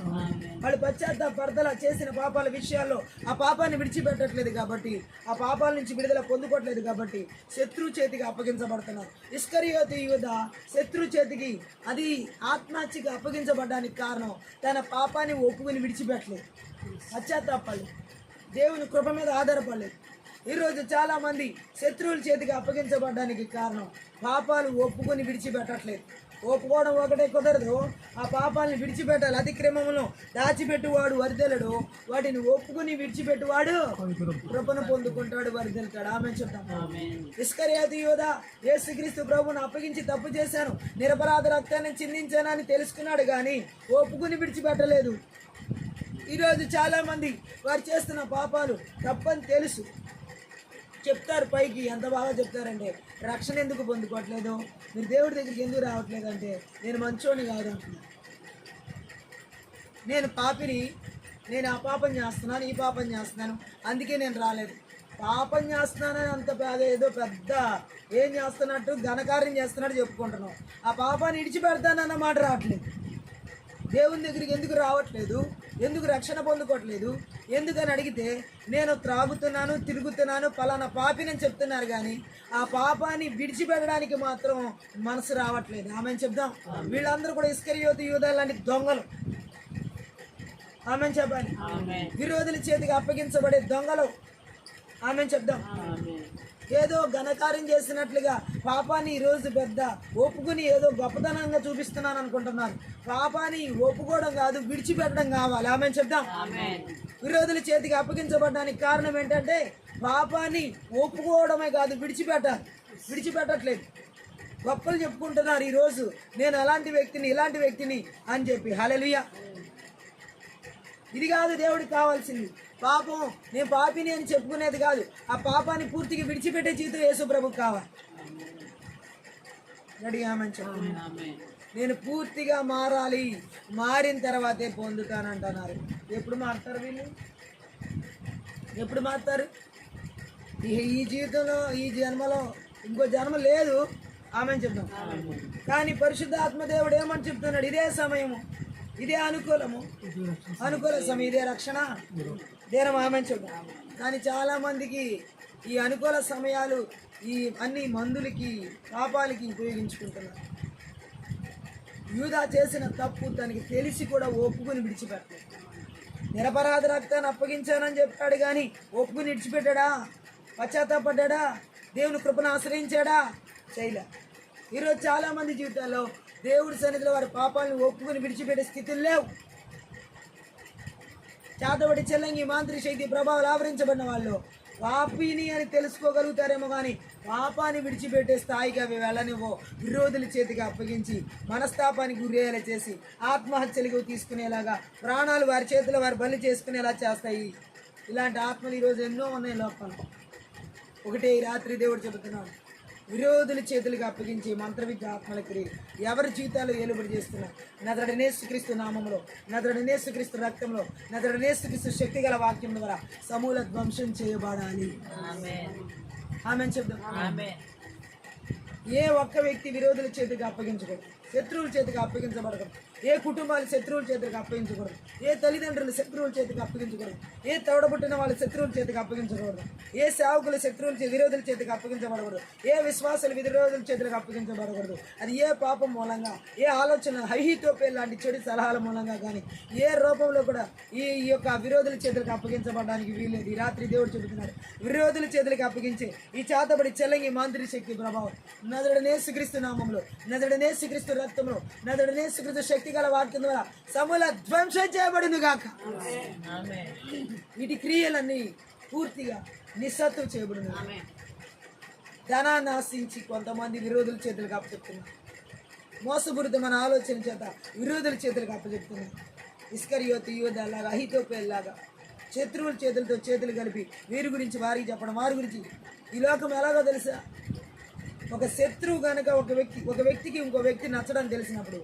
వాళ్ళు పశ్చాత్తాపడతలా చేసిన పాపాల విషయాల్లో ఆ పాపాన్ని విడిచిపెట్టట్లేదు కాబట్టి, ఆ పాపాల నుంచి విడుదల పొందుకోవట్లేదు కాబట్టి శత్రువు చేతికి అప్పగించబడుతున్నారు. ఇస్కరియోతు యూదా శత్రువు చేతికి అది ఆత్మహత్యకి అప్పగించబడడానికి కారణం తన పాపాన్ని ఒప్పుకుని విడిచిపెట్టలేదు, పశ్చాత్తాపడలేదు, దేవుని కృప మీద ఆధారపడలేదు. ఈరోజు చాలా మంది శత్రువుల చేతికి అప్పగించబడడానికి కారణం పాపాలు ఒప్పుకొని విడిచిపెట్టట్లేదు. ఒప్పుకోవడం ఒకటే కుదరదు, ఆ పాపాలను విడిచిపెట్టాలి. అతిక్రమములను దాచిపెట్టువాడు వర్ధెలడు, వాటిని ఒప్పుకుని విడిచిపెట్టువాడు కృపను పొందుకుంటాడు, వర్ధెలుతాడు. ఆమె చెప్తాం. ఇస్కరియోతు యూదా యేసుక్రీస్తు ప్రభువును అప్పగించి తప్పు చేశాను, నిరపరాధ రక్తాన్ని చిందించానని తెలుసుకున్నాడు కానీ ఒప్పుకుని విడిచిపెట్టలేదు. ఈరోజు చాలా మంది వారు చేస్తున్న పాపాలు తప్పని తెలుసు, చెప్తారు పైకి. ఎంత బాగా చెప్తారంటే రక్షణ ఎందుకు పొందుకోవట్లేదు, మీరు దేవుడి దగ్గరికి ఎందుకు రావట్లేదు అంటే నేను మంచోని కాదు అంటున్నాను, నేను పాపిని, నేను ఆ పాపం చేస్తున్నాను, ఈ పాపం చేస్తున్నాను, అందుకే నేను రాలేదు. పాపం చేస్తున్నానని అంత ఏదో పెద్ద ఏం చేస్తున్నట్టు ఘనకార్యం చేస్తున్నట్టు చెప్పుకుంటున్నాం. ఆ పాపాన్ని విడిచిపెడతానన్న మాట రావట్లేదు. దేవుని దగ్గరికి ఎందుకు రావట్లేదు, ఎందుకు రక్షణ పొందుకోవట్లేదు, ఎందుకని అడిగితే నేను త్రాగుతున్నాను, తిరుగుతున్నాను, పలానా పాపినని చెప్తున్నారు కానీ ఆ పాపాన్ని విడిచిపెట్టడానికి మాత్రం మనసు రావట్లేదు. ఆమె చెప్దాం. వీళ్ళందరూ కూడా ఇస్కరియోతు యూదా లాంటి దొంగలు. ఆమె చెప్పాలి. విరోధుల చేతికి అప్పగించబడే దొంగలు. ఆమె చెప్దాం. ఏదో ఘనకార్యం చేసినట్లుగా పాపాన్ని ఈరోజు పెద్ద ఒప్పుకుని ఏదో గొప్పతనంగా చూపిస్తున్నాను అనుకుంటున్నారు. పాపాన్ని ఒప్పుకోవడం కాదు, విడిచిపెట్టడం కావాలి. ఆమె చెప్దాం. విరోధుల చేతికి అప్పగించబడడానికి కారణం ఏంటంటే పాపాన్ని ఒప్పుకోవడమే కాదు, విడిచిపెట్టాలి. విడిచిపెట్టట్లేదు. గొప్పలు చెప్పుకుంటున్నారు ఈరోజు, నేను అలాంటి వ్యక్తిని, ఇలాంటి వ్యక్తిని అని చెప్పి. హల్లెలూయా. ఇది కాదు దేవుడికి కావాల్సింది. పాపం నేను పాపిని అని చెప్పుకునేది కాదు, ఆ పాపాన్ని పూర్తిగా విడిచిపెట్టే జీవితం యేసు ప్రభుకు కావాలి. అడిగామని చెప్పి నేను పూర్తిగా మారాలి, మారిన తర్వాతే పొందుతానంటున్నారు. ఎప్పుడు మారుతారు వీళ్ళు? ఎప్పుడు మారుతారు? ఈ జీవితంలో, ఈ జన్మలో ఇంకో జన్మ లేదు. ఆమెను చెప్తాం. కానీ పరిశుద్ధ ఆత్మదేవుడు ఏమని చెప్తున్నాడు? ఇదే సమయము, ఇదే అనుకూలము, అనుకూల సమయం, ఇదే రక్షణ దేనం. ఆమె చెప్తాం. కానీ చాలా మందికి ఈ అనుకూల సమయాలు ఈ అన్ని మందులకి, పాపాలకి ఉపయోగించుకుంటున్నారు. యూదా చేసిన తప్పు తనకి తెలిసి కూడా ఒప్పుకుని విడిచిపెట్టాడు. నిరపరాధ రక్తాన్ని అప్పగించానని చెప్పాడు కానీ ఒప్పుకుని విడిచిపెట్టాడా? పశ్చాత్తాపడ్డా? దేవుని కృపను ఆశ్రయించాడా? చేయలే. ఈరోజు చాలా మంది జీవితాల్లో దేవుడి సన్నిధిలో వారి పాపాలను ఒప్పుకుని విడిచిపెట్టే స్థితులు లేవు. చేతబడి చెల్లంగి మాంత్రిక శక్తి ప్రభావాలు ఆవరించబడిన వాళ్ళు పాపిని అని తెలుసుకోగలుగుతారేమో కానీ పాపాన్ని విడిచిపెట్టే స్థాయికి అవి వెళ్ళనివ్వో. విరోధుల చేతికి అప్పగించి మనస్తాపానికి గురయ్యేలా చేసి ఆత్మహత్యలకు తీసుకునేలాగా, ప్రాణాలు వారి చేతిలో వారు బలి చేసుకునేలా చేస్తాయి. ఇలాంటి ఆత్మలు ఈరోజు ఎన్నో ఉన్నాయి లోపల. ఒకటే ఈ రాత్రి దేవుడు చెబుతున్నాడు, విరోధుల చేతులకు అప్పగించి మంత్రవిద్య ఆత్మల క్రియలు ఎవరి జీవితాలు ఏలుబడి చేస్తున్నారు. నజరేయుడైన యేసుక్రీస్తు నామములో, నజరేయుడైన యేసుక్రీస్తు రక్తంలో, నజరేయుడైన యేసుక్రీస్తు శక్తి గల వాక్యం ద్వారా సమూల ధ్వంసం చేయబడాలి. ఆమేన్ చెప్దాం. ఏ ఒక్క వ్యక్తి విరోధుల చేతికి అప్పగించకూడదు, శత్రువుల చేతికి అప్పగించబడకూడదు. ఏ కుటుంబాలు శత్రువుల చేతికి అప్పగించకూడదు. ఏ తల్లిదండ్రులు శత్రువుల చేతికి అప్పగించకూడదు. ఏ తోడబుట్టిన వాళ్ళు శత్రువుల చేతికి అప్పగించకూడదు. ఏ సేవకులు విరోధుల చేతికి అప్పగించబడకూడదు. ఏ విశ్వాసాలు విరోధుల చేతులకు అప్పగించబడకూడదు. అది ఏ పాపం మూలంగా, ఏ ఆలోచన, హైహితోపే లాంటి చెడు సలహాల మూలంగా కానీ ఏ రూపంలో కూడా ఈ యొక్క విరోధుల చేతులకు అప్పగించబడడానికి వీల్లేదు. ఈ రాత్రి దేవుడు చెబుతున్నాడు, విరోధుల చేతులకు అప్పగించే ఈ చేతబడి చెల్లంగి మాంత్రిక శక్తి ప్రభావం నజరేయుడైన యేసుక్రీస్తు నామములో, నజరేయుడైన యేసుక్రీస్తు రక్తంలో, నజరేయుడైన యేసుక్రీస్తు శక్తి గల వాక్యం ద్వారా సమూల ధ్వంసం చేయబడింది గాక. వీటి క్రియలన్నీ పూర్తిగా నిస్సత్వం చేయబడింది. ధనాన్ని ఆశించి కొంతమంది విరోధుల చేతులకు అప్పచెప్తున్నారు. మోసపూరితమైన ఆలోచన చేత విరోధుల చేతులకు అప్పచెప్తున్నారు. ఇస్కరియోతు యూదా లాగా, అహీతోపెల్ లాగా శత్రువుల చేతులతో చేతులు కలిపి వీరి గురించి వారికి చెప్పడం, వారి గురించి. ఈ లోకం ఎలాగో తెలుసా? ఒక శత్రువు కనుక ఒక వ్యక్తికి ఇంకో వ్యక్తి నచ్చడం తెలిసినప్పుడు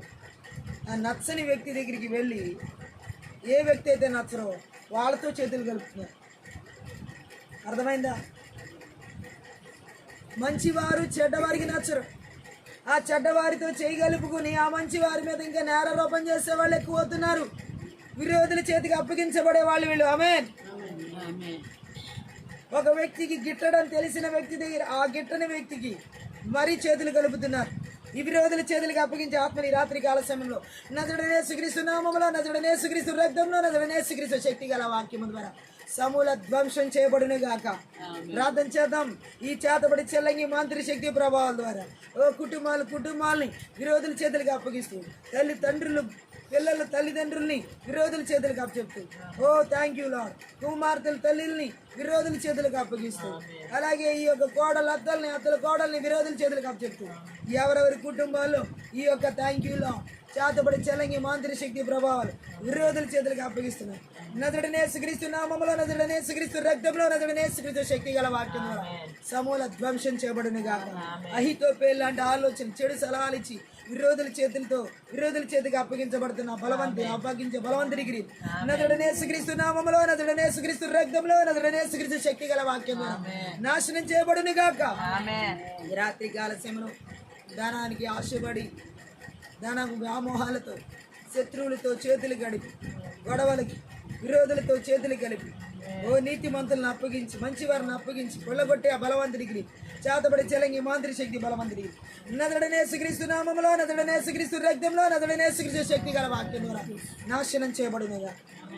ఆ నచ్చని వ్యక్తి దగ్గరికి వెళ్ళి ఏ వ్యక్తి అయితే నచ్చరో వాళ్ళతో చేతులు కలుపుతున్నారు. అర్థమైందా? మంచివారు చెడ్డవారికి నచ్చరు. ఆ చెడ్డవారితో చేయి కలుపుకుని ఆ మంచి వారి మీద ఇంకా నేరారోపణ చేసే వాళ్ళు ఎక్కువ అవుతున్నారు. విరోధుల చేతికి అప్పగించబడే వాళ్ళు వీళ్ళు. ఆమేన్. ఒక వ్యక్తికి గిట్టడం తెలిసిన వ్యక్తి దగ్గర ఆ గిట్టని వ్యక్తికి మరీ చేతులు కలుపుతున్నారు. ఈ విరోధుల చేతులకు అప్పగించే ఆత్మని రాత్రి కాల సమయంలో నజరుడైన యేసుక్రీస్తు నామములో, నజరుడైన యేసుక్రీస్తు రక్తంలో, నజరుడైన యేసుక్రీస్తు శక్తి గల వాక్యము ద్వారా సమూల ధ్వంసం చేయబడును గాక. ప్రార్థన చేద్దాం. ఈ చేతబడి చెల్లంగి మంత్రి శక్తి ప్రభావాల ద్వారా కుటుంబాలని విరోధుల చేతులకు అప్పగిస్తూ, తల్లిదండ్రులు పిల్లలు తల్లిదండ్రుల్ని విరోధుల చేతులకు అప్పచెప్తూ, ఓ థ్యాంక్ యూ లార్డ్. కుమార్తెలు తల్లిని విరోధుల చేతులకు అప్పగిస్తూ, అలాగే ఈ యొక్క అత్తల కోడల్ని విరోధుల చేతులకు అప్పచెప్తూ, ఎవరెవరి కుటుంబాల్లో ఈ యొక్క థ్యాంక్ యూ లార్డ్ చేతబడి చెల్లంగి మాంత్రి శక్తి ప్రభావాలు విరోధుల చేతులకు అప్పగిస్తున్నాయి. నజరుడైన యేసుక్రీస్తు నామములో, నజరుడైన యేసుక్రీస్తు రక్తంలో, నజరుడైన యేసుక్రీస్తు శక్తి గల వాక్యం ద్వారా సమూల ధ్వంసం చేయబడును గాక. అహీతోపెల్ లాంటి ఆలోచన చెడు సలహాలు ఇచ్చి విరోధుల చేతికి అప్పగించబడుతున్న అప్పగించే బలవంతుడికి నజరుడైన యేసుక్రీస్తు నామములో, నజరుడైన యేసుక్రీస్తు రక్తంలో, నజరుడైన యేసుక్రీస్తు శక్తి గల వాక్యం ద్వారా నాశనం చేయబడును గాక. ఈ రాత్రి కాల సమయంలో ధనానికి ఆశపడి ధనము వ్యామోహాలతో శత్రువులతో చేతులు గడిపి గొడవలకి విరోధులతో చేతులు కలిపి ఓ నీతిమంతులను అప్పగించి మంచివారిని అప్పగించి కొల్లగొట్టే ఆ బలవంతుడికి చేతబడి చెలంగి మాంత్రి శక్తి బలవంతుడికి నజరుడైన యేసుక్రీస్తు నామములో, నజరుడైన యేసుక్రీస్తు రక్తంలో, నజరుడైన యేసుక్రీస్తు శక్తి గల వాక్యం ద్వారా నాశనం చేయబడునుగా.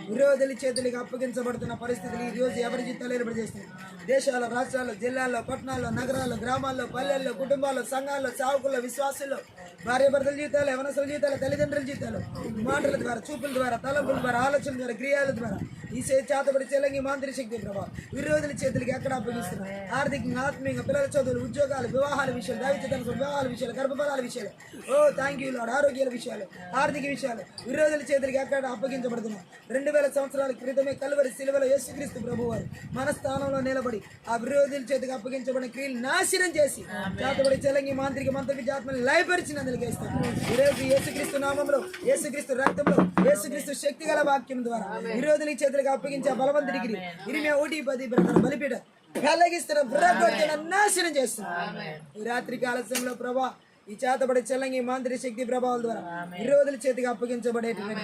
విరోధుల చేతులకు అప్పగించబడుతున్న పరిస్థితులు ఈ రోజు ఎవరి జీవితాలు ఏర్పడి చేస్తుంది. దేశాల్లో, రాష్ట్రాల్లో, జిల్లాల్లో, పట్టణాల్లో, నగరాల్లో, గ్రామాల్లో, పల్లెల్లో, కుటుంబాల్లో, సంఘాల్లో, సేవకుల్లో, విశ్వాసుల్లో, భార్యాభర్తల జీవితాలు, యవనస్తుల జీవితాలు, తల్లిదండ్రుల జీవితాలు, మాటల ద్వారా, చూపుల ద్వారా, తలంపుల ద్వారా, ఆలోచనల ద్వారా, క్రియాల ద్వారా ఈ చేతబడి చెల్లంగి మాంత్రి శక్తి ప్రభావం విరోధుల చేతులకి ఎక్కడ అప్పగిస్తున్నారు? ఆర్థికంగా, ఆత్మీయంగా, పిల్లల చదువులు, ఉద్యోగాలు, వివాహాల విషయాలు, దైవచిత్తానికి వివాహాల విషయాలు, గర్భఫలాల విషయాలు, ఓ థ్యాంక్ యూ లార్డ్, ఆరోగ్యాల విషయాలు, ఆర్థిక విషయాలు విరోధుల చేతులకి ఎక్కడ అప్పగించబడుతున్నాయి? 2000 సంవత్సరాల క్రితమే కలువరి శిలువలో యేసుక్రీస్తు ప్రభువారు మన స్థానంలో నిలబడి ఆ విరోధుల చేతికి అప్పగించబడిన క్రియలు నాశనం చేసి చేతబడి చెల్లంగి మాంత్రిక మంత్రికి ఆత్మని లయపరిచినందుకు ఇస్తాను. ఈరోజు యేసుక్రీస్తు నామంలో, యేసుక్రీస్తు రక్తంలో, యేసుక్రీస్తు శక్తి గల వాక్యం ద్వారా విరోధుల చేతులకు అప్పగించే బలవంతుడికి ఇరిమే 1:10 ప్రకారం బలిపీఠ కలిగిస్తున్న నాశనం చేస్తున్నారు. ఈ రాత్రి కాల సమయంలో ప్రభా ఈ చేతబడి చెల్లంగి మాంత్రి శక్తి ప్రభావాల ద్వారా విరోధుల చేతికి అప్పగించబడేటువంటి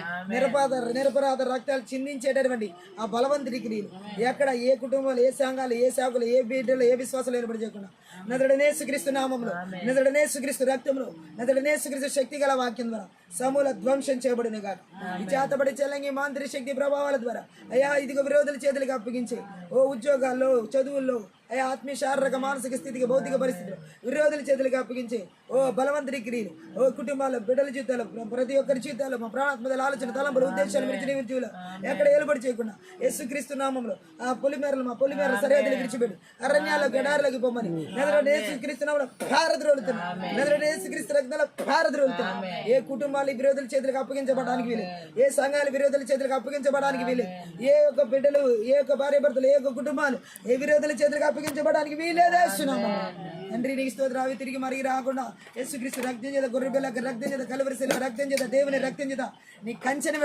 నిరపరాధ రక్తాలు చిందించేటటువంటి ఆ బలవంతుడి క్రియలు ఎక్కడ ఏ కుటుంబాలు, ఏ సంఘాలు, ఏ సేవకులు, ఏ బిడ్డలు, ఏ విశ్వాసాలు ఏర్పడి చేయకుండా నజరుడైన యేసుక్రీస్తు నామములో, నజరుడైన యేసుక్రీస్తు రక్తంలో, నజరుడైన యేసుక్రీస్తు శక్తి గల వాక్యం ద్వారా సమూల ధ్వంసం చేయబడిన గాక. ఈ చేతబడి చెల్లంగి మాంత్రి శక్తి ప్రభావాల ద్వారా అయ్యా ఇదిగో విరోధుల చేతులకు అప్పగించే ఓ ఉద్యోగాల్లో, చదువుల్లో, అయ్యా ఆత్మీయ, శారీరక, మానసిక స్థితికి, భౌతిక పరిస్థితులు విరోధుల చేతులకు అప్పగించే ఓ బలవంతుడి క్రియలు ఓ కుటుంబాల్లో, బిడ్డల జీవితాలు, ప్రతి ఒక్కరి జీవితాలు, మా ప్రాణాత్మల ఆలోచన, తలంపులు, ఉద్దేశాలు విడిచినీవిర్జీవులు ఎక్కడ ఏలుబడి చేయకుండా యేసుక్రీస్తు నామంలో ఆ మా పొలిమేరలు సరిహద్దులు విడిచిపెట్టి అరణ్యాల్లో, గడారులకి పొమ్మని నజరుడైన యేసుక్రీస్తు నామంలో పారద్రోలుతున్నాం. నజరుడైన యేసుక్రీస్తు రక్తంలో పారద్రోలుతున్నాం. ఏ కుటుంబాలు విరోధుల చేతులకు అప్పగించబడడానికి వీలు, ఏ సంఘాలు విరోధుల చేతులకు అప్పగించబడడానికి వీలు, ఏ ఒక్క బిడ్డలు, ఏ ఒక్క భార్య భర్తలు, ఏ ఒక్క కుటుంబాలు ఏ విరోధుల చేతులకు అప్పగించబడడానికి వీలేదేస్తున్నాము. తండ్రి నీకు స్తోత్రాలు. తిరిగి మరిగి రాకుండా యేసుక్రీస్తు రక్తం చేత, గొర్రెపిల్ల రక్తం చేత, కలువరి శిలువ రక్తం చేత, దేవుని రక్తం చేత నీ కంచెన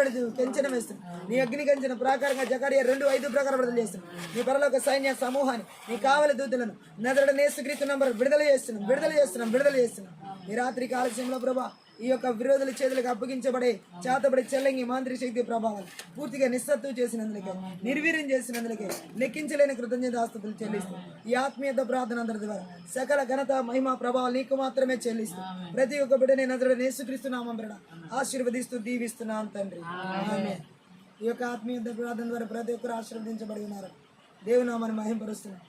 వేస్తుంది. నీ అగ్ని కంచెన ప్రాకారంగా జకరియా 2:5 ప్రకారం విడుదల చేస్తున్నాం. నీ పరలోక సైన్య సమూహాన్ని, నీ కావలి దూతలను నజరుడైన యేసుక్రీస్తు నంబర్ విడుదల చేస్తున్నాం. ఈ రాత్రి కాలస్యంలో ప్రభా ఈ యొక్క విరోధుల చేతులకు అప్పగించబడే చేతబడి చెల్లంగి మాంత్రి శక్తి ప్రభావం పూర్తిగా నిస్సత్తువ చేసినందుకే, నిర్వీర్యం చేసినందుకే లెక్కించలేని కృతజ్ఞతాస్తుతులు చెల్లిస్తూ ఈ ఆత్మీయత ప్రార్థన అందరి ద్వారా సకల ఘనత, మహిమ, ప్రభావం నీకు మాత్రమే చెల్లిస్తూ ప్రతి ఒక్క బిడ్డని నజరుడైన యేసుక్రీస్తు నామం ఆశీర్వదిస్తూ దీవిస్తున్నాం తండ్రి. ఆమేన్. ఈ యొక్క ఆత్మీయత ప్రార్థన ద్వారా ప్రతి ఒక్కరు ఆశీర్వదించబడి ఉన్నారు. దేవుని నామాన్ని మహిమపరుస్తున్నాం.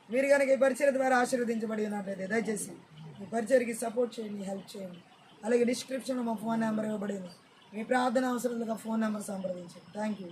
మీరు కనుక ఈ పరిచర్య ద్వారా ఆశీర్వదించబడి ఉన్నట్లయితే దయచేసి ఈ పరిచర్యకి సపోర్ట్ చేయండి, హెల్ప్ చేయండి. అలాగే డిస్క్రిప్షన్లో మా ఫోన్ నెంబర్ ఇవ్వబడింది. మీ ప్రార్థన అవసరాలకు ఫోన్ నెంబర్ సంప్రదించండి. Thank you.